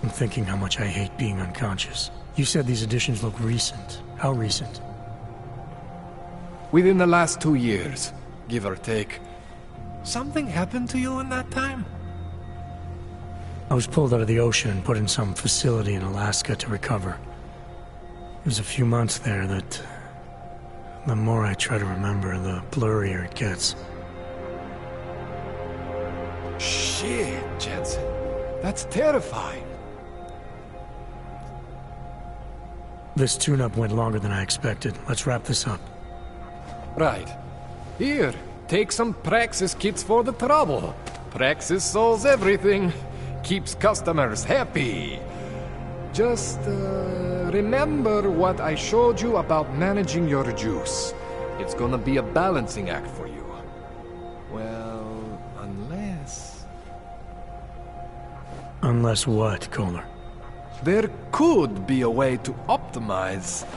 I'm thinking how much I hate being unconscious. You said these additions look recent. How recent? Within the last 2 years, give or take. Something happened to you in that time? I was pulled out of the ocean and put in some facility in Alaska to recover. There's a few months there that... the more I try to remember, the blurrier it gets. Shit, Jensen. That's terrifying. This tune-up went longer than I expected. Let's wrap this up. Right. Here, take some Praxis kits for the trouble. Praxis solves everything. Keeps customers happy. Just, remember what I showed you about managing your juice. It's gonna be a balancing act for you. Well, unless... Unless what, Kohler? There could be a way to optimize.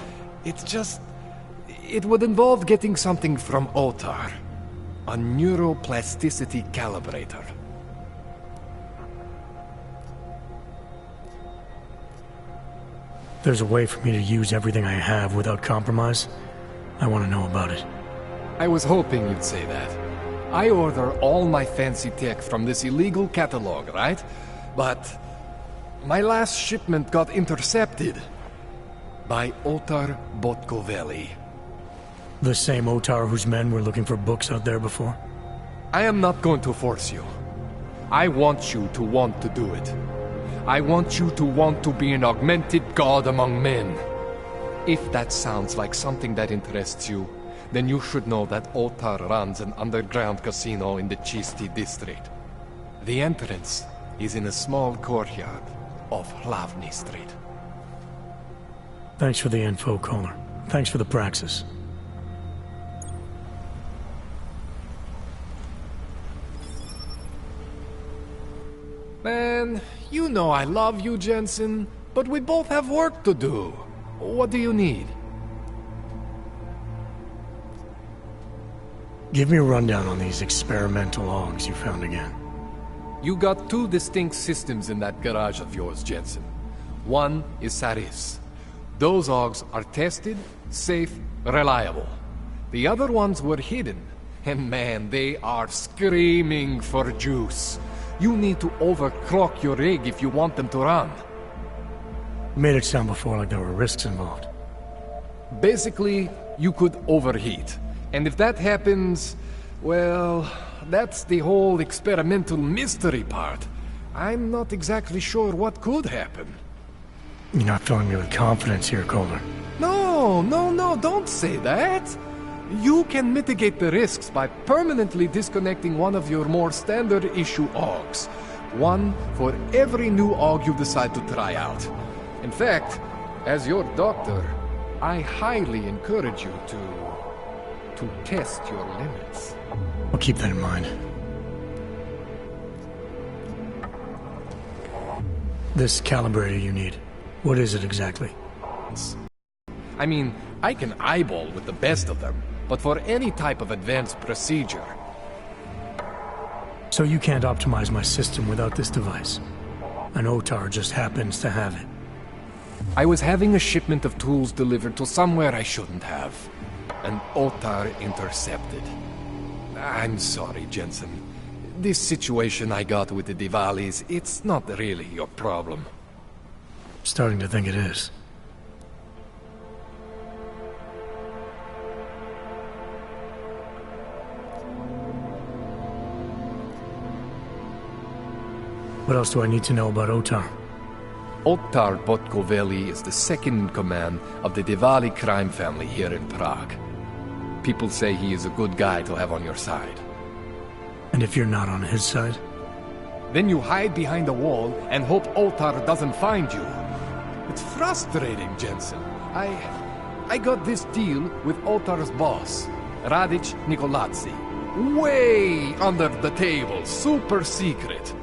It's just... it would involve getting something from Otar. A neuroplasticity calibrator. There's a way for me to use everything I have without compromise? I want to know about it. I was hoping you'd say that. I order all my fancy tech from this illegal catalog, right? But... my last shipment got intercepted by Otar Botkoveli. The same Otar whose men were looking for books out there before? I am not going to force you. I want you to want to do it. I want you to want to be an augmented god among men. If that sounds like something that interests you, then you should know that Otar runs an underground casino in the Chisti district. The entrance is in a small courtyard off Hlavny Street. Thanks for the info, Kohler. Thanks for the praxis. Man, you know I love you, Jensen, but we both have work to do. What do you need? Give me a rundown on these experimental logs you found again. You got two distinct systems in that garage of yours, Jensen. One is Saris. Those logs are tested, safe, reliable. The other ones were hidden, and man, they are screaming for juice. You need to overclock your rig if you want them to run. You made it sound before like there were risks involved. Basically, you could overheat. And if that happens, well, that's the whole experimental mystery part. I'm not exactly sure what could happen. You're not filling me with confidence here, Kohler. No, don't say that. You can mitigate the risks by permanently disconnecting one of your more standard issue AUGs. One for every new AUG you decide to try out. In fact, as your doctor, I highly encourage you to test your limits. I'll keep that in mind. This calibrator you need, what is it exactly? I mean, I can eyeball with the best of them, but for any type of advanced procedure... So you can't optimize my system without this device? An Otar just happens to have it. I was having a shipment of tools delivered to somewhere I shouldn't have. An Otar intercepted. I'm sorry, Jensen. This situation I got with the Diwalis, it's not really your problem. Starting to think it is. What else do I need to know about Otar? Otar Botkoveli is the second in command of the Diwali crime family here in Prague. People say he is a good guy to have on your side. And if you're not on his side? Then you hide behind a wall and hope Otar doesn't find you. It's frustrating, Jensen. I got this deal with Otar's boss, Radic Nikolazzi. Way under the table, super secret.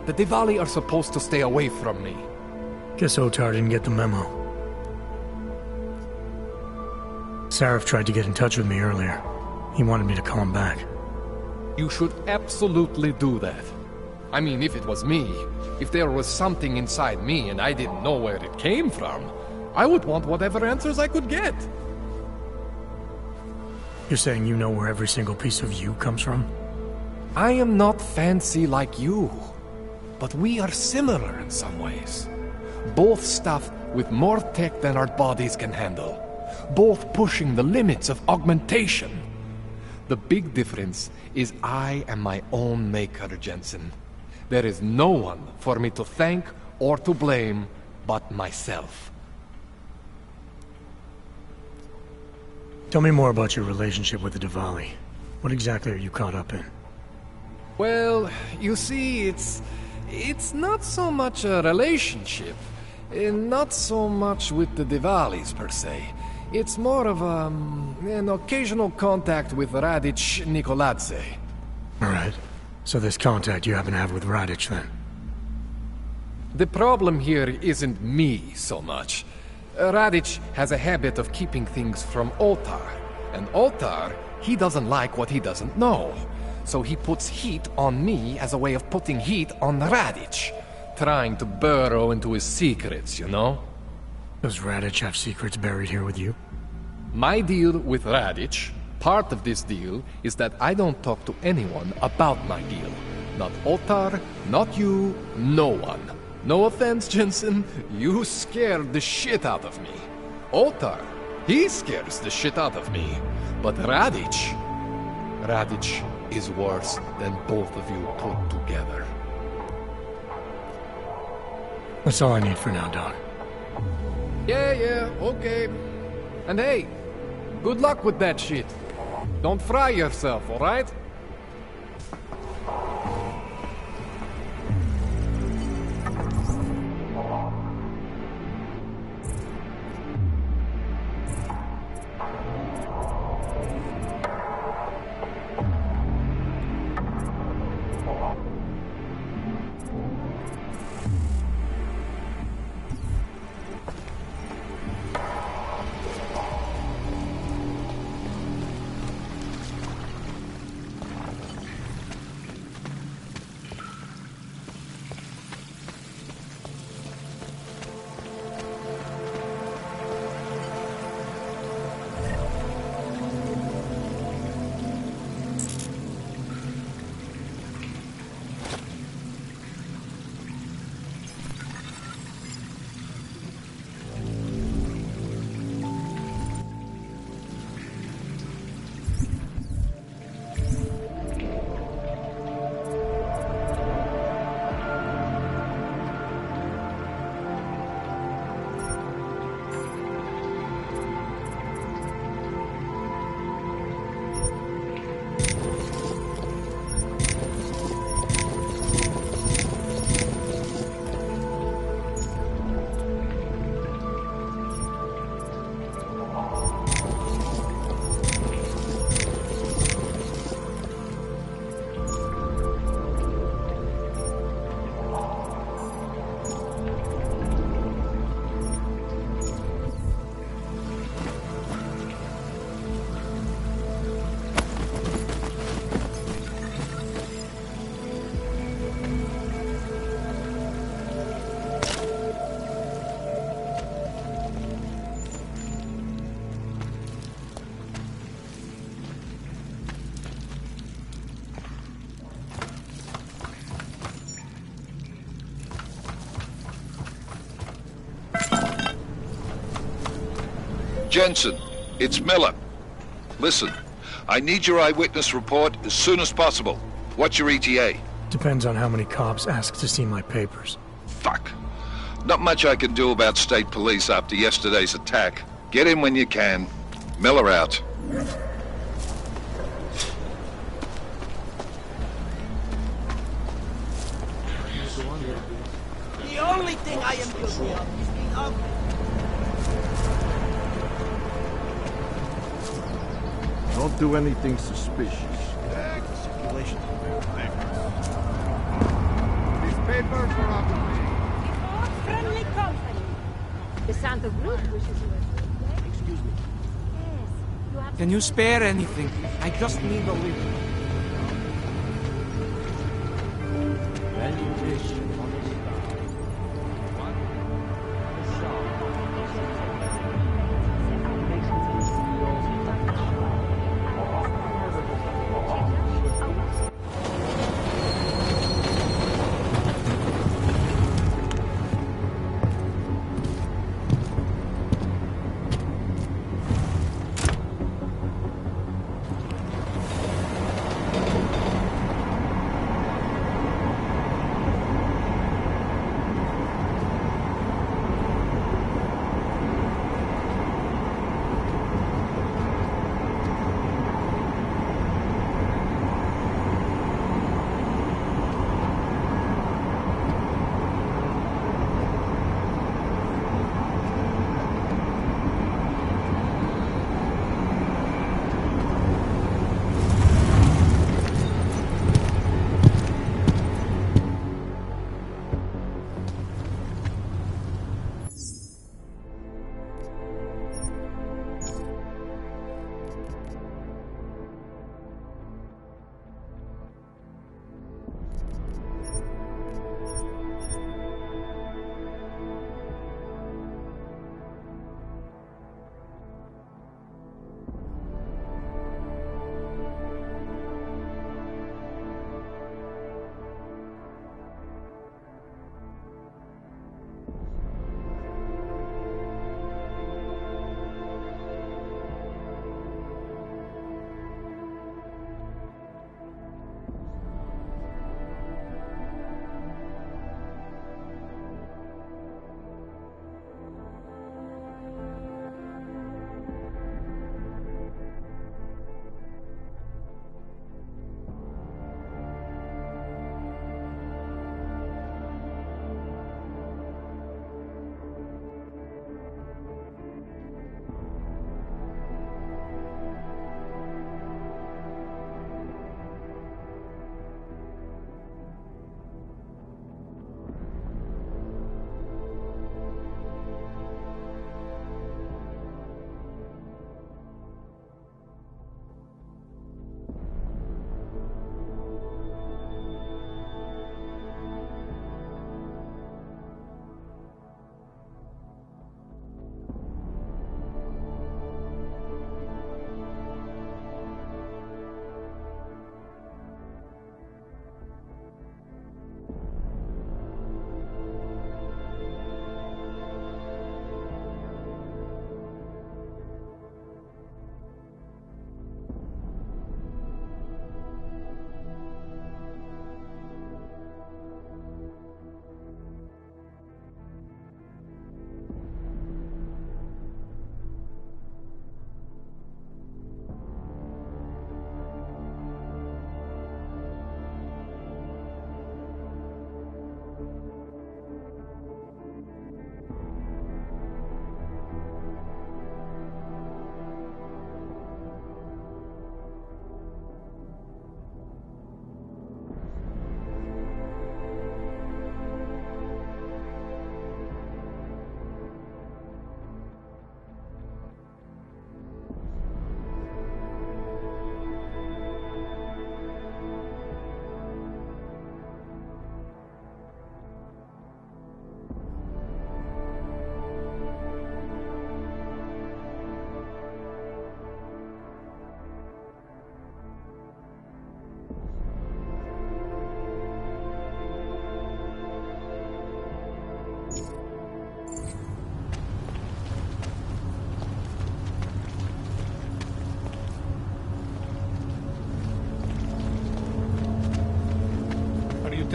The Diwali are supposed to stay away from me. Guess Otar didn't get the memo. Sarif tried to get in touch with me earlier. He wanted me to call him back. You should absolutely do that. I mean, if it was me, if there was something inside me and I didn't know where it came from, I would want whatever answers I could get. You're saying you know where every single piece of you comes from? I am not fancy like you, but we are similar in some ways. Both stuff with more tech than our bodies can handle, both pushing the limits of augmentation. The big difference is I am my own maker, Jensen. There is no one for me to thank or to blame but myself. Tell me more about your relationship with the Diwali. What exactly are you caught up in? Well, you see, it's not so much a relationship. Not so much with the Diwalis, per se. It's more of an occasional contact with Radic Nikoladze. Alright. So this contact you happen to have with Radic, then? The problem here isn't me so much. Radic has a habit of keeping things from Otar. And Otar, he doesn't like what he doesn't know. So he puts heat on me as a way of putting heat on Radic. Trying to burrow into his secrets, you know? Does Radic have secrets buried here with you? My deal with Radic, part of this deal, is that I don't talk to anyone about my deal. Not Otar, not you, no one. No offense, Jensen, you scared the shit out of me. Otar, he scares the shit out of me. But Radic is worse than both of you put together. That's all I need for now, Doc. Yeah, okay. And hey, good luck with that shit. Don't fry yourself, alright? Jensen, it's Miller. Listen, I need your eyewitness report as soon as possible. What's your ETA? Depends on how many cops ask to see my papers. Fuck. Not much I can do about state police after yesterday's attack. Get in when you can. Miller out. The only thing I am guilty of is being ugly. Don't do anything suspicious. Circulation. These papers are up to me. Friendly company. The Santa Group wishes you Excuse me. Can you spare anything? I just need a little. When you wish on a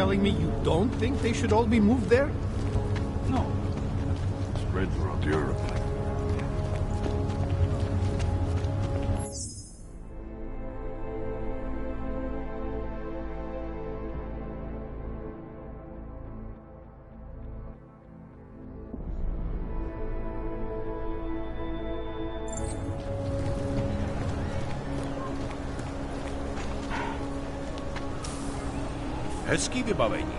telling me you don't think they should all be moved there? No. Spread throughout Europe. Hezký vybavení.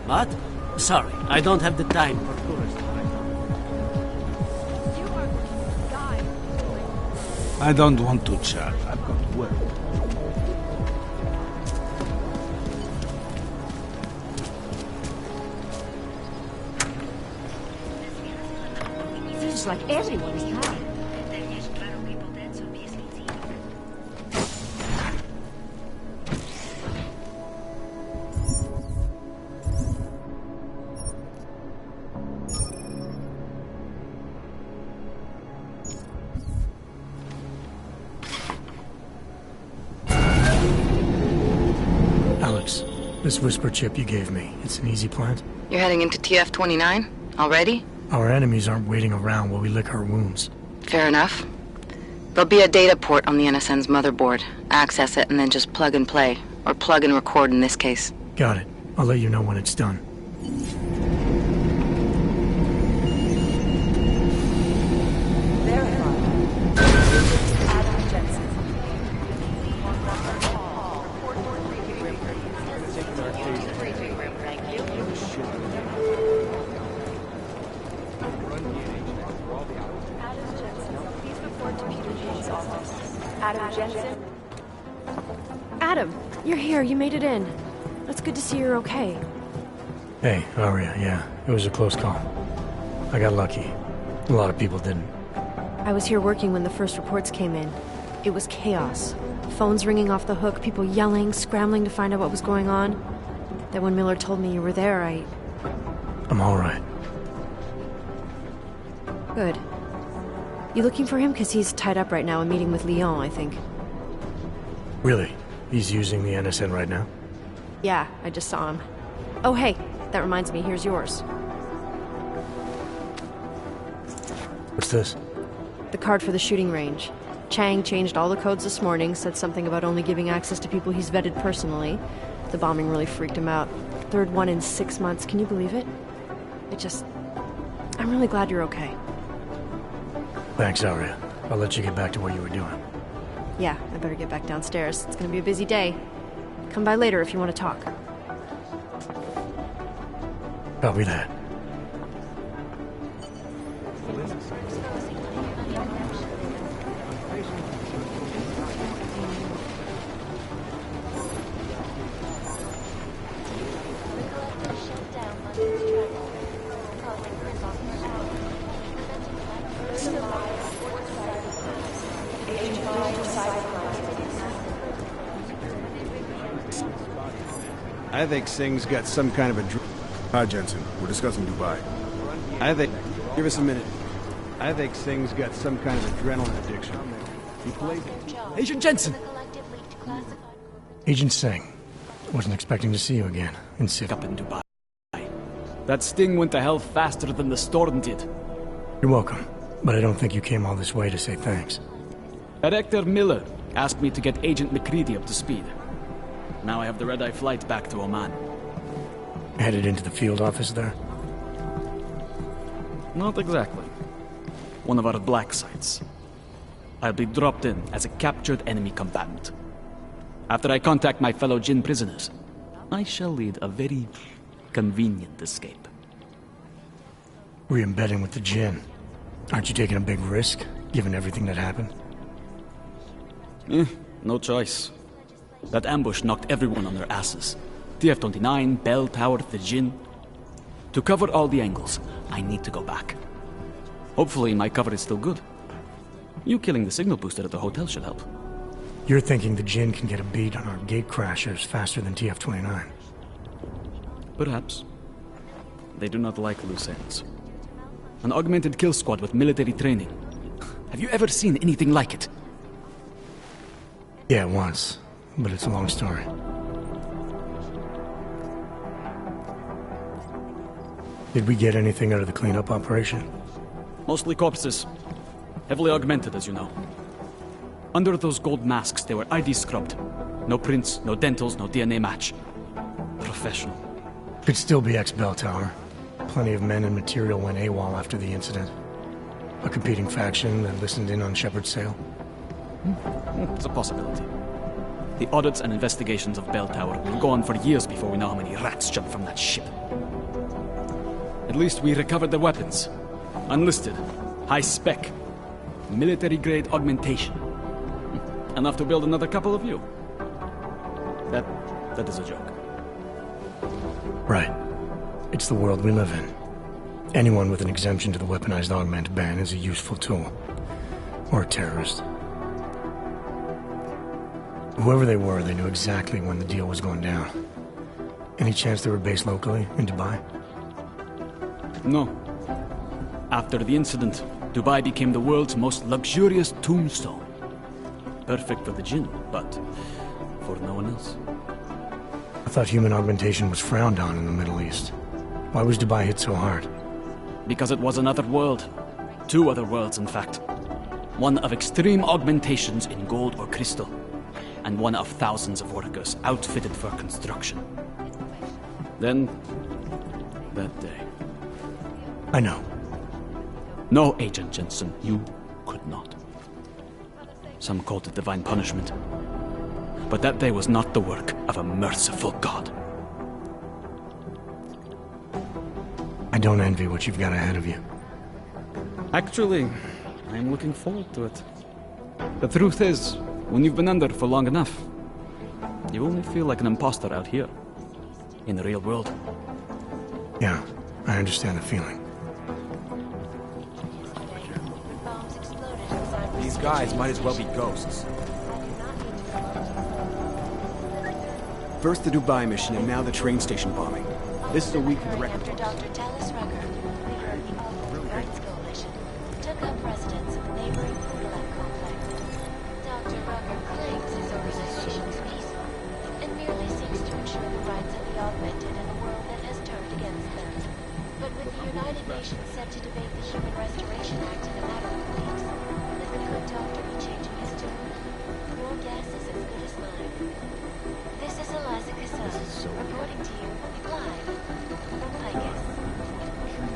What? Sorry, I don't have the time for tourists. I don't want to chat. I've got work. Feels like everyone is dying. Alex, this whisper chip you gave me, it's an easy plant? You're heading into TF-29? Already? Our enemies aren't waiting around while we lick our wounds. Fair enough. There'll be a data port on the NSN's motherboard. Access it and then just plug and play. Or plug and record in this case. Got it. I'll let you know when it's done. Adam, you're here. You made it in. It's good to see you're okay. Hey, Aria, yeah. It was a close call. I got lucky. A lot of people didn't. I was here working when the first reports came in. It was chaos. Phones ringing off the hook, people yelling, scrambling to find out what was going on. Then when Miller told me you were there, I'm alright. Good. You looking for him? Because he's tied up right now and meeting with Leon, I think. Really? He's using the NSN right now? Yeah, I just saw him. Oh, hey, that reminds me, here's yours. What's this? The card for the shooting range. Chang changed all the codes this morning, said something about only giving access to people he's vetted personally. The bombing really freaked him out. Third one in 6 months, can you believe it? I'm really glad you're okay. Thanks, Aria. I'll let you get back to what you were doing. Yeah, I better get back downstairs. It's gonna be a busy day. Come by later if you want to talk. Copy that. I think Singh's got some kind of a... Hi, Jensen. We're discussing Dubai. I think... Give us a minute. I think Singh's got some kind of adrenaline addiction. He plays... Agent Jensen! Agent Singh. Wasn't expecting to see you again. In City. Up in Dubai. That sting went to hell faster than the storm did. You're welcome. But I don't think you came all this way to say thanks. Director Miller asked me to get Agent McCready up to speed. Now I have the red-eye flight back to Oman. Headed into the field office there? Not exactly. One of our black sites. I'll be dropped in as a captured enemy combatant. After I contact my fellow Jinn prisoners, I shall lead a very convenient escape. Re-embedding with the Jinn. Aren't you taking a big risk, given everything that happened? No choice. That ambush knocked everyone on their asses. TF-29, Bell Tower, the Jinn. To cover all the angles, I need to go back. Hopefully my cover is still good. You killing the signal booster at the hotel should help. You're thinking the Jinn can get a beat on our gate crashers faster than TF-29? Perhaps. They do not like loose ends. An augmented kill squad with military training. Have you ever seen anything like it? Yeah, once. But it's a long story. Did we get anything out of the cleanup operation? Mostly corpses. Heavily augmented, as you know. Under those gold masks, they were ID scrubbed. No prints, no dentals, no DNA match. Professional. Could still be ex-Bell Tower. Plenty of men and material went AWOL after the incident. A competing faction that listened in on Shepard's sale. It's a possibility. The audits and investigations of Bell Tower will go on for years before we know how many rats jumped from that ship. At least we recovered their weapons. Unlisted. High spec. Military-grade augmentation. Enough to build another couple of you. That is a joke. Right. It's the world we live in. Anyone with an exemption to the weaponized augment ban is a useful tool. Or a terrorist. Whoever they were, they knew exactly when the deal was going down. Any chance they were based locally, in Dubai? No. After the incident, Dubai became the world's most luxurious tombstone. Perfect for the jinn, but for no one else. I thought human augmentation was frowned on in the Middle East. Why was Dubai hit so hard? Because it was another world. Two other worlds, in fact. One of extreme augmentations in gold or crystal, and one of thousands of workers outfitted for construction. Then, that day. I know. No, Agent Jensen, you could not. Some called it divine punishment. But that day was not the work of a merciful God. I don't envy what you've got ahead of you. Actually, I'm looking forward to it. The truth is, when you've been under for long enough, you only feel like an imposter out here, in the real world. Yeah, I understand the feeling. These guys might as well be ghosts. First the Dubai mission, and now the train station bombing. This is a week for the record books. Dr. Dallas Rucker, leader of the All Rights Coalition, took up residence in the neighboring Foodlab complex. Dr. Rucker claims his organization is peaceful and merely seeks to ensure the rights of the augmented in a world that has turned against them. But with the United Nations set to debate the Human Restoration Act in a matter of weeks, could the good doctor be changing his tune? Your guess is as good as mine. This is Eliza Cassell, reporting to you live from Picus.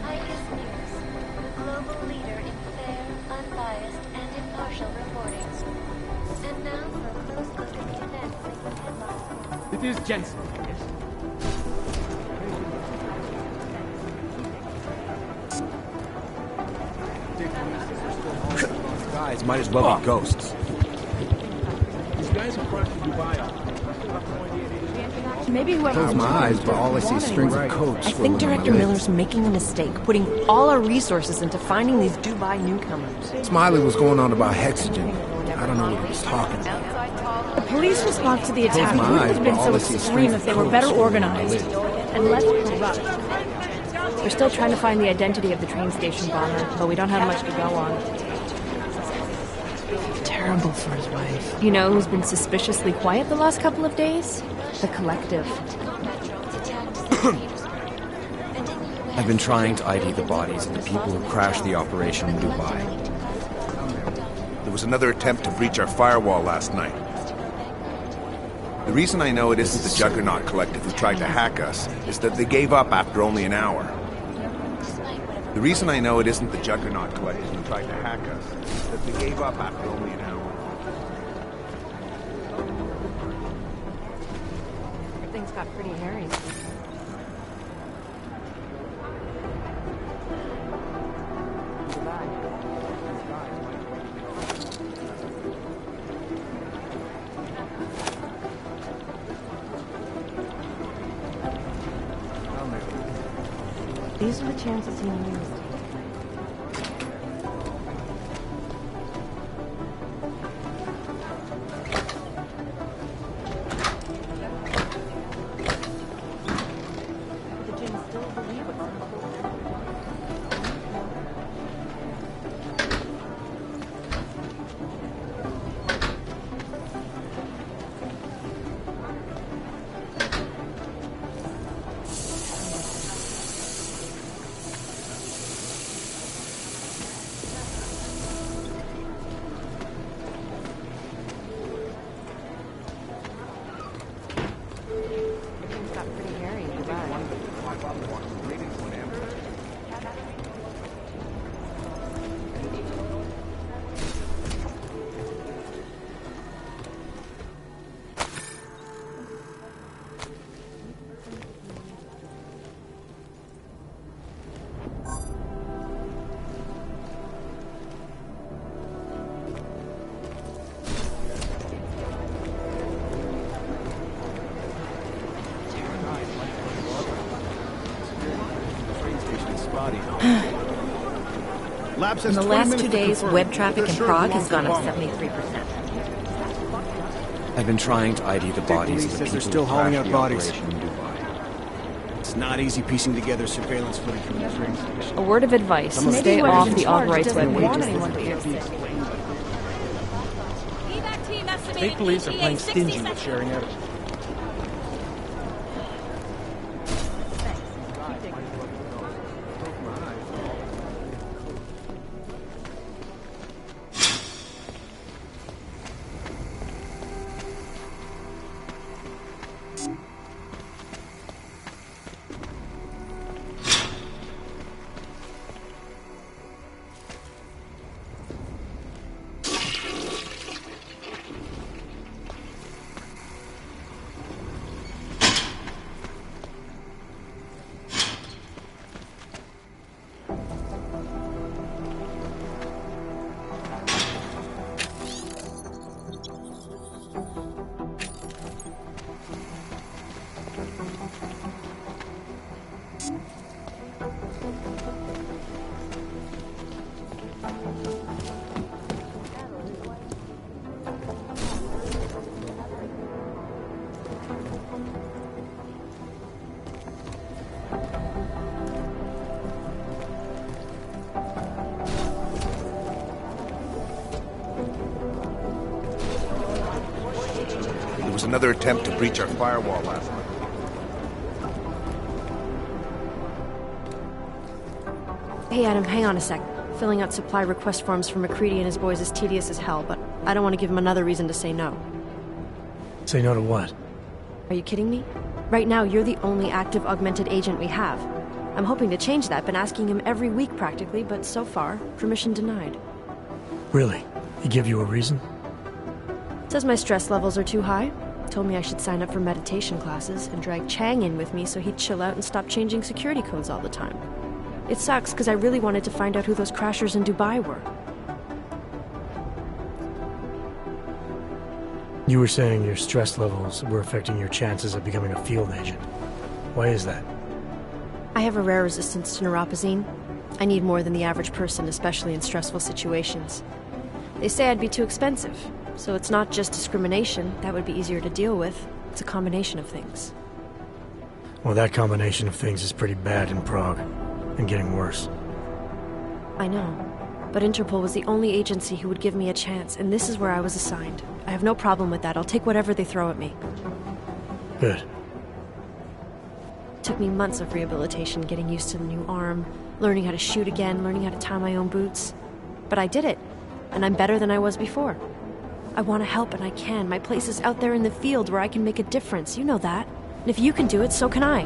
Picus News, the global leader in fair, unbiased, and impartial reporting. And now for a close look at the events making headlines. It is Jensen, yes? These guys might as well be ghosts. These guys are crashing Dubai. Maybe whoever... Close my eyes, but all I see is strings of codes. I think Director Miller's making a mistake, putting all our resources into finding these Dubai newcomers. Smiley was going on about hexogen. I don't know what he was talking about. The police response to the attack my wouldn't eyes, have been but so all I see is extreme if they were codes better for my organized lid. and less corrupt. We're still trying to find the identity of the train station bomber, but we don't have much to go on. Terrible for his wife. You know who's been suspiciously quiet the last couple of days? The Collective. I've been trying to ID the bodies of the people who crashed the operation in Dubai. There was another attempt to breach our firewall last night. The reason I know it isn't the Juggernaut Collective who tried to hack us is that they gave up after only an hour. The reason I know it isn't the Juggernaut Collective who tried to hack us is that they gave up after only an hour. Everything's got pretty hairy. These are the chances he used. The Jinn still believe it. In the last 2 days, web traffic in Prague has gone up 73%. I've been trying to ID the bodies of the says people they're still who hauling crashed out the bodies. operation in Dubai. It's not easy piecing together surveillance footage from this train station. A word of advice, Some of stay the off in the charge alt-right's doesn't web want pages. anyone to can't be explained. State police are playing stingy with sharing evidence. There was another attempt to breach our firewall last night. Hey Adam, hang on a sec. Filling out supply request forms for McCready and his boys is tedious as hell, but I don't want to give him another reason to say no. Say no to what? Are you kidding me? Right now, you're the only active augmented agent we have. I'm hoping to change that, been asking him every week practically, but so far, permission denied. Really? He give you a reason? Says my stress levels are too high. Told me I should sign up for meditation classes and drag Chang in with me so he'd chill out and stop changing security codes all the time. It sucks because I really wanted to find out who those crashers in Dubai were. You were saying your stress levels were affecting your chances of becoming a field agent. Why is that? I have a rare resistance to neuropazine. I need more than the average person, especially in stressful situations. They say I'd be too expensive, so it's not just discrimination. That would be easier to deal with. It's a combination of things. Well, that combination of things is pretty bad in Prague, and getting worse. I know. But Interpol was the only agency who would give me a chance, and this is where I was assigned. I have no problem with that. I'll take whatever they throw at me. Good. It took me months of rehabilitation, getting used to the new arm, learning how to shoot again, learning how to tie my own boots. But I did it, and I'm better than I was before. I want to help, and I can. My place is out there in the field where I can make a difference. You know that. And if you can do it, so can I.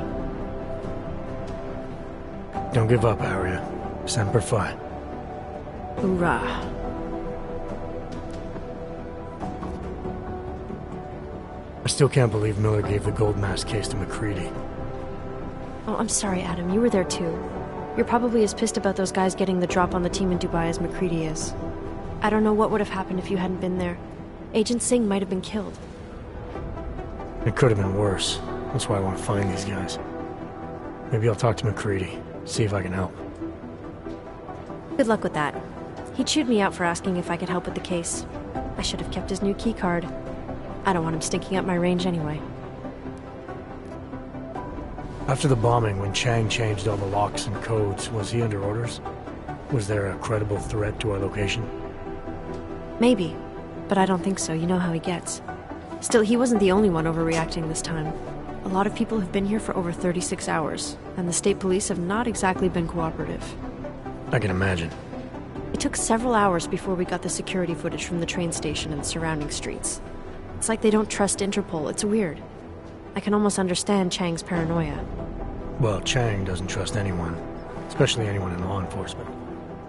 Don't give up, Aria. Semper Fi. Hoorah. I still can't believe Miller gave the gold mask case to McCready. Oh, I'm sorry, Adam. You were there too. You're probably as pissed about those guys getting the drop on the team in Dubai as McCready is. I don't know what would have happened if you hadn't been there. Agent Singh might have been killed. It could have been worse. That's why I want to find these guys. Maybe I'll talk to McCready, see if I can help. Good luck with that. He chewed me out for asking if I could help with the case. I should have kept his new keycard. I don't want him stinking up my range anyway. After the bombing, when Chang changed all the locks and codes, was he under orders? Was there a credible threat to our location? Maybe, but I don't think so. You know how he gets. Still, he wasn't the only one overreacting this time. A lot of people have been here for over 36 hours, and the state police have not exactly been cooperative. I can imagine. It took several hours before we got the security footage from the train station and surrounding streets. It's like they don't trust Interpol. It's weird. I can almost understand Chang's paranoia. Well, Chang doesn't trust anyone, especially anyone in law enforcement.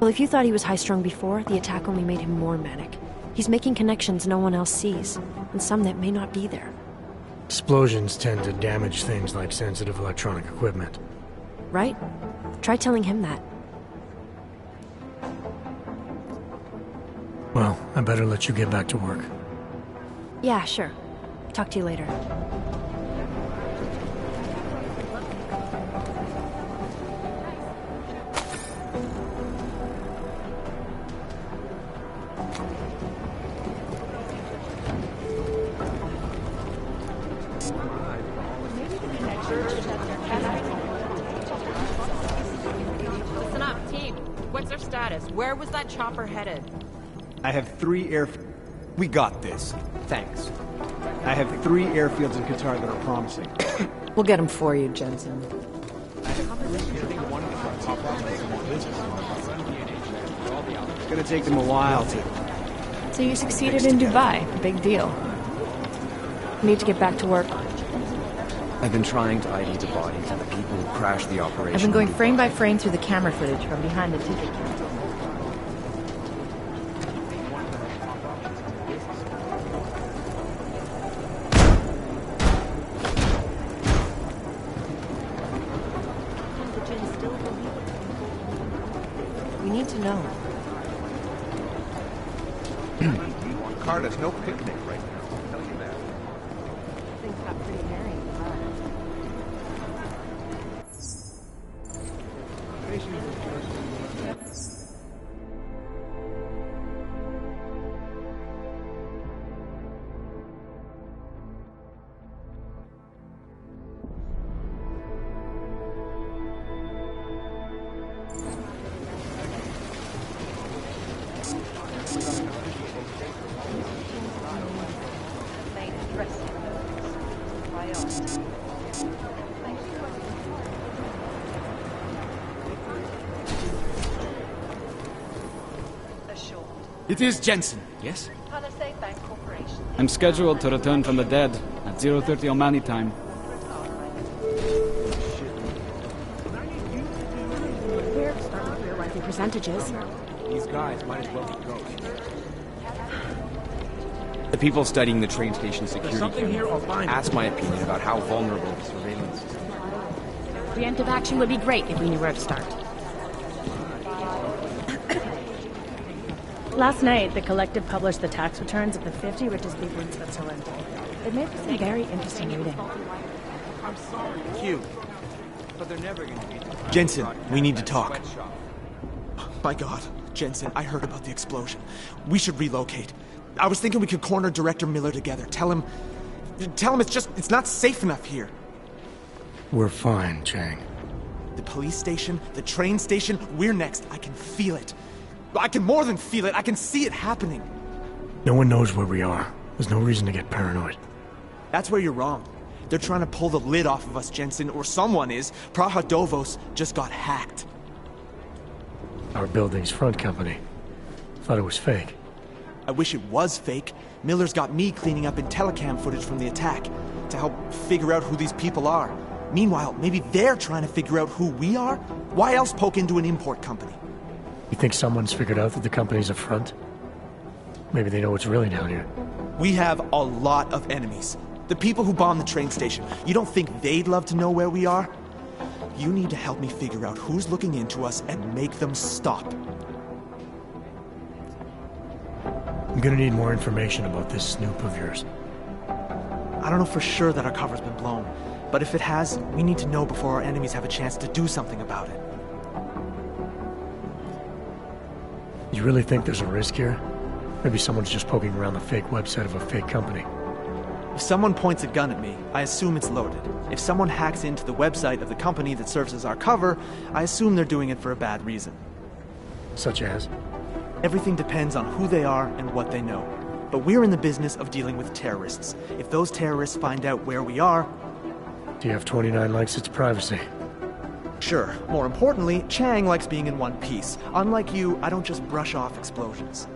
Well, if you thought he was high-strung before, the attack only made him more manic. He's making connections no one else sees, and some that may not be there. Explosions tend to damage things like sensitive electronic equipment. Right? Try telling him that. Well, I better let you get back to work. Yeah, sure. Talk to you later. Where was that chopper headed? I have 3 air... We got this. Thanks. I have 3 airfields in Qatar that are promising. We'll get them for you, Jensen. It's gonna take them a while to... So you succeeded in Dubai. Big deal. Need to get back to work. I've been trying to ID the bodies of the people who crashed the operation. I've been going frame by frame through the camera footage from behind the ticket counter. We need to know. Carter's no picnic right now, I'll tell you that. Things got pretty hairy in the front. It is Jensen, yes? I'm scheduled to return from the dead at 0:30 Omani time. We're starting with your rifle percentages. These guys might as well be ghosts. The people studying the train station security something here I'll find. asked my opinion about how vulnerable the surveillance is. Preemptive action would be great if we knew where to start. Last night, the Collective published the tax returns of the 50 richest people in Switzerland. It made for some very interesting reading. I'm sorry. Q. But they're never gonna be... Jensen, we need to talk. My God, Jensen, I heard about the explosion. We should relocate. I was thinking we could corner Director Miller together. Tell him it's not safe enough here. We're fine, Chang. The police station, the train station, we're next. I can feel it. I can more than feel it. I can see it happening. No one knows where we are. There's no reason to get paranoid. That's where you're wrong. They're trying to pull the lid off of us, Jensen, or someone is. Praha Dovos just got hacked. Our building's front company. Thought it was fake. I wish it was fake. Miller's got me cleaning up IntelliCam footage from the attack to help figure out who these people are. Meanwhile, maybe they're trying to figure out who we are? Why else poke into an import company? You think someone's figured out that the company's a front? Maybe they know what's really down here. We have a lot of enemies. The people who bombed the train station. You don't think they'd love to know where we are? You need to help me figure out who's looking into us and make them stop. I'm gonna need more information about this snoop of yours. I don't know for sure that our cover's been blown, but if it has, we need to know before our enemies have a chance to do something about it. You really think there's a risk here? Maybe someone's just poking around the fake website of a fake company. If someone points a gun at me, I assume it's loaded. If someone hacks into the website of the company that serves as our cover, I assume they're doing it for a bad reason. Such as? Everything depends on who they are and what they know. But we're in the business of dealing with terrorists. If those terrorists find out where we are... TF-29 likes its privacy. Sure. More importantly, Chang likes being in one piece. Unlike you, I don't just brush off explosions.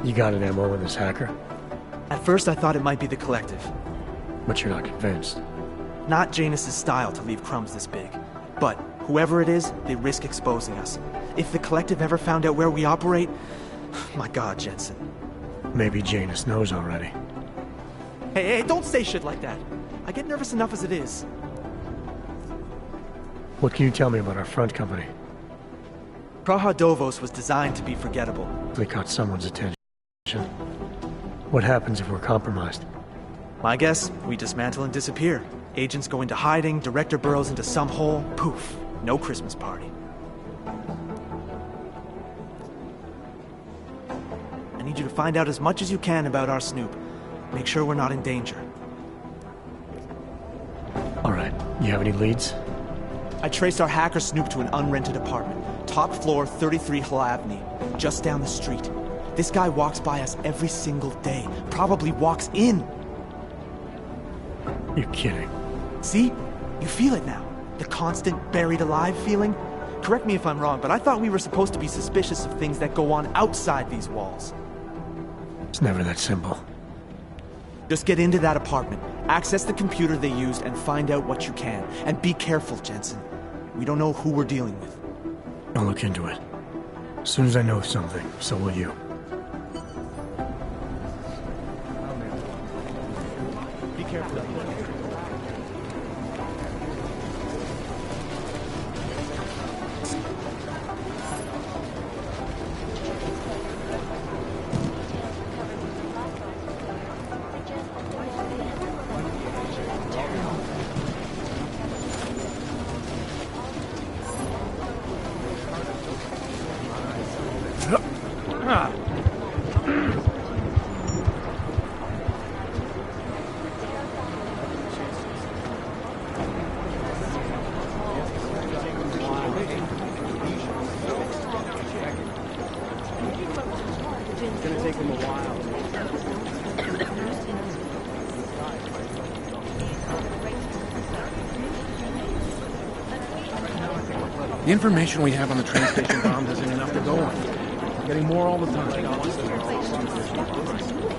You got an MO in this hacker? At first I thought it might be the Collective. But you're not convinced? Not Janus's style to leave crumbs this big. But whoever it is, they risk exposing us. If the Collective ever found out where we operate... My God, Jensen. Maybe Janus knows already. Hey, don't say shit like that. I get nervous enough as it is. What can you tell me about our front company? Praha Dovos was designed to be forgettable. They caught someone's attention. What happens if we're compromised? My guess, we dismantle and disappear. Agents go into hiding, Director burrows into some hole, poof, no Christmas party. I need you to find out as much as you can about our snoop. Make sure we're not in danger. All right, you have any leads? I traced our hacker snoop to an unrented apartment. Top floor, 33 Hull Avenue. Just down the street. This guy walks by us every single day. Probably walks in. You're kidding. See? You feel it now. The constant buried alive feeling. Correct me if I'm wrong, but I thought we were supposed to be suspicious of things that go on outside these walls. It's never that simple. Just get into that apartment, access the computer they used, and find out what you can. And be careful, Jensen. We don't know who we're dealing with. I'll look into it. As soon as I know something, so will you. Be careful. The information we have on the train station bombs isn't enough to go on. We're getting more all the time.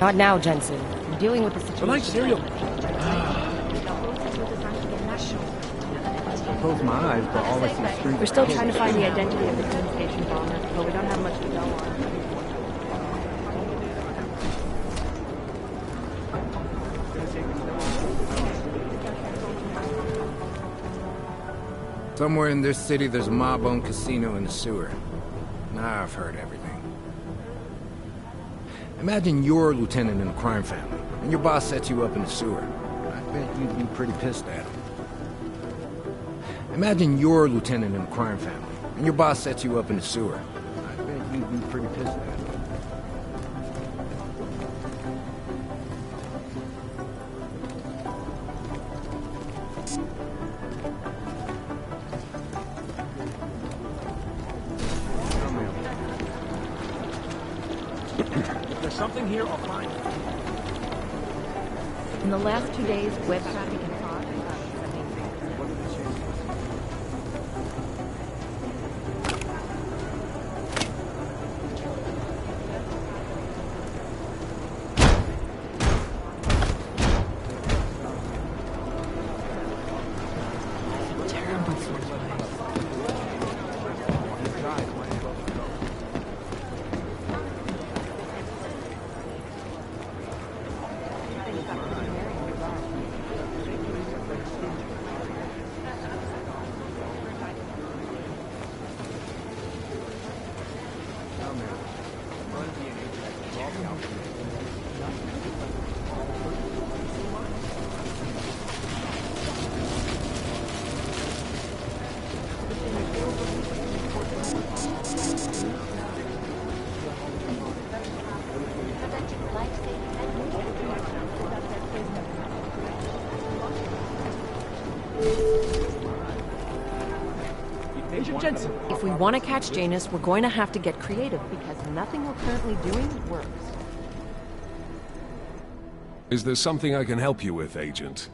Not now, Jensen. I'm dealing with the situation. But like cereal. Close my eyes, but all I see is streets. We're still trying to find the identity of the train station bomber, but we don't have much to go on. Somewhere in this city, there's a mob-owned casino in the sewer. Now I've heard everything. Imagine you're a lieutenant in a crime family, and your boss sets you up in the sewer. I bet you'd be pretty pissed at him. Imagine you're a lieutenant in a crime family, and your boss sets you up in the sewer. I bet you'd be pretty pissed at him. If there's something here, I'll find it. In the last 2 days, web traffic and fraud. If we want to catch Janus, we're going to have to get creative because nothing we're currently doing works. Is there something I can help you with, Agent?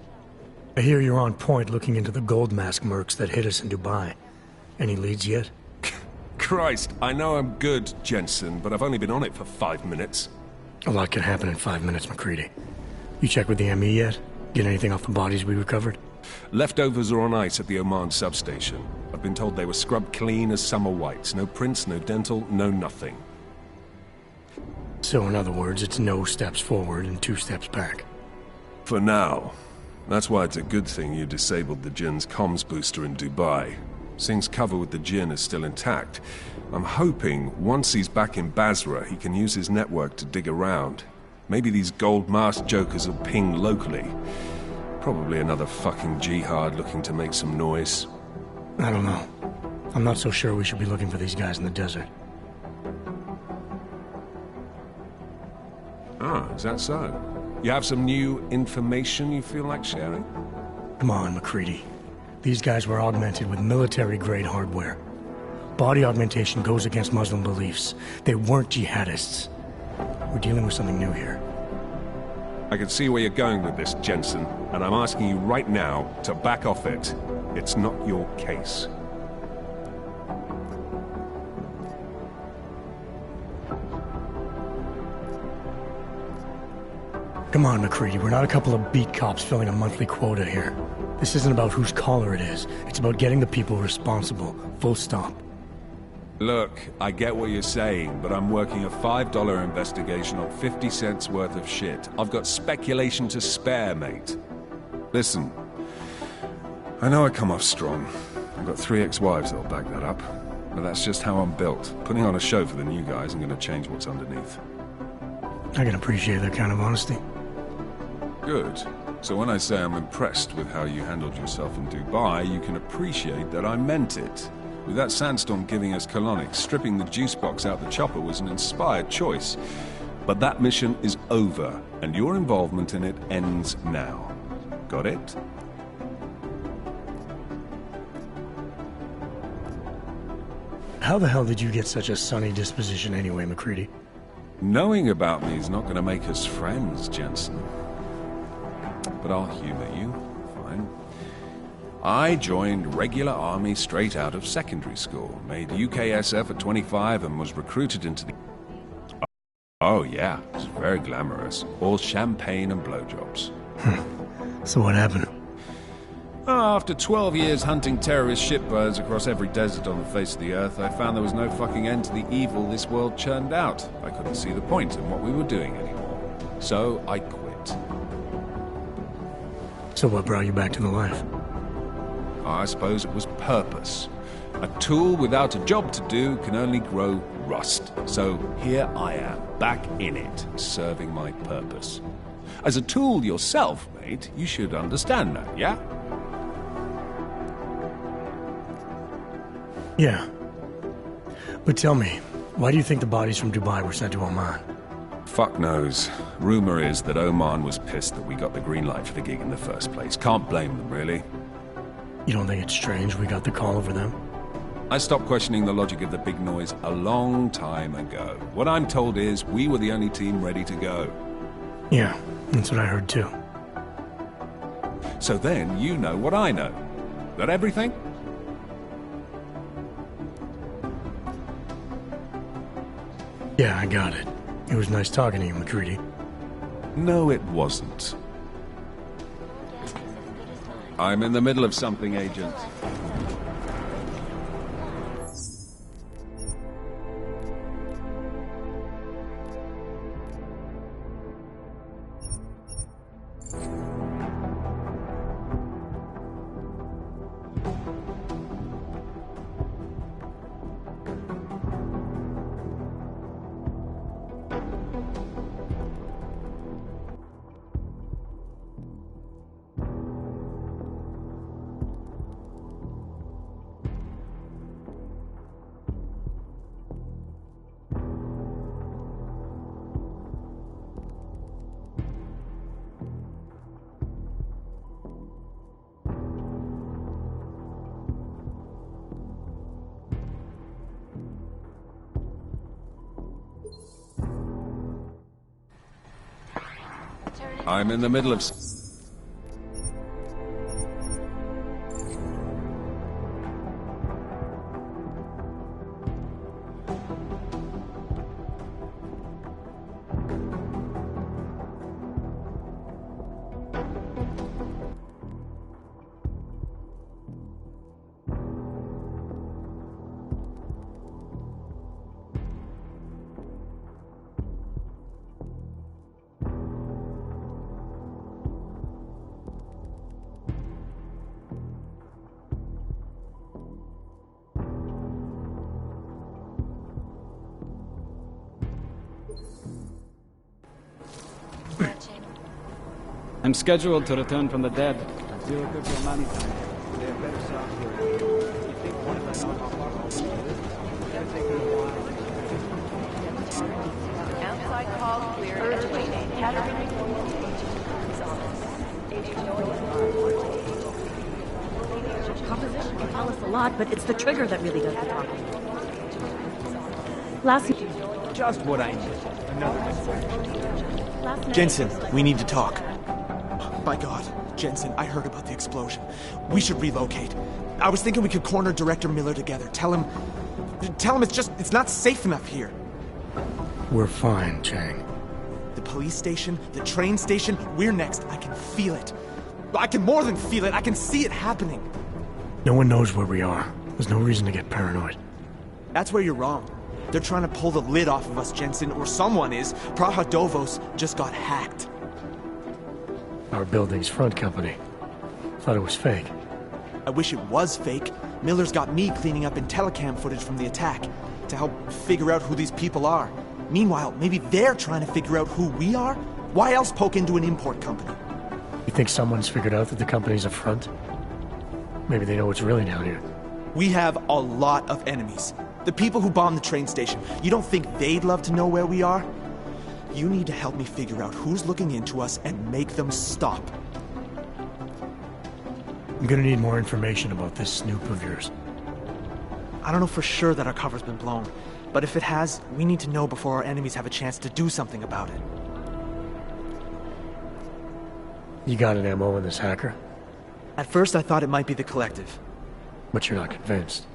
I hear you're on point looking into the gold mask mercs that hit us in Dubai. Any leads yet? Christ, I know I'm good, Jensen, but I've only been on it for 5 minutes. A lot can happen in 5 minutes, McCready. You checked with the ME yet? Get anything off the bodies we recovered? Leftovers are on ice at the Oman substation. I've been told they were scrubbed clean as summer whites. No prints, no dental, no nothing. So in other words, it's no steps forward and 2 steps back. For now. That's why it's a good thing you disabled the Jinn's comms booster in Dubai. Singh's cover with the Jinn is still intact. I'm hoping once he's back in Basra, he can use his network to dig around. Maybe these gold mask jokers will ping locally. Probably another fucking jihad looking to make some noise. I don't know. I'm not so sure we should be looking for these guys in the desert. Ah, is that so? You have some new information you feel like sharing? Come on, McCready. These guys were augmented with military-grade hardware. Body augmentation goes against Muslim beliefs. They weren't jihadists. We're dealing with something new here. I can see where you're going with this, Jensen, and I'm asking you right now to back off it. It's not your case. Come on, McCready. We're not a couple of beat cops filling a monthly quota here. This isn't about whose collar it is. It's about getting the people responsible. Full stop. Look, I get what you're saying, but I'm working a $5 investigation on 50 cents worth of shit. I've got speculation to spare, mate. Listen, I know I come off strong. I've got 3 ex-wives that'll back that up. But that's just how I'm built. Putting on a show for the new guys ain't gonna change what's underneath. I can appreciate that kind of honesty. Good. So when I say I'm impressed with how you handled yourself in Dubai, you can appreciate that I meant it. With that sandstorm giving us colonics, stripping the juice box out the chopper was an inspired choice. But that mission is over, and your involvement in it ends now. Got it? How the hell did you get such a sunny disposition anyway, McCready? Knowing about me is not going to make us friends, Jensen. But I'll humor you. Fine. I joined regular army straight out of secondary school, made UKSF at 25 and was recruited into the... Oh yeah, it was very glamorous. All champagne and blowjobs. So what happened? After 12 years hunting terrorist shitbirds across every desert on the face of the earth, I found there was no fucking end to the evil this world churned out. I couldn't see the point in what we were doing anymore. So I quit. So what brought you back to the life? I suppose it was purpose. A tool without a job to do can only grow rust. So here I am, back in it, serving my purpose. As a tool yourself, mate, you should understand that, yeah? Yeah. But tell me, why do you think the bodies from Dubai were sent to Oman? Fuck knows. Rumor is that Oman was pissed that we got the green light for the gig in the first place. Can't blame them, really. You don't think it's strange we got the call over them? I stopped questioning the logic of the big noise a long time ago. What I'm told is we were the only team ready to go. Yeah, that's what I heard too. So then you know what I know. That everything? Yeah, I got it. It was nice talking to you, McCready. No, it wasn't. I'm in the middle of something, Agent. I'm in the middle of... I'm scheduled to return from the dead. Outside call clear. Composition can tell us a lot, but it's the trigger that really does the talking. Last Just what I need. night. Jensen, we need to talk. My God, Jensen, I heard about the explosion. We should relocate. I was thinking we could corner Director Miller together. Tell him it's not safe enough here. We're fine, Chang. The police station, the train station, we're next. I can feel it. I can more than feel it. I can see it happening. No one knows where we are. There's no reason to get paranoid. That's where you're wrong. They're trying to pull the lid off of us, Jensen, or someone is. Praha Dovos just got hacked. Our building's front company. Thought it was fake. I wish it was fake. Miller's got me cleaning up Intellicam footage from the attack to help figure out who these people are. Meanwhile, maybe they're trying to figure out who we are? Why else poke into an import company? You think someone's figured out that the company's a front? Maybe they know what's really down here. We have a lot of enemies. The people who bombed the train station. You don't think they'd love to know where we are? You need to help me figure out who's looking into us and make them stop. I'm gonna need more information about this snoop of yours. I don't know for sure that our cover's been blown, but if it has, we need to know before our enemies have a chance to do something about it. You got an MO in this hacker? At first I thought it might be the Collective. But you're not convinced?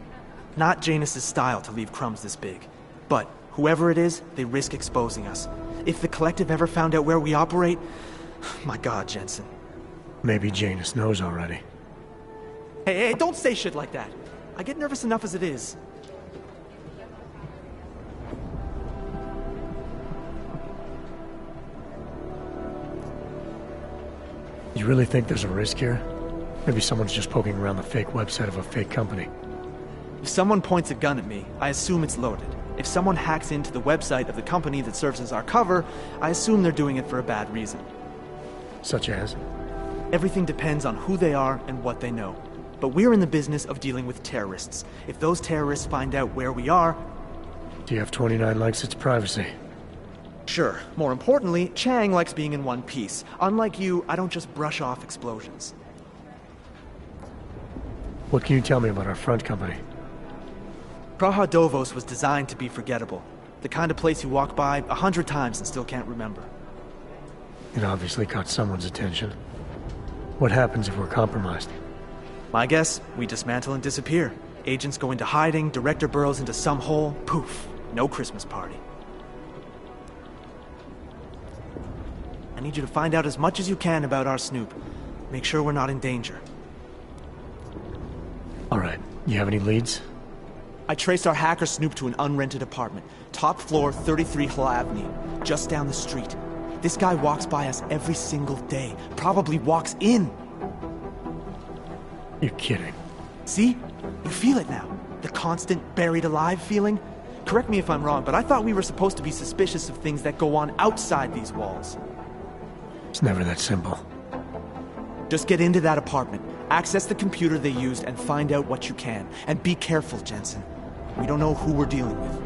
Not Janus's style to leave crumbs this big. But whoever it is, they risk exposing us. If the Collective ever found out where we operate... My God, Jensen. Maybe Janus knows already. Hey, don't say shit like that. I get nervous enough as it is. You really think there's a risk here? Maybe someone's just poking around the fake website of a fake company. If someone points a gun at me, I assume it's loaded. If someone hacks into the website of the company that serves as our cover, I assume they're doing it for a bad reason. Such as? Everything depends on who they are and what they know. But we're in the business of dealing with terrorists. If those terrorists find out where we are... TF-29 likes its privacy. Sure. More importantly, Chang likes being in one piece. Unlike you, I don't just brush off explosions. What can you tell me about our front company? Praha Dovos was designed to be forgettable. The kind of place you walk by 100 times and still can't remember. It obviously caught someone's attention. What happens if we're compromised? My guess, we dismantle and disappear. Agents go into hiding, Director burrows into some hole, poof, no Christmas party. I need you to find out as much as you can about our snoop. Make sure we're not in danger. All right. You have any leads? I traced our hacker snoop to an unrented apartment. Top floor, 33 Hlavny, just down the street. This guy walks by us every single day. Probably walks in. You're kidding. See? You feel it now. The constant buried alive feeling. Correct me if I'm wrong, but I thought we were supposed to be suspicious of things that go on outside these walls. It's never that simple. Just get into that apartment, access the computer they used, and find out what you can. And be careful, Jensen. We don't know who we're dealing with.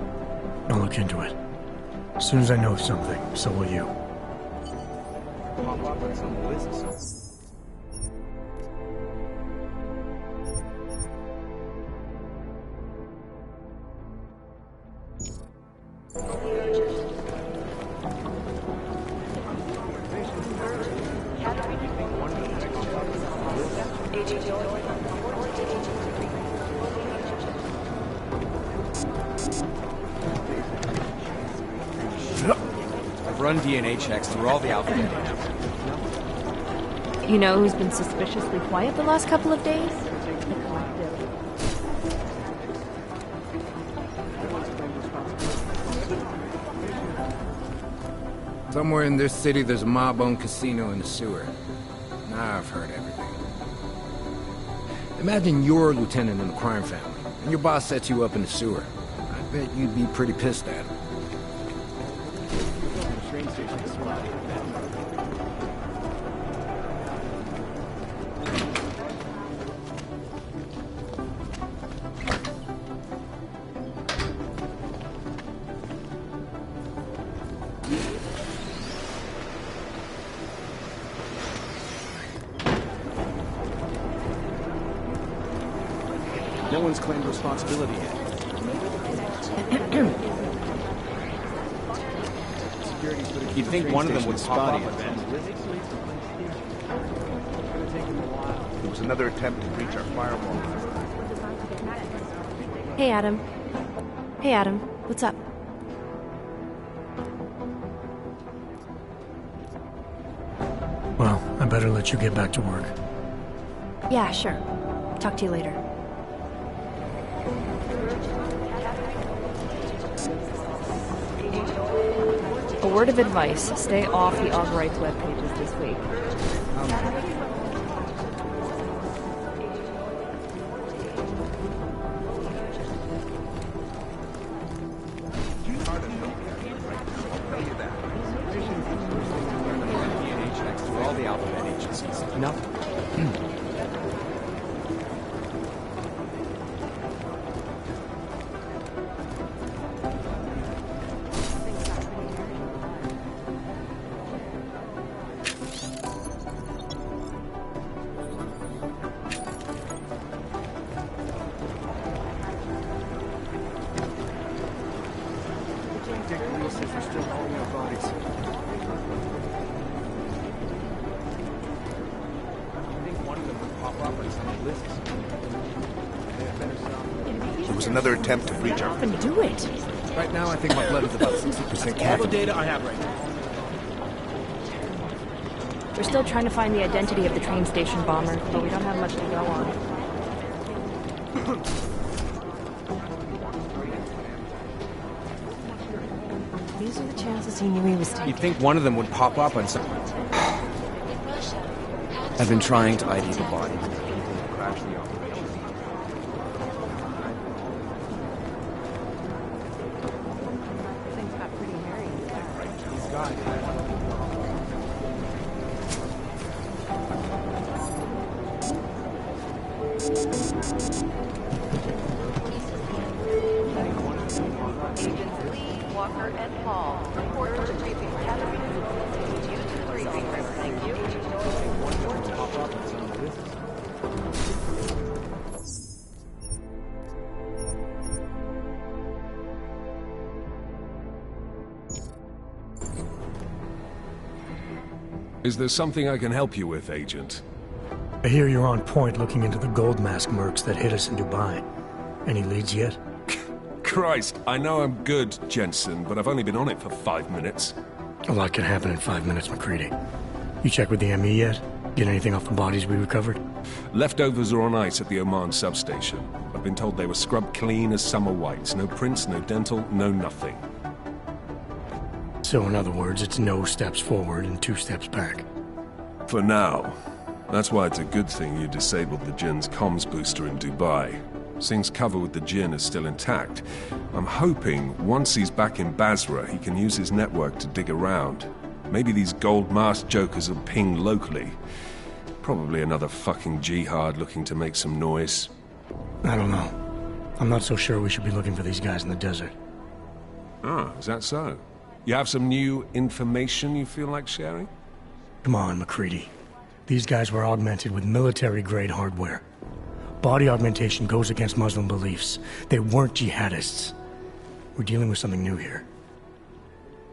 I'll look into it. As soon as I know something, so will you. I've run DNA checks through all the alphabet. You know who's been suspiciously quiet the last couple of days? The Collective. Somewhere in this city, there's a mob-owned casino in the sewer. Now I've heard everything. Imagine you're a lieutenant in the crime family, and your boss sets you up in the sewer. I bet you'd be pretty pissed at him. No one's claimed responsibility yet. You'd think one of them would pop up. There was another attempt to breach our firewall. Hey, Adam. Hey, Adam. What's up? Well, I better let you get back to work. Yeah, sure. Talk to you later. A word of advice, stay off the Aug Rights web pages this week. All the alphabet agencies. Enough. There was another attempt to breach our... And do it! Right now, I think my blood is about 60% All the data I have right now. We're still trying to find the identity of the train station bomber, but we don't have much to go on. These are the chances he knew he was taking. You'd think one of them would pop up on some... I've been trying to ID the body. Crash the operation. Things got pretty hairy. He's got it. Agents Lee, Walker, and Hall report to the briefing academy. Use the briefing room, thank you. Is there something I can help you with, Agent? I hear you're on point looking into the gold mask mercs that hit us in Dubai. Any leads yet? Christ, I know I'm good, Jensen, but I've only been on it for 5 minutes. A lot can happen in 5 minutes, McCready. You check with the ME yet? Get anything off the bodies we recovered? Leftovers are on ice at the Oman substation. I've been told they were scrubbed clean as summer whites. No prints, no dental, no nothing. So in other words, it's no steps forward and 2 steps back. For now. That's why it's a good thing you disabled the Jinn's comms booster in Dubai. Singh's cover with the Jinn is still intact. I'm hoping once he's back in Basra, he can use his network to dig around. Maybe these gold mask jokers will ping locally. Probably another fucking jihad looking to make some noise. I don't know. I'm not so sure we should be looking for these guys in the desert. Ah, is that so? You have some new information you feel like sharing? Come on, McCready. These guys were augmented with military-grade hardware. Body augmentation goes against Muslim beliefs. They weren't jihadists. We're dealing with something new here.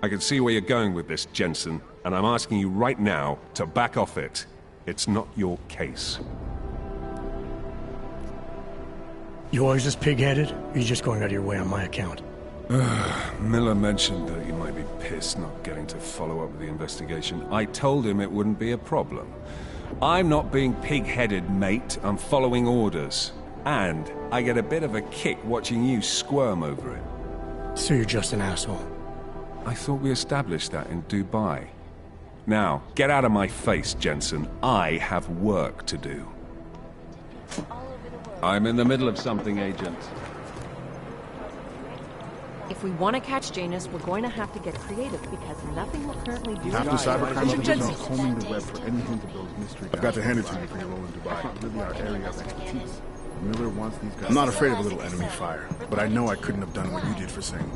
I can see where you're going with this, Jensen, and I'm asking you right now to back off it. It's not your case. You always this pig-headed, or are you just going out of your way on my account? Miller mentioned that you might be pissed not getting to follow up with the investigation. I told him it wouldn't be a problem. I'm not being pig-headed, mate. I'm following orders. And I get a bit of a kick watching you squirm over it. So you're just an asshole? I thought we established that in Dubai. Now, get out of my face, Jensen. I have work to do. I'm in the middle of something, Agent. If we want to catch Janus, we're going to have to get creative because nothing will currently do Half the cybercrime division are combing the web for any hint of those mystery guys. I've got to hand it to you for your role in Dubai. It's not really our area of expertise. Miller wants these guys. I'm not afraid of a little enemy fire, but I know I couldn't have done what you did for Singh.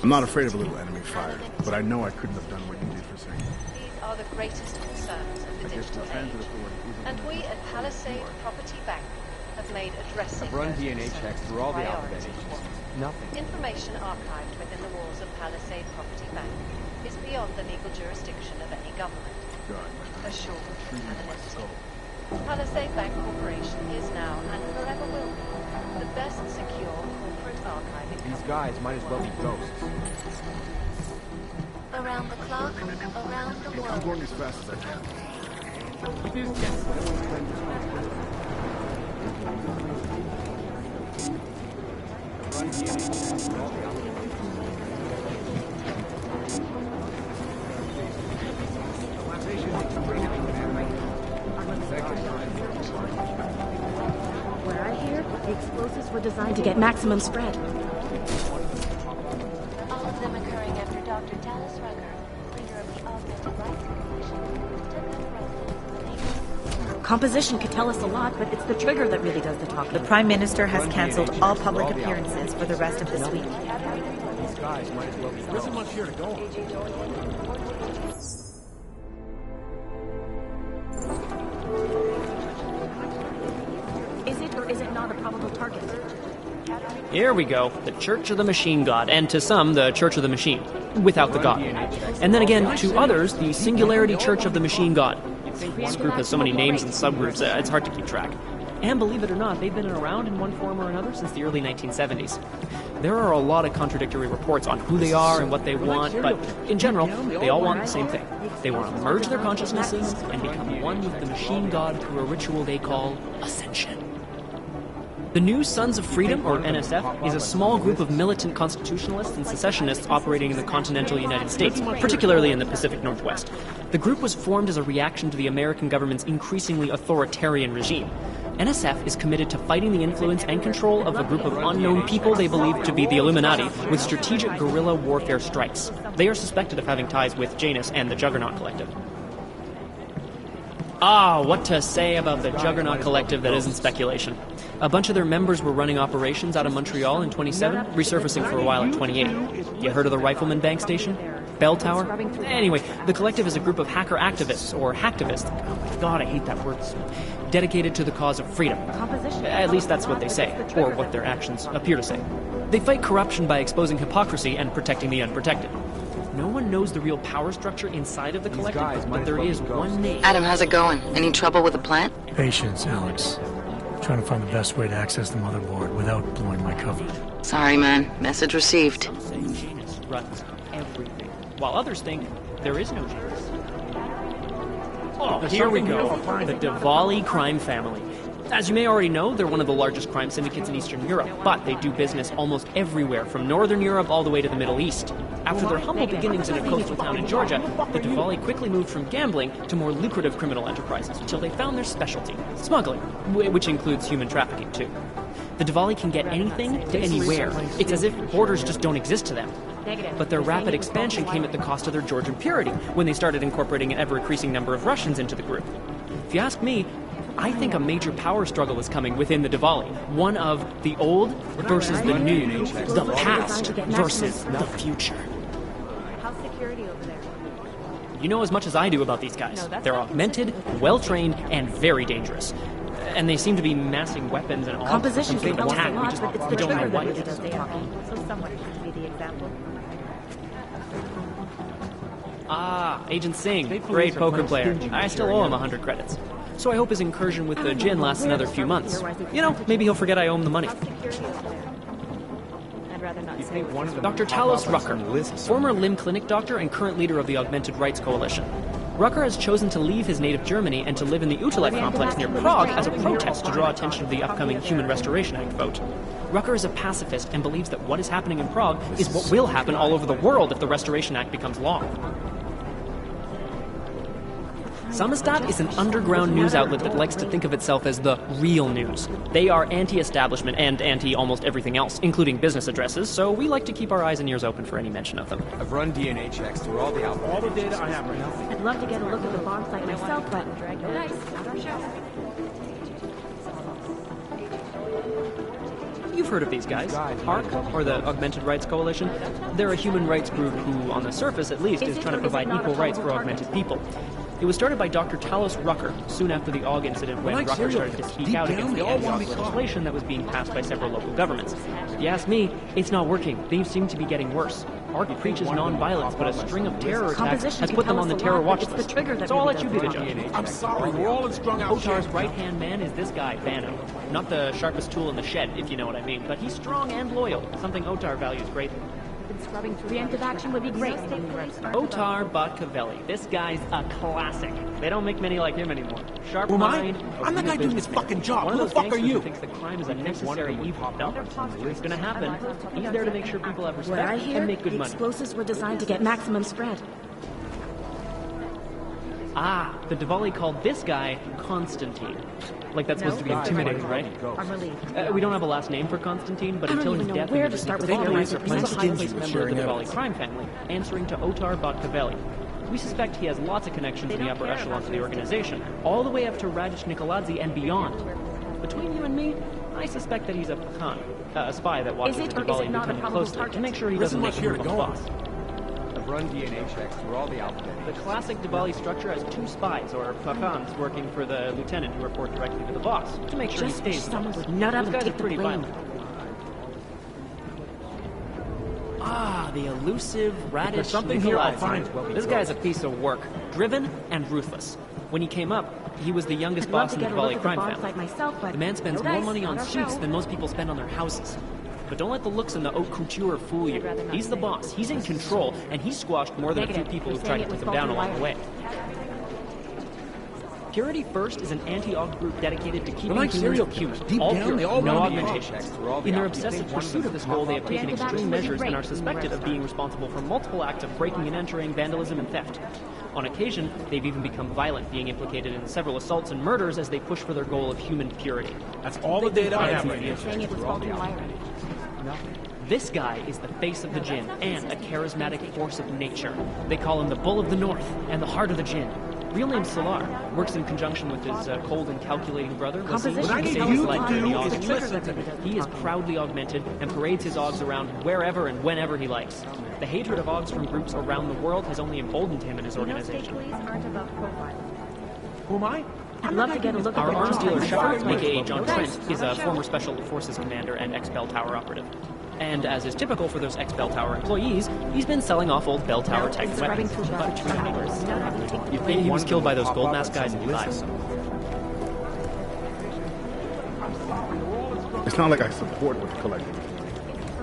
I'm not afraid of a little enemy fire, but I know I couldn't have done what you did for Singh. These are the greatest concerns of the digital age. And we at Palisade Property Bank have made addressing I've run those DNA concerns checks through all the priority. alphabet agencies. Nothing. Information archived within the walls of Palisade Property Bank is beyond the legal jurisdiction of any government. Assured anonymity. Palisade Bank Corporation is now and forever will be the best secure corporate archiving. These guys might as well be ghosts. Around the clock, around the Look, I'm world. going as fast as I can. What I hear, the explosives were designed to get maximum spread. All of them occurring after Dr. Dallas Rucker, leader of the Augmented Rights Coalition, took up residence in the neighborhood. Composition could tell us a lot, but it's the trigger that really does the talking. The Prime Minister has cancelled all public appearances for the rest of this week. These guys might as well be There isn't much here to go on. Is it or is it not a probable target? Here we go. The Church of the Machine God, and to some, the Church of the Machine, without the God. And then again, to others, the Singularity Church of the Machine God. This group has so many names and subgroups, it's hard to keep track. And believe it or not, they've been around in one form or another since the early 1970s. There are a lot of contradictory reports on who they are and what they want, but in general, they all want the same thing. They want to merge their consciousnesses and become one with the Machine God through a ritual they call Ascension. The New Sons of Freedom, or NSF, is a small group of militant constitutionalists and secessionists operating in the continental United States, particularly in the Pacific Northwest. The group was formed as a reaction to the American government's increasingly authoritarian regime. NSF is committed to fighting the influence and control of a group of unknown people they believe to be the Illuminati with strategic guerrilla warfare strikes. They are suspected of having ties with Janus and the Juggernaut Collective. What to say about the Juggernaut Collective that isn't speculation. A bunch of their members were running operations out of Montreal in 27, resurfacing for a while in 28. You heard of the Rifleman Bank Station? Bell Tower? Anyway, the Collective is a group of hacker activists, or hacktivists. Oh my god, I hate that word. Dedicated to the cause of freedom. At least that's what they say, or what their actions appear to say. They fight corruption by exposing hypocrisy and protecting the unprotected. No one knows the real power structure inside of the Collective, but there is one name. Adam, how's it going? Any trouble with the plant? Patience, Alex. Trying to find the best way to access the motherboard without blowing my cover. Sorry, man. Message received. Janus runs everything, while others think there is no Janus. Here we go. The Diwali crime family. As you may already know, they're one of the largest crime syndicates in Eastern Europe, but they do business almost everywhere, from Northern Europe all the way to the Middle East. After their humble beginnings in a coastal town in Georgia, the Diwali quickly moved from gambling to more lucrative criminal enterprises until they found their specialty, smuggling, which includes human trafficking too. The Diwali can get anything to anywhere. It's as if borders just don't exist to them. But their rapid expansion came at the cost of their Georgian purity when they started incorporating an ever-increasing number of Russians into the group. If you ask me, I think a major power struggle is coming within the Diwali. One of the old versus the new, the past versus the future. How's security over there? You know as much as I do about these guys. They're augmented, well-trained, and very dangerous. And they seem to be massing weapons and all Composition big can tell us a attack. lot, but it's the don't know trigger that why. really does the talking. So someone should be the example. Agent Singh, great poker player. I still owe him 100 credits. So I hope his incursion with the gin lasts another few months. You know, maybe he'll forget I owe him the money. Dr. Talos Rucker, former limb clinic doctor and current leader of the Augmented Rights Coalition. Rucker has chosen to leave his native Germany and to live in the Utrecht complex near Prague as a protest to draw attention to the upcoming Human Restoration Act vote. Rucker is a pacifist and believes that what is happening in Prague is what will happen all over the world if the Restoration Act becomes law. Samizdat is an underground news outlet that likes to think of itself as the real news. They are anti-establishment and anti-almost everything else, including business addresses, so we like to keep our eyes and ears open for any mention of them. I've run DNA checks through all the alphabet. All the data I have right now. I'd love to get a look at the bomb site myself, but nice, not our show. You've heard of these guys. ARC, or the Augmented Rights Coalition. They're a human rights group who, on the surface at least, is trying to provide equal rights for augmented people. It was started by Dr. Talos Rucker soon after the AUG incident when Rucker started to speak out against the anti-AUG legislation that was being passed by several local governments. If you ask me, it's not working. Things seem to be getting worse. ARC preaches non-violence, but a string of terror attacks has put them on the terror watch list. So I'll let you be the judge. I'm sorry, we're all in strung out Otar's shape. right-hand man is this guy, Bano. Not the sharpest tool in the shed, if you know what I mean, but he's strong and loyal, something Otar values greatly. Scrubbing through preemptive action would be great. Otar Botkavelli. This guy's a classic. They don't make many like him anymore. Sharp Who am I? mind. I'm the guy doing this fucking job. One Who of the those fuck are gangsters you? who thinks that crime is a necessary evil. No, it's gonna happen. He's there to make sure people have What respect I hear, and make good the money. explosives were designed to get maximum spread. Ah, the Diwali called this guy Constantine. Like that's supposed to be intimidating, right? I'm relieved. We don't have a last name for Constantine, but I don't until even his know death, where we to just start think with the theories. Diwali he's a high-placed member of the sharing Diwali crime family, answering to Otar Botkavelli. We suspect he has lots of connections in the upper echelons of the organization, all the way up to Radish Nikoladze and beyond. Between you and me, I suspect that he's a Khan, a spy that watches the Diwali lieutenant closely to make sure he doesn't make him a boss. I've run DNA checks through all the alphabet. The classic Diwali structure has two spies, or Pakhans, working for the lieutenant who report directly to the boss, to make sure he stays the boss. Would nut up Those and guys are take the pretty blame. violent. Ah, the elusive Radish there's something here, I'll find Nikoladze. This guy's a piece of work. Driven and ruthless. When he came up, he was the youngest I'd love boss to in the get a look Diwali at the crime bomb family. site myself, but The man spends no more dice, money on not our suits show. than most people spend on their houses. But don't let the looks and the haute couture fool you. He's the boss, he's in control, and he's squashed more than a few Negative. people You're who've tried to saying it take was him down faulty along the way. Purity First is an anti-AUG group dedicated to keeping like humans serial human. killers. Deep All down, pure, they all no want to be augmentation. In their obsessive pursuit of this goal, they have taken extreme measures and are suspected of being responsible for multiple acts of breaking and entering, vandalism, and theft. On occasion, they've even become violent, being implicated in several assaults and murders as they push for their goal of human purity. That's all the data I have right You're now. saying it was faulty wiring. This guy is the face of the Jinn and a charismatic force of nature. They call him the Bull of the North and the Heart of the Jinn. Real name Salar. Works in conjunction with his cold and calculating brother, Wasim, Composition to is save his you life to from the do AUG is and listen listen. to me. He is proudly augmented and parades his AUGs around wherever and whenever he likes. The hatred of AUGs from groups around the world has only emboldened him and his organization. aren't above profiling. Who am I? I'd love to get a look at Our the arms bomb dealer, site Shepard, myself, aka but John no Trent, dice, is not a our show. former Special Forces commander and ex-Bell Tower operative. And as is typical for those ex-Bell Tower employees, he's been selling off old Bell Tower tech Scrubbing weapons. through garbage containers. Not having to take the You'd think he was killed by those gold mask guys in Dubai. It's not like I support what you're collecting.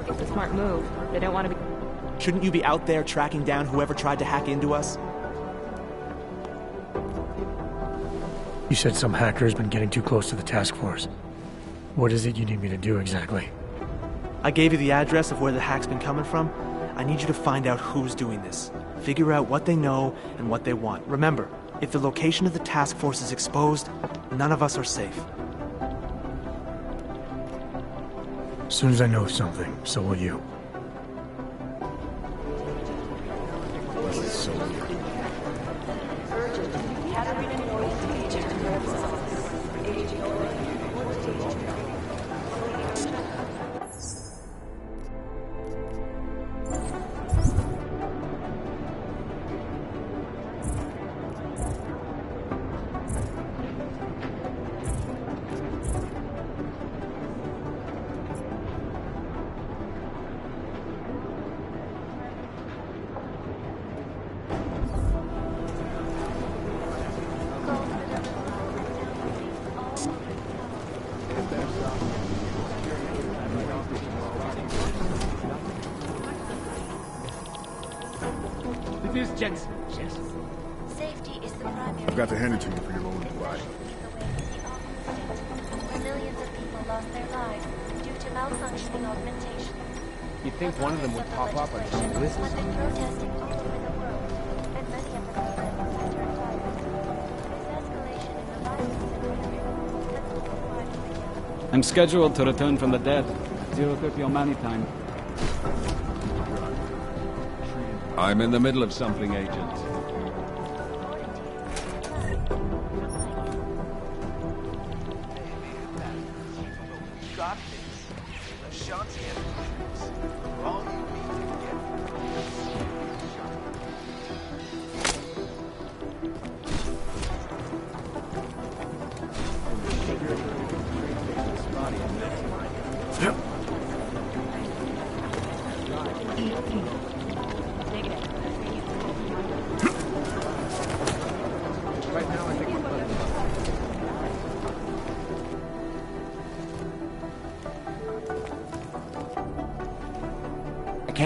It's a smart move. They don't want to be... Shouldn't you be out there tracking down whoever tried to hack into us? You said some hacker's been getting too close to the task force. What is it you need me to do exactly? I gave you the address of where the hack's been coming from. I need you to find out who's doing this. Figure out what they know and what they want. Remember, if the location of the task force is exposed, none of us are safe. As soon as I know something, so will you. This is so weird. This is Jensen. Yes. Safety is the primary. I've got to hand it to you for your role in Dubai. Where millions of people lost their lives due to malfunctioning augmentation. You'd think one of them would pop up on this list. Have been protesting all over the world, and many of the complaints have turned violent. This escalation in the violence in the area has multiplied the gap. I'm scheduled to return from the dead. 0:30 Omani time. I'm in the middle of something, Agent. Got this. Ashanti Enterprises. All you need to get.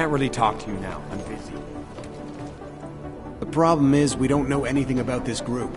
can't really talk to you now. I'm busy. The problem is, we don't know anything about this group.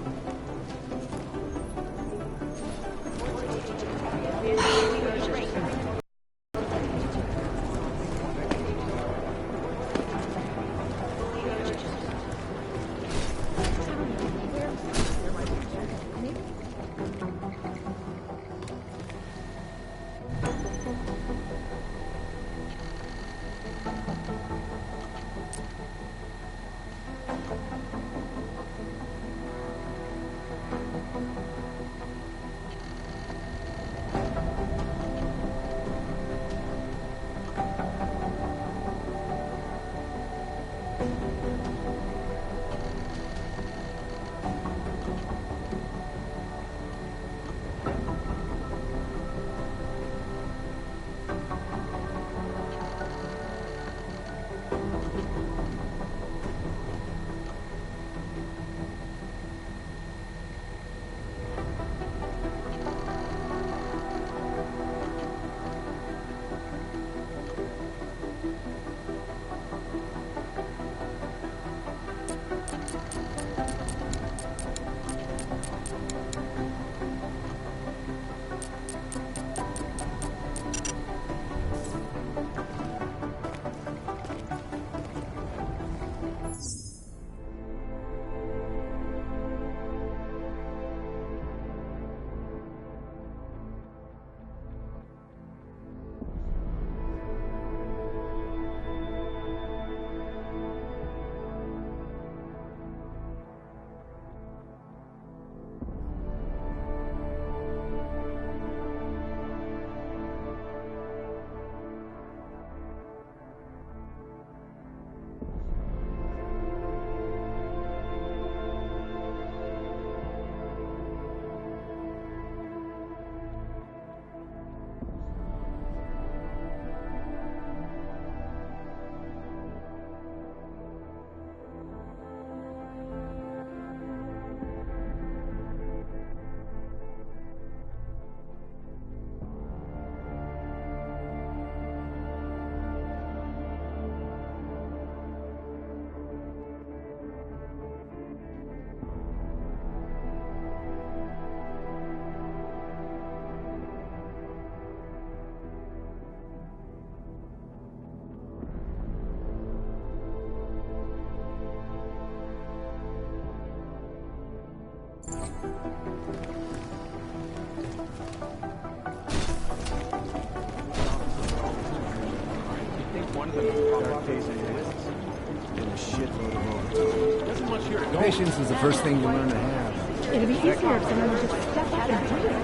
Patience is the first thing you learn to have. It'd be easier if someone would just step up and do it.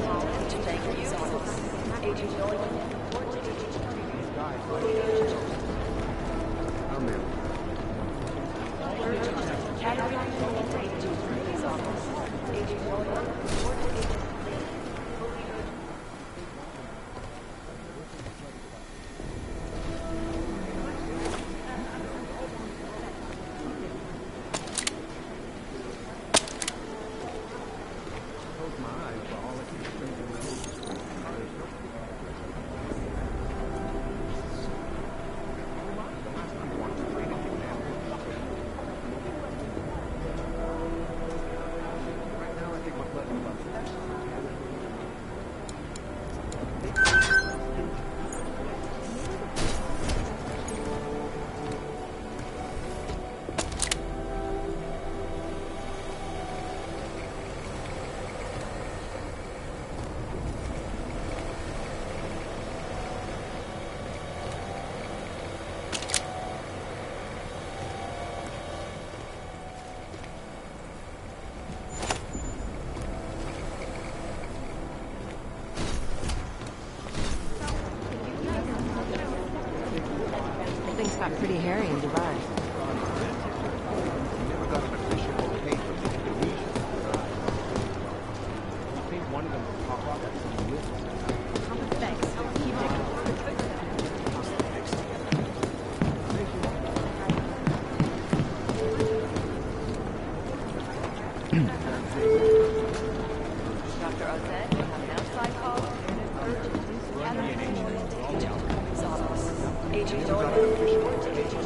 Things got pretty hairy in Dubai. Agent Doyle.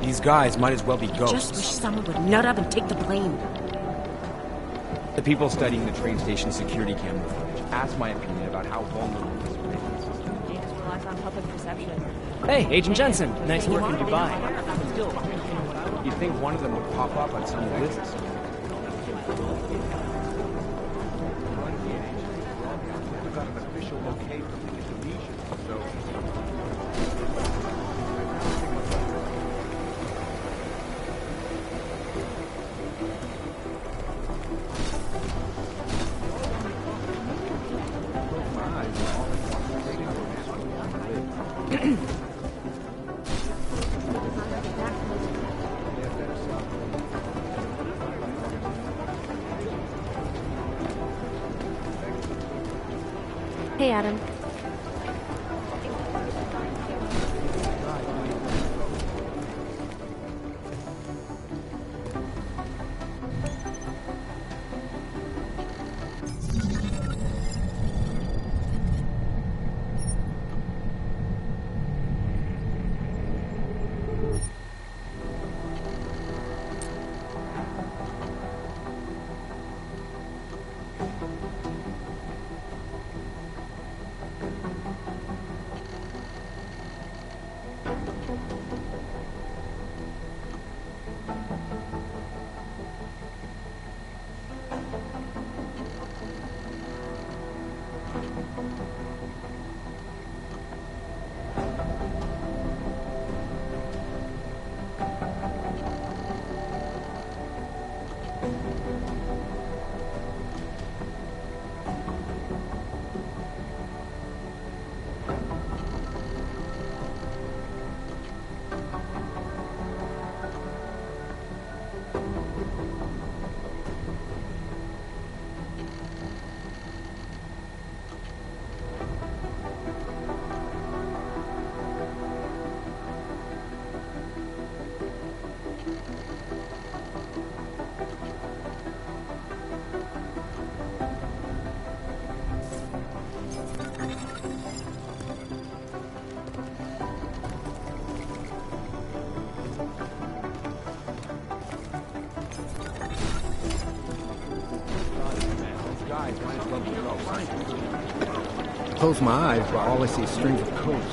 These guys might as well be ghosts. Just wish someone would nut up and take the blame. The people studying the train station security camera footage asked my opinion about how vulnerable this rating system is. They just relies on public perception. Hey, Agent Jensen. Nice work in Dubai. You'd think one of them would pop up on some lists. We got an official okay from the Indonesians, so... Hey, Adam. Close my eyes, but all I see is strings of coats.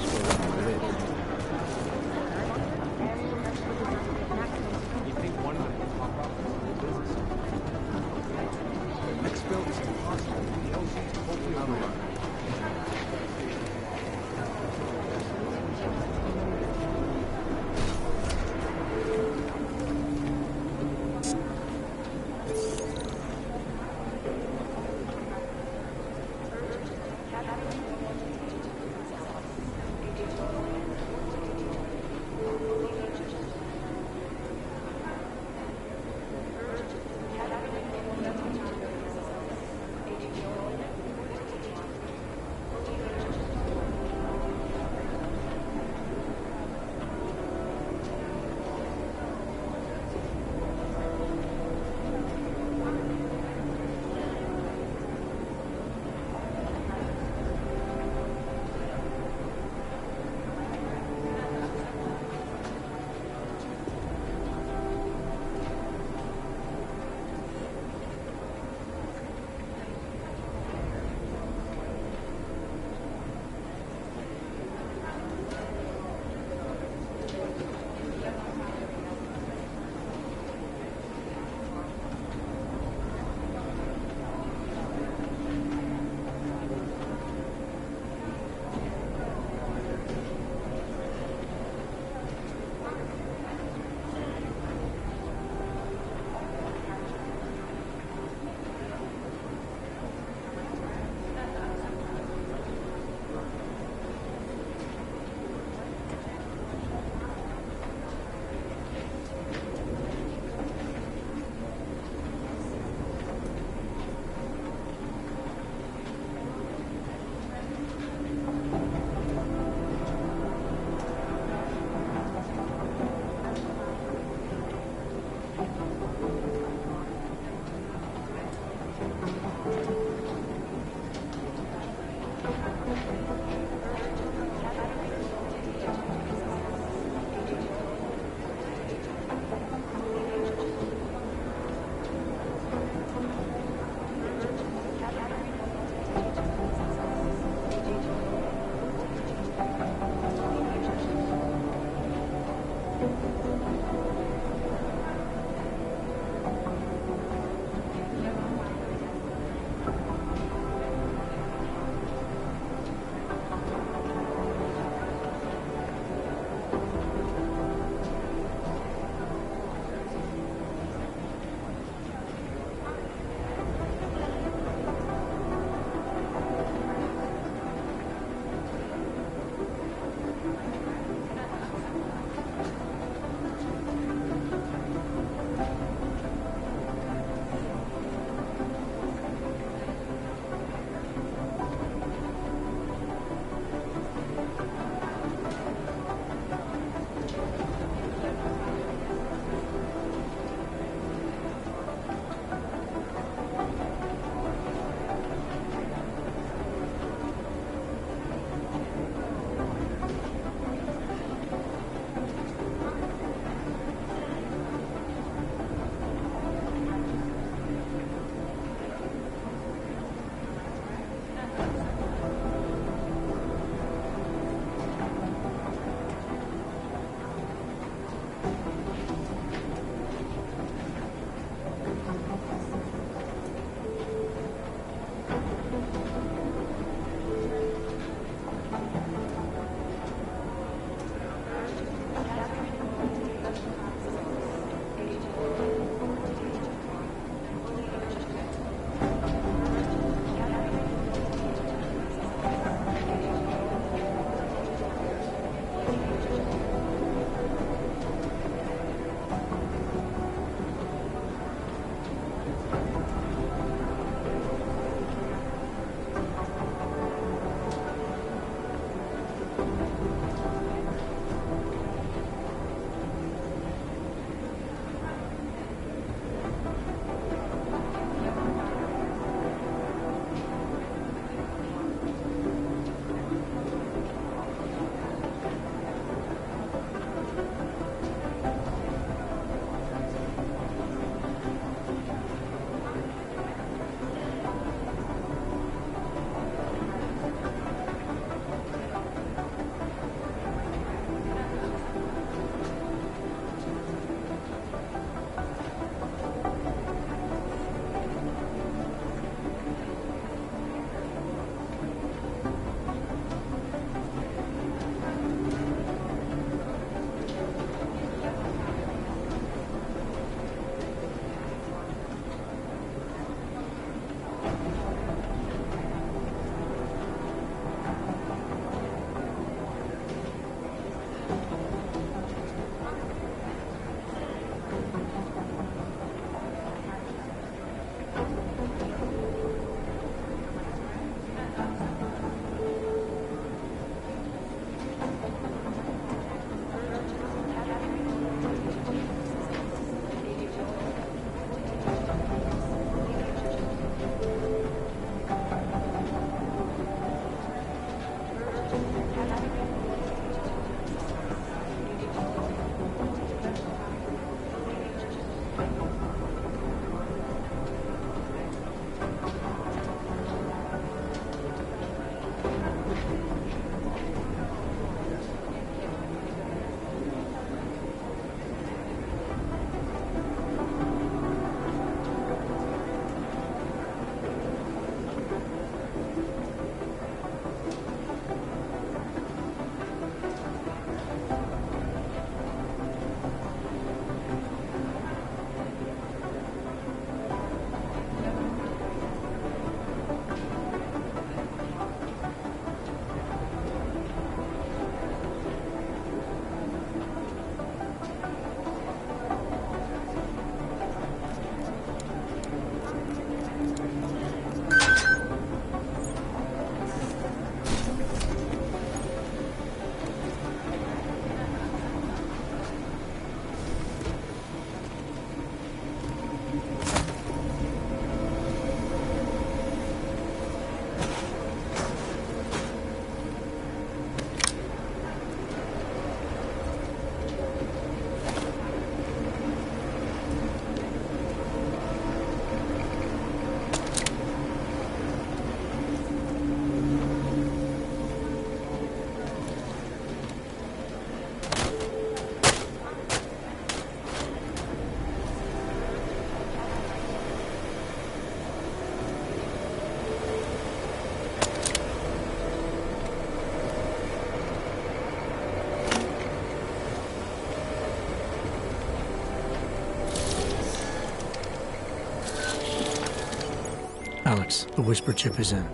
Alex, the whisper chip is in.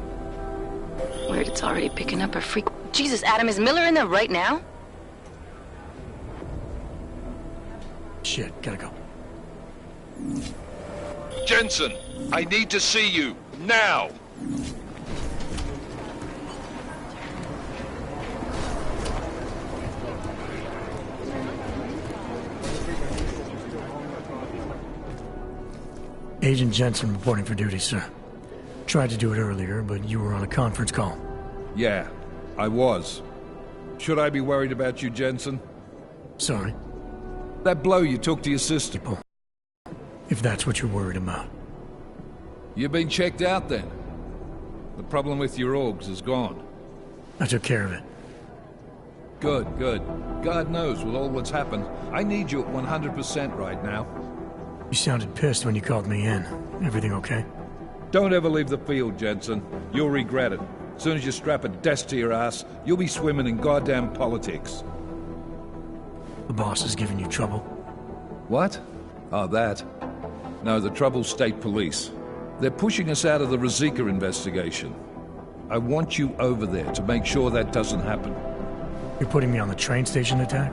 Weird, it's already picking up a freak. Jesus, Adam, is Miller in there right now? Shit, gotta go. Jensen, I need to see you, now! Agent Jensen reporting for duty, sir. Tried to do it earlier, but you were on a conference call. Yeah, I was. Should I be worried about you, Jensen? Sorry. That blow you took to your sister. If that's what you're worried about. You've been checked out then. The problem with your orgs is gone. I took care of it. Good, good. God knows with all that's happened, I need you at 100% right now. You sounded pissed when you called me in. Everything okay? Don't ever leave the field, Jensen. You'll regret it. As soon as you strap a desk to your ass, you'll be swimming in goddamn politics. The boss is giving you trouble? What? Oh, that. No, the trouble's state police. They're pushing us out of the Ruzicka investigation. I want you over there to make sure that doesn't happen. You're putting me on the train station attack?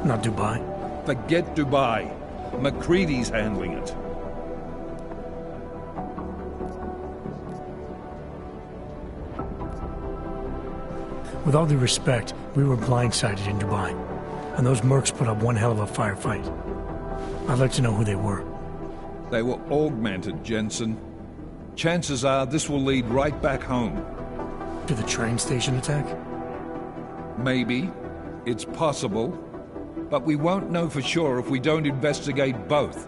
Not Dubai? Forget Dubai. McCready's handling it. With all due respect, we were blindsided in Dubai, and those mercs put up one hell of a firefight. I'd like to know who they were. They were augmented, Jensen. Chances are this will lead right back home. To the train station attack? Maybe. It's possible. But we won't know for sure if we don't investigate both.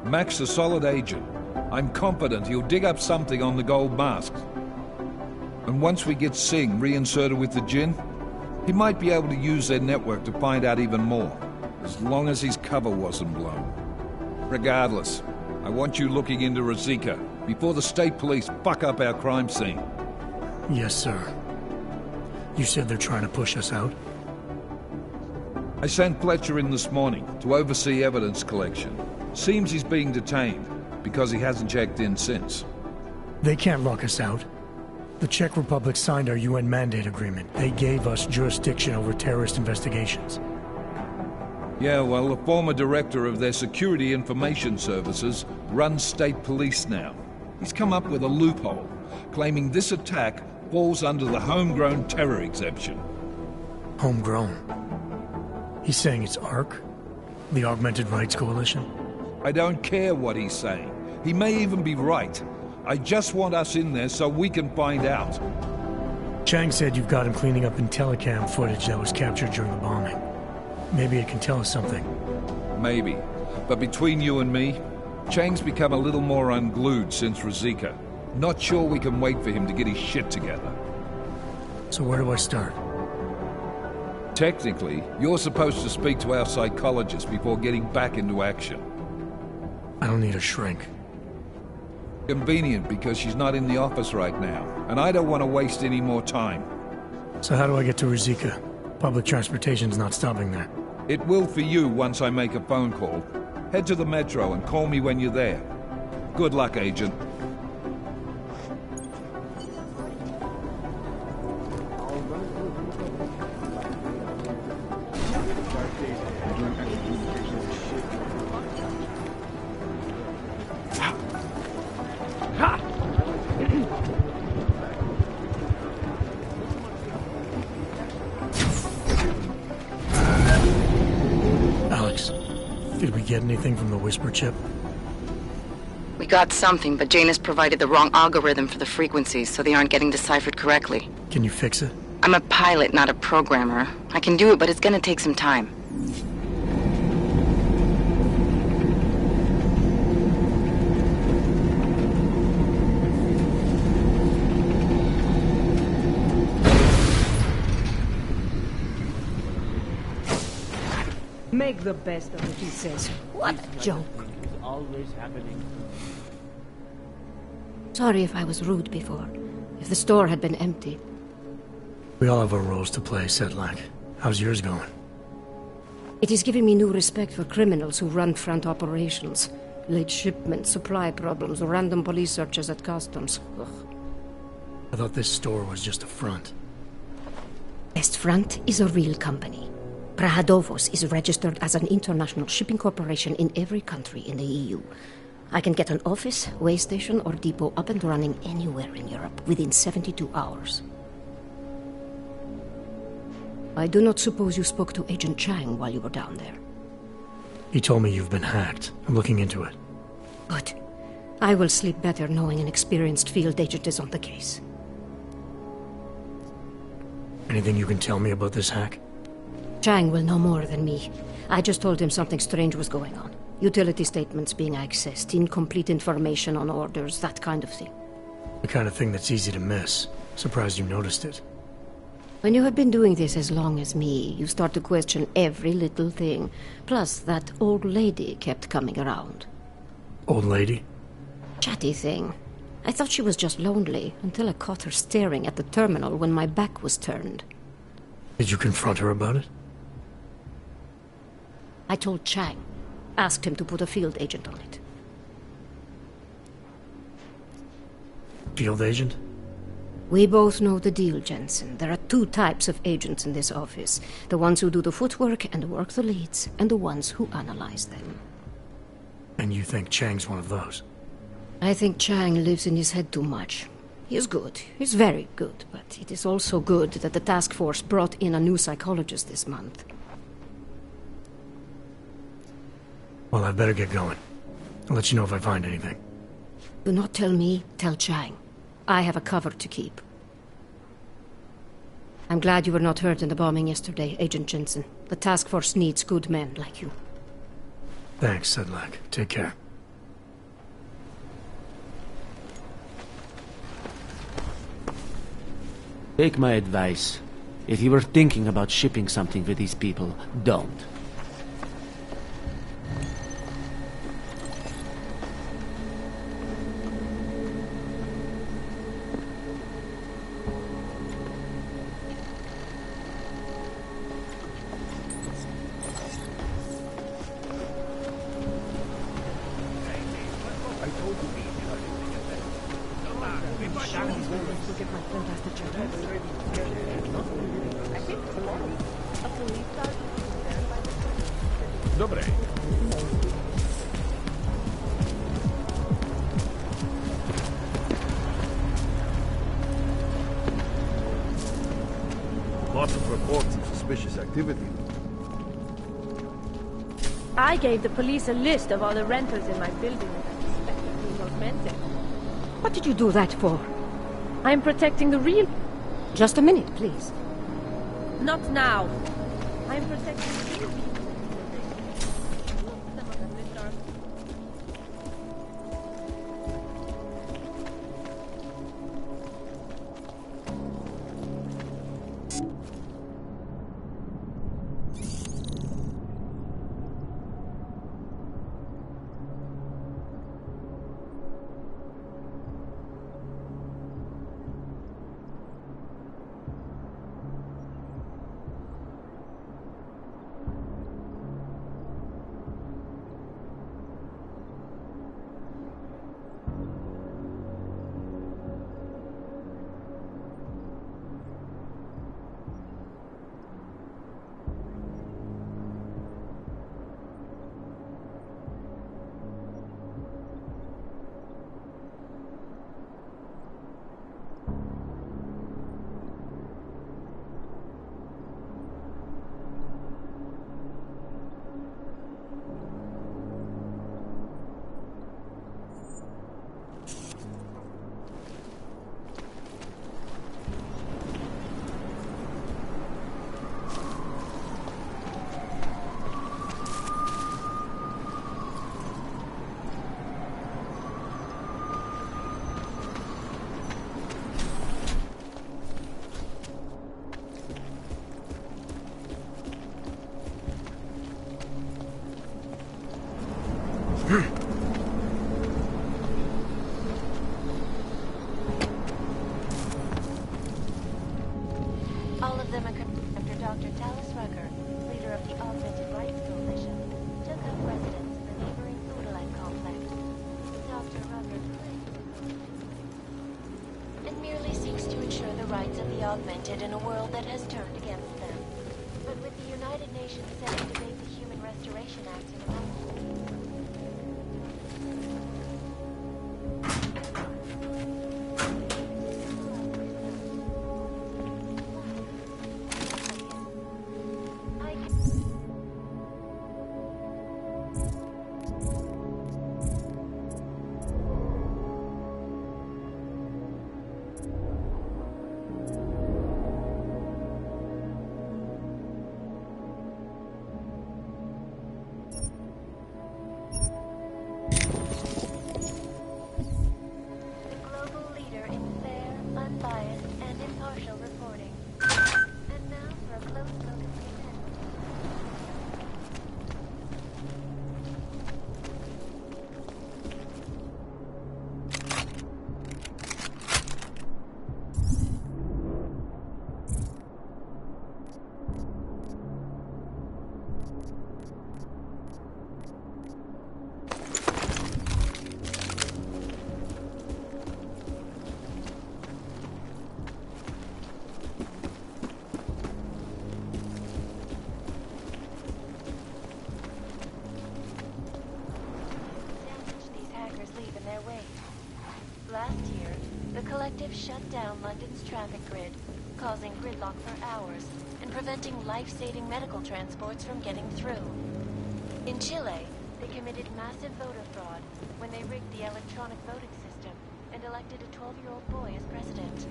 Mac's a solid agent. I'm confident he'll dig up something on the gold masks. And once we get Singh reinserted with the Jinn, he might be able to use their network to find out even more, as long as his cover wasn't blown. Regardless, I want you looking into Ruzicka before the state police fuck up our crime scene. Yes, sir. You said they're trying to push us out? I sent Fletcher in this morning to oversee evidence collection. Seems he's being detained because he hasn't checked in since. They can't lock us out. The Czech Republic signed our UN mandate agreement. They gave us jurisdiction over terrorist investigations. Yeah, well, the former director of their security information services runs state police now. He's come up with a loophole, claiming this attack falls under the homegrown terror exemption. Homegrown? He's saying it's ARC? The Augmented Rights Coalition? I don't care what he's saying. He may even be right. I just want us in there so we can find out. Chang said you've got him cleaning up Intellicam footage that was captured during the bombing. Maybe it can tell us something. Maybe. But between you and me, Chang's become a little more unglued since Ruzicka. Not sure we can wait for him to get his shit together. So where do I start? Technically, you're supposed to speak to our psychologist before getting back into action. I don't need a shrink. Convenient because she's not in the office right now, and I don't want to waste any more time. So how do I get to Ruzicka? Public transportation's not stopping there. It will for you once I make a phone call. Head to the metro and call me when you're there. Good luck, Agent. Did we get anything from the whisper chip? We got something, but Jane has provided the wrong algorithm for the frequencies, so they aren't getting deciphered correctly. Can you fix it? I'm a pilot, not a programmer. I can do it, but it's gonna take some time. Make the best of it, he says. What a joke. Always happening. Sorry if I was rude before. If the store had been empty. We all have our roles to play, Sedlak. How's yours going? It is giving me new respect for criminals who run front operations. Late shipments, supply problems, random police searches at customs. Ugh. I thought this store was just a front. Best Front is a real company. Prahadovos is registered as an international shipping corporation in every country in the EU. I can get an office, way station, or depot up and running anywhere in Europe within 72 hours. I do not suppose you spoke to Agent Chang while you were down there. He told me you've been hacked. I'm looking into it. Good. I will sleep better knowing an experienced field agent is on the case. Anything you can tell me about this hack? Chang will know more than me. I just told him something strange was going on. Utility statements being accessed, incomplete information on orders, that kind of thing. The kind of thing that's easy to miss. Surprised you noticed it. When you have been doing this as long as me, you start to question every little thing. Plus, that old lady kept coming around. Old lady? Chatty thing. I thought she was just lonely, until I caught her staring at the terminal when my back was turned. Did you confront her about it? I told Chang. Asked him to put a field agent on it. Field agent? We both know the deal, Jensen. There are two types of agents in this office. The ones who do the footwork and work the leads, and the ones who analyze them. And you think Chang's one of those? I think Chang lives in his head too much. He is good. He's very good. But it is also good that the task force brought in a new psychologist this month. Well, I'd better get going. I'll let you know if I find anything. Do not tell me, tell Chang. I have a cover to keep. I'm glad you were not hurt in the bombing yesterday, Agent Jensen. The task force needs good men like you. Thanks, Sedlak. Take care. Take my advice. If you were thinking about shipping something for these people, don't. Dobre. Lots of reports of suspicious activity. I gave the police a list of all the renters in my building that I suspected being augmented. What did you do that for? I'm protecting the real... Just a minute, please. Not now. I'm protecting the real people. All of them are after Dr. Talis Rucker, leader of the Augmented Rights Coalition, took up residence in the neighboring Udalite complex. Dr. Rucker claims and merely seeks be augmented in a world that has turned against them. But with the United Nations set to debate the Human Restoration Act in a moment. Shut down London's traffic grid, causing gridlock for hours and preventing life-saving medical transports from getting through. In Chile, they committed massive voter fraud when they rigged the electronic voting system and elected a 12-year-old boy as president.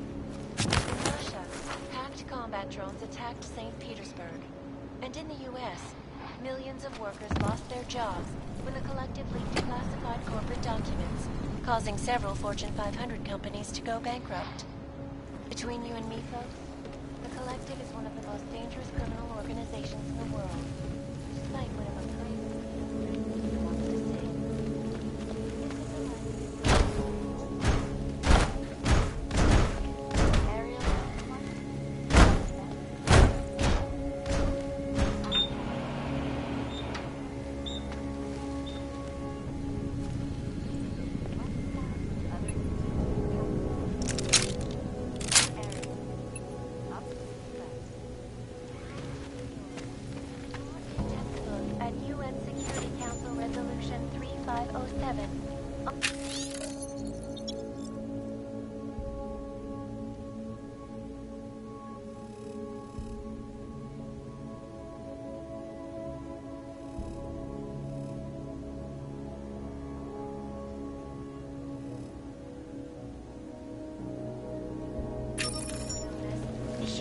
In Russia, hacked combat drones attacked St. Petersburg. And in the US, millions of workers lost their jobs when the collective leaked classified corporate documents, causing several Fortune 500 companies to go bankrupt. Between you and me, folks, the Collective is one of the most dangerous criminal organizations in the world. Despite whatever crazy wants to say.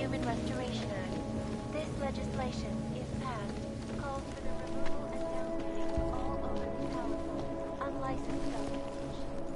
Human Restoration Act. This legislation, if passed, calls for the removal and downgrading of all open, powerful, unlicensed documents.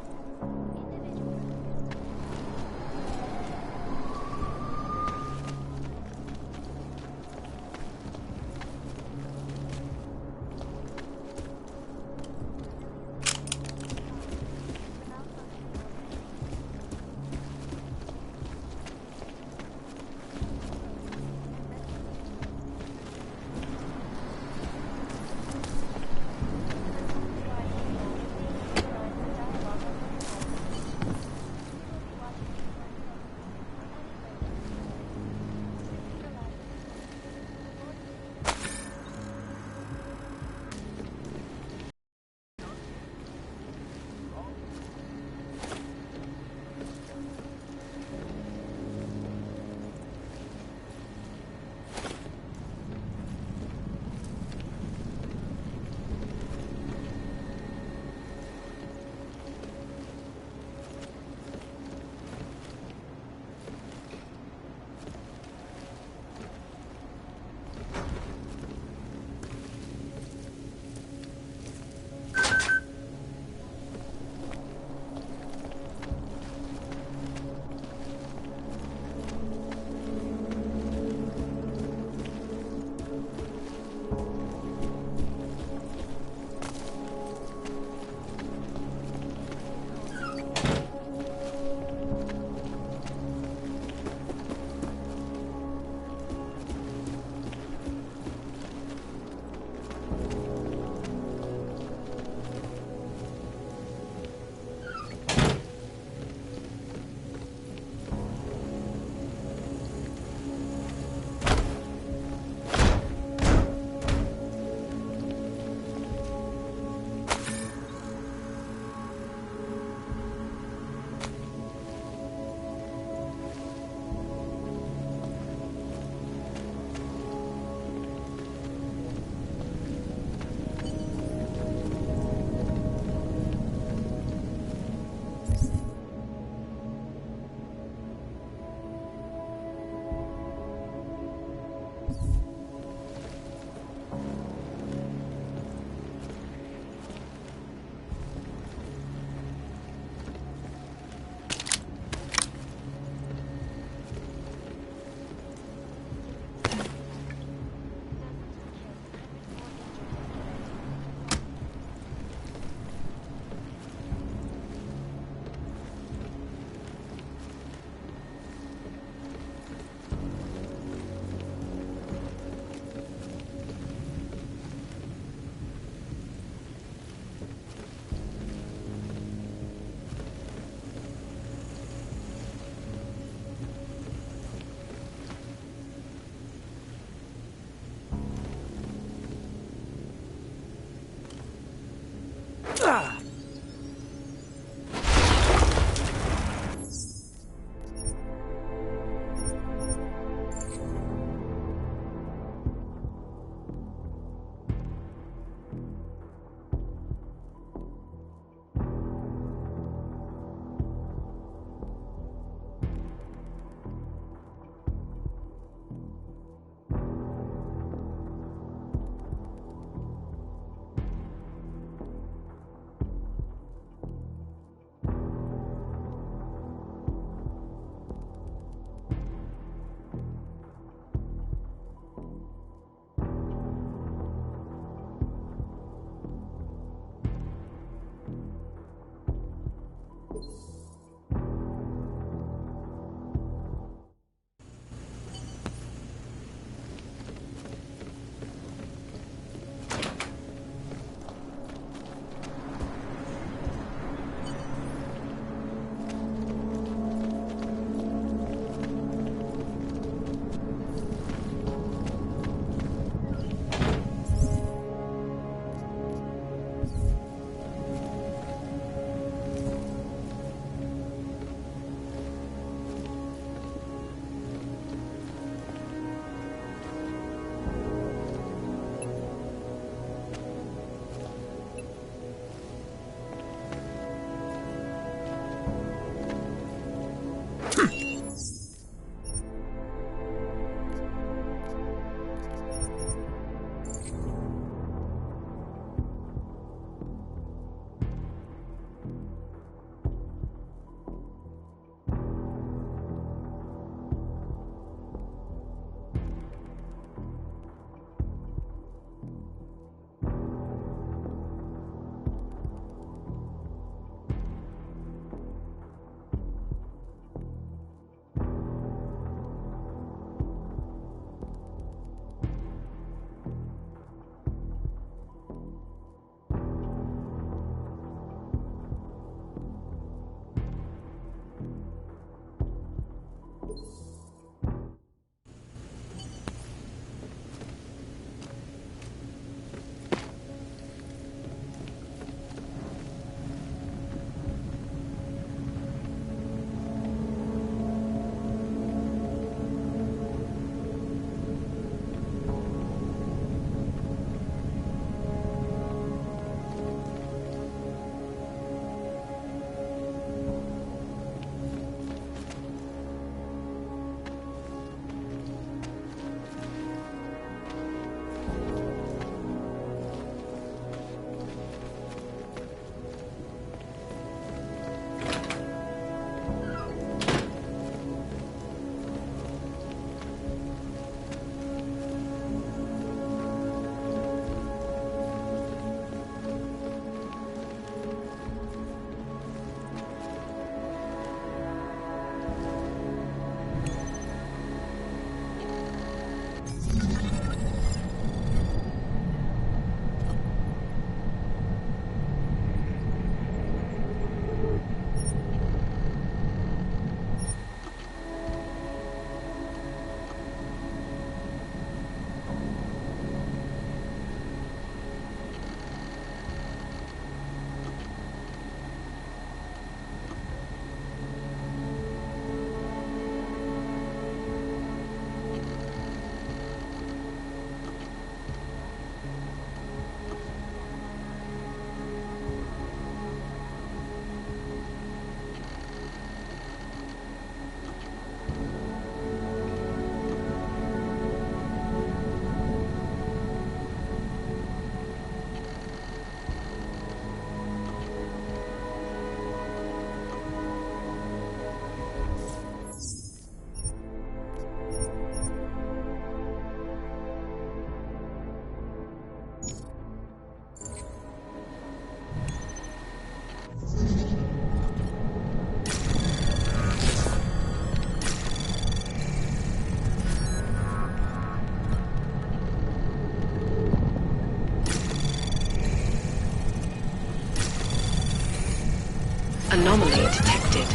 Anomaly detected.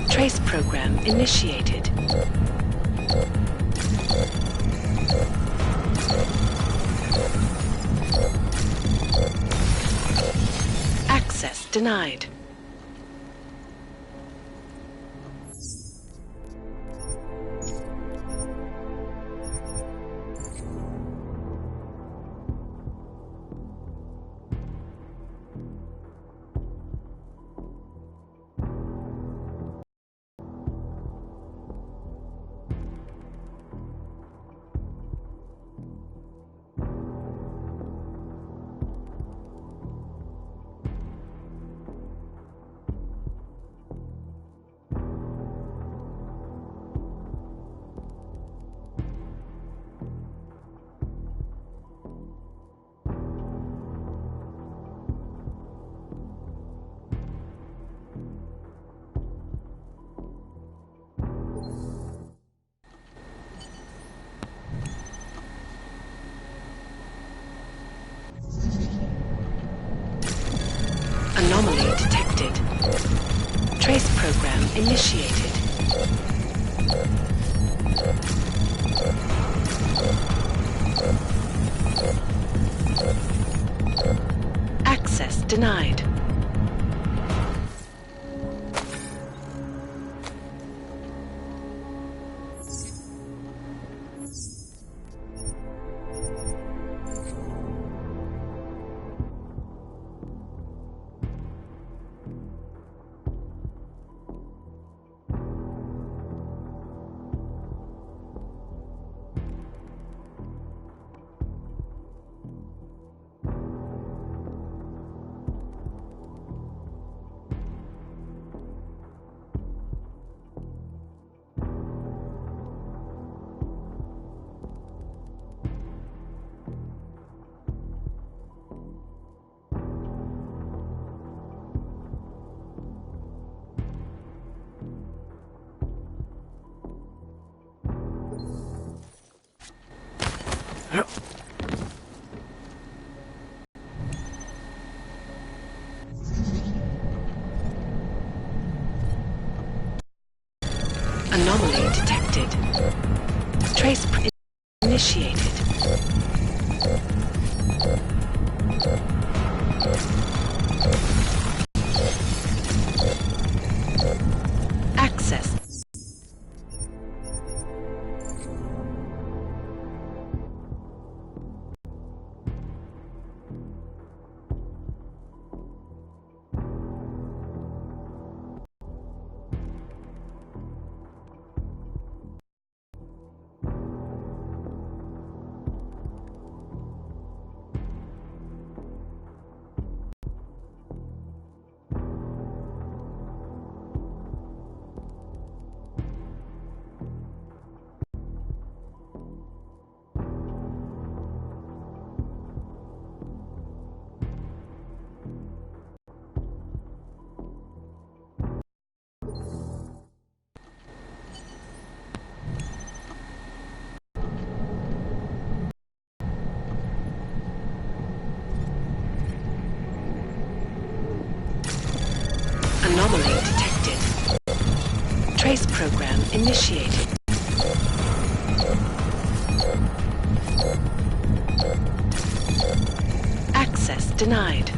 Trace program initiated. denied. Anomaly detected. Trace program initiated. Access denied. Anomaly detected. Trace initiated. Access. Anomaly detected. Trace program initiated. Access denied.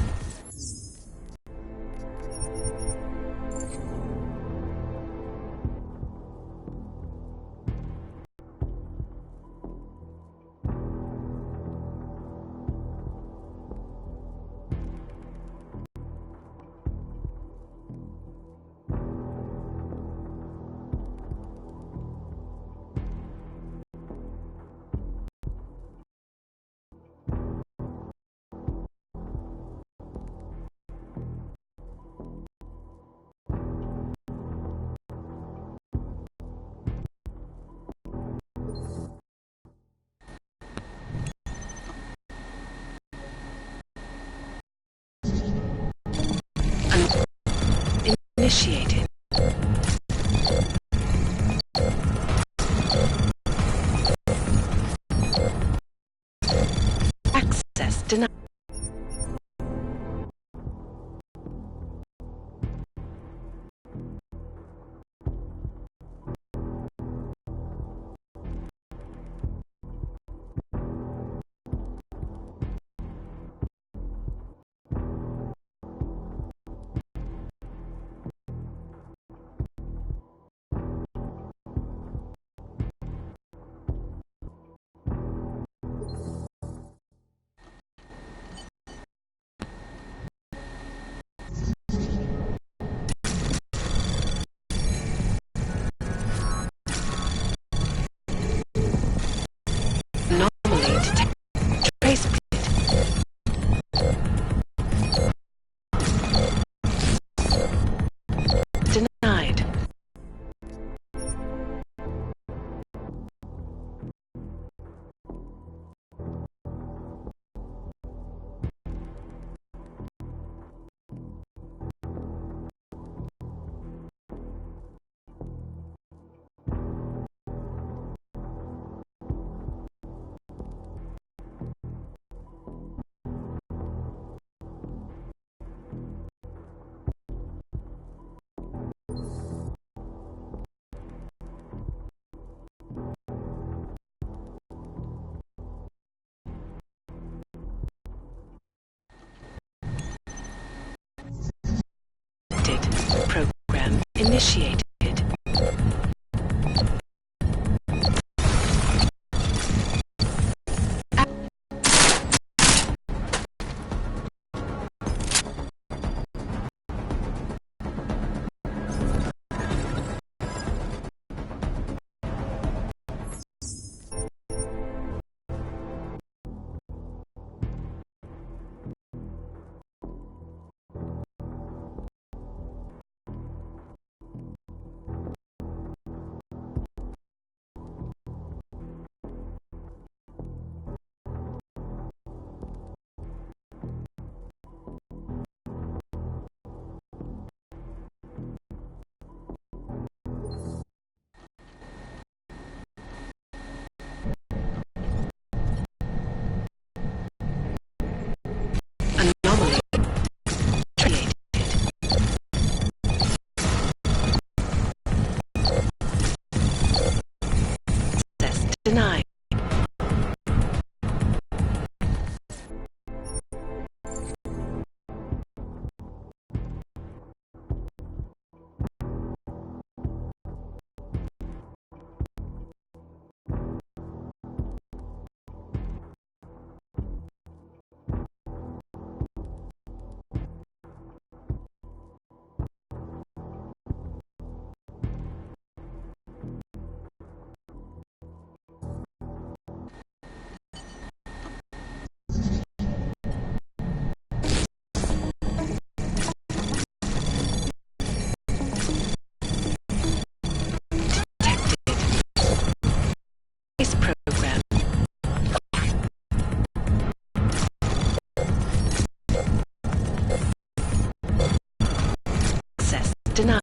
Initiated. Access denied. initiated. Denied. Trace program. Access denied.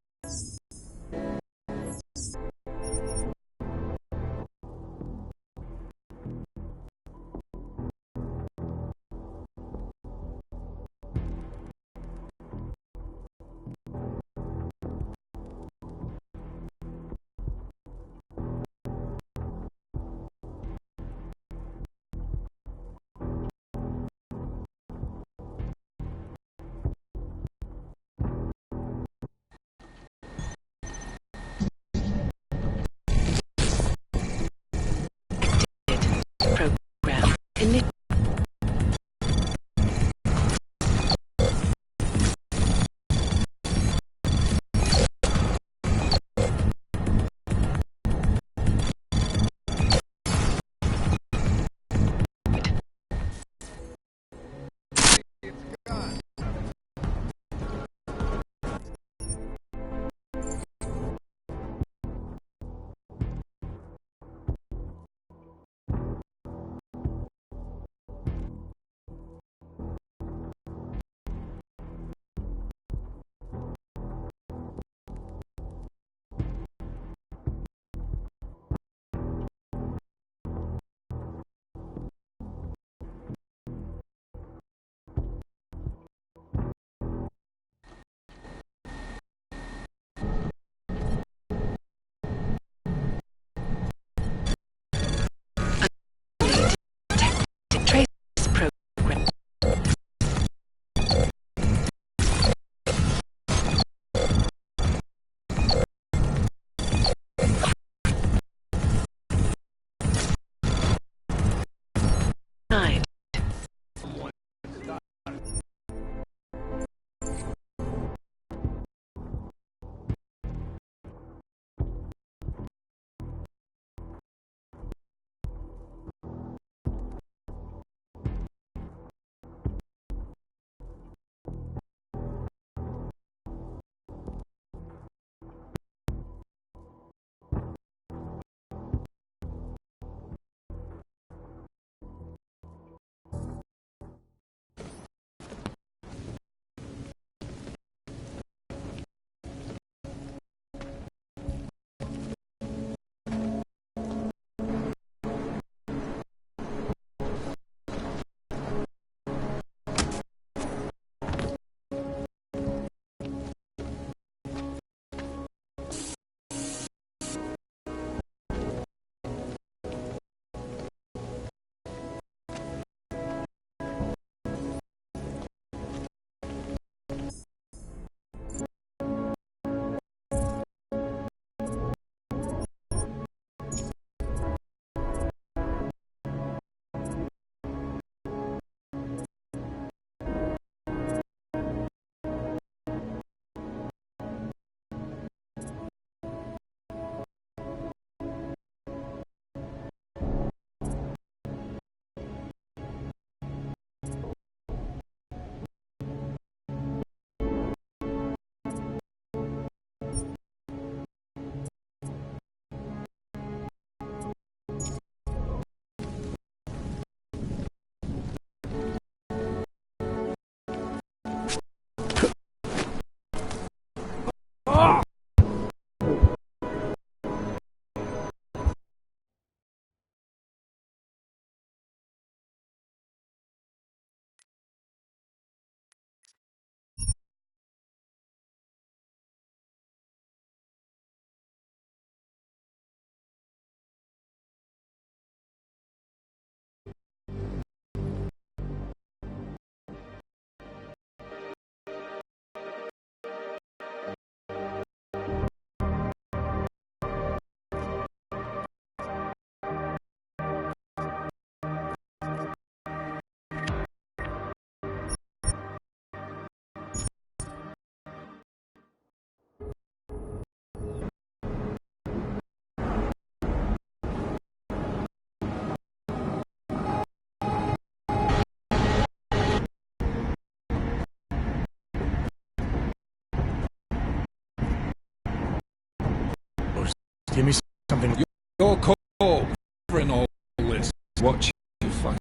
Give me something. Your call for all this. Watch your fuck.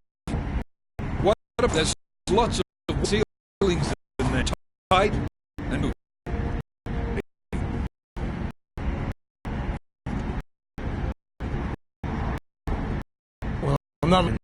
What if there's lots of ceilings in there tight and well, I'm not.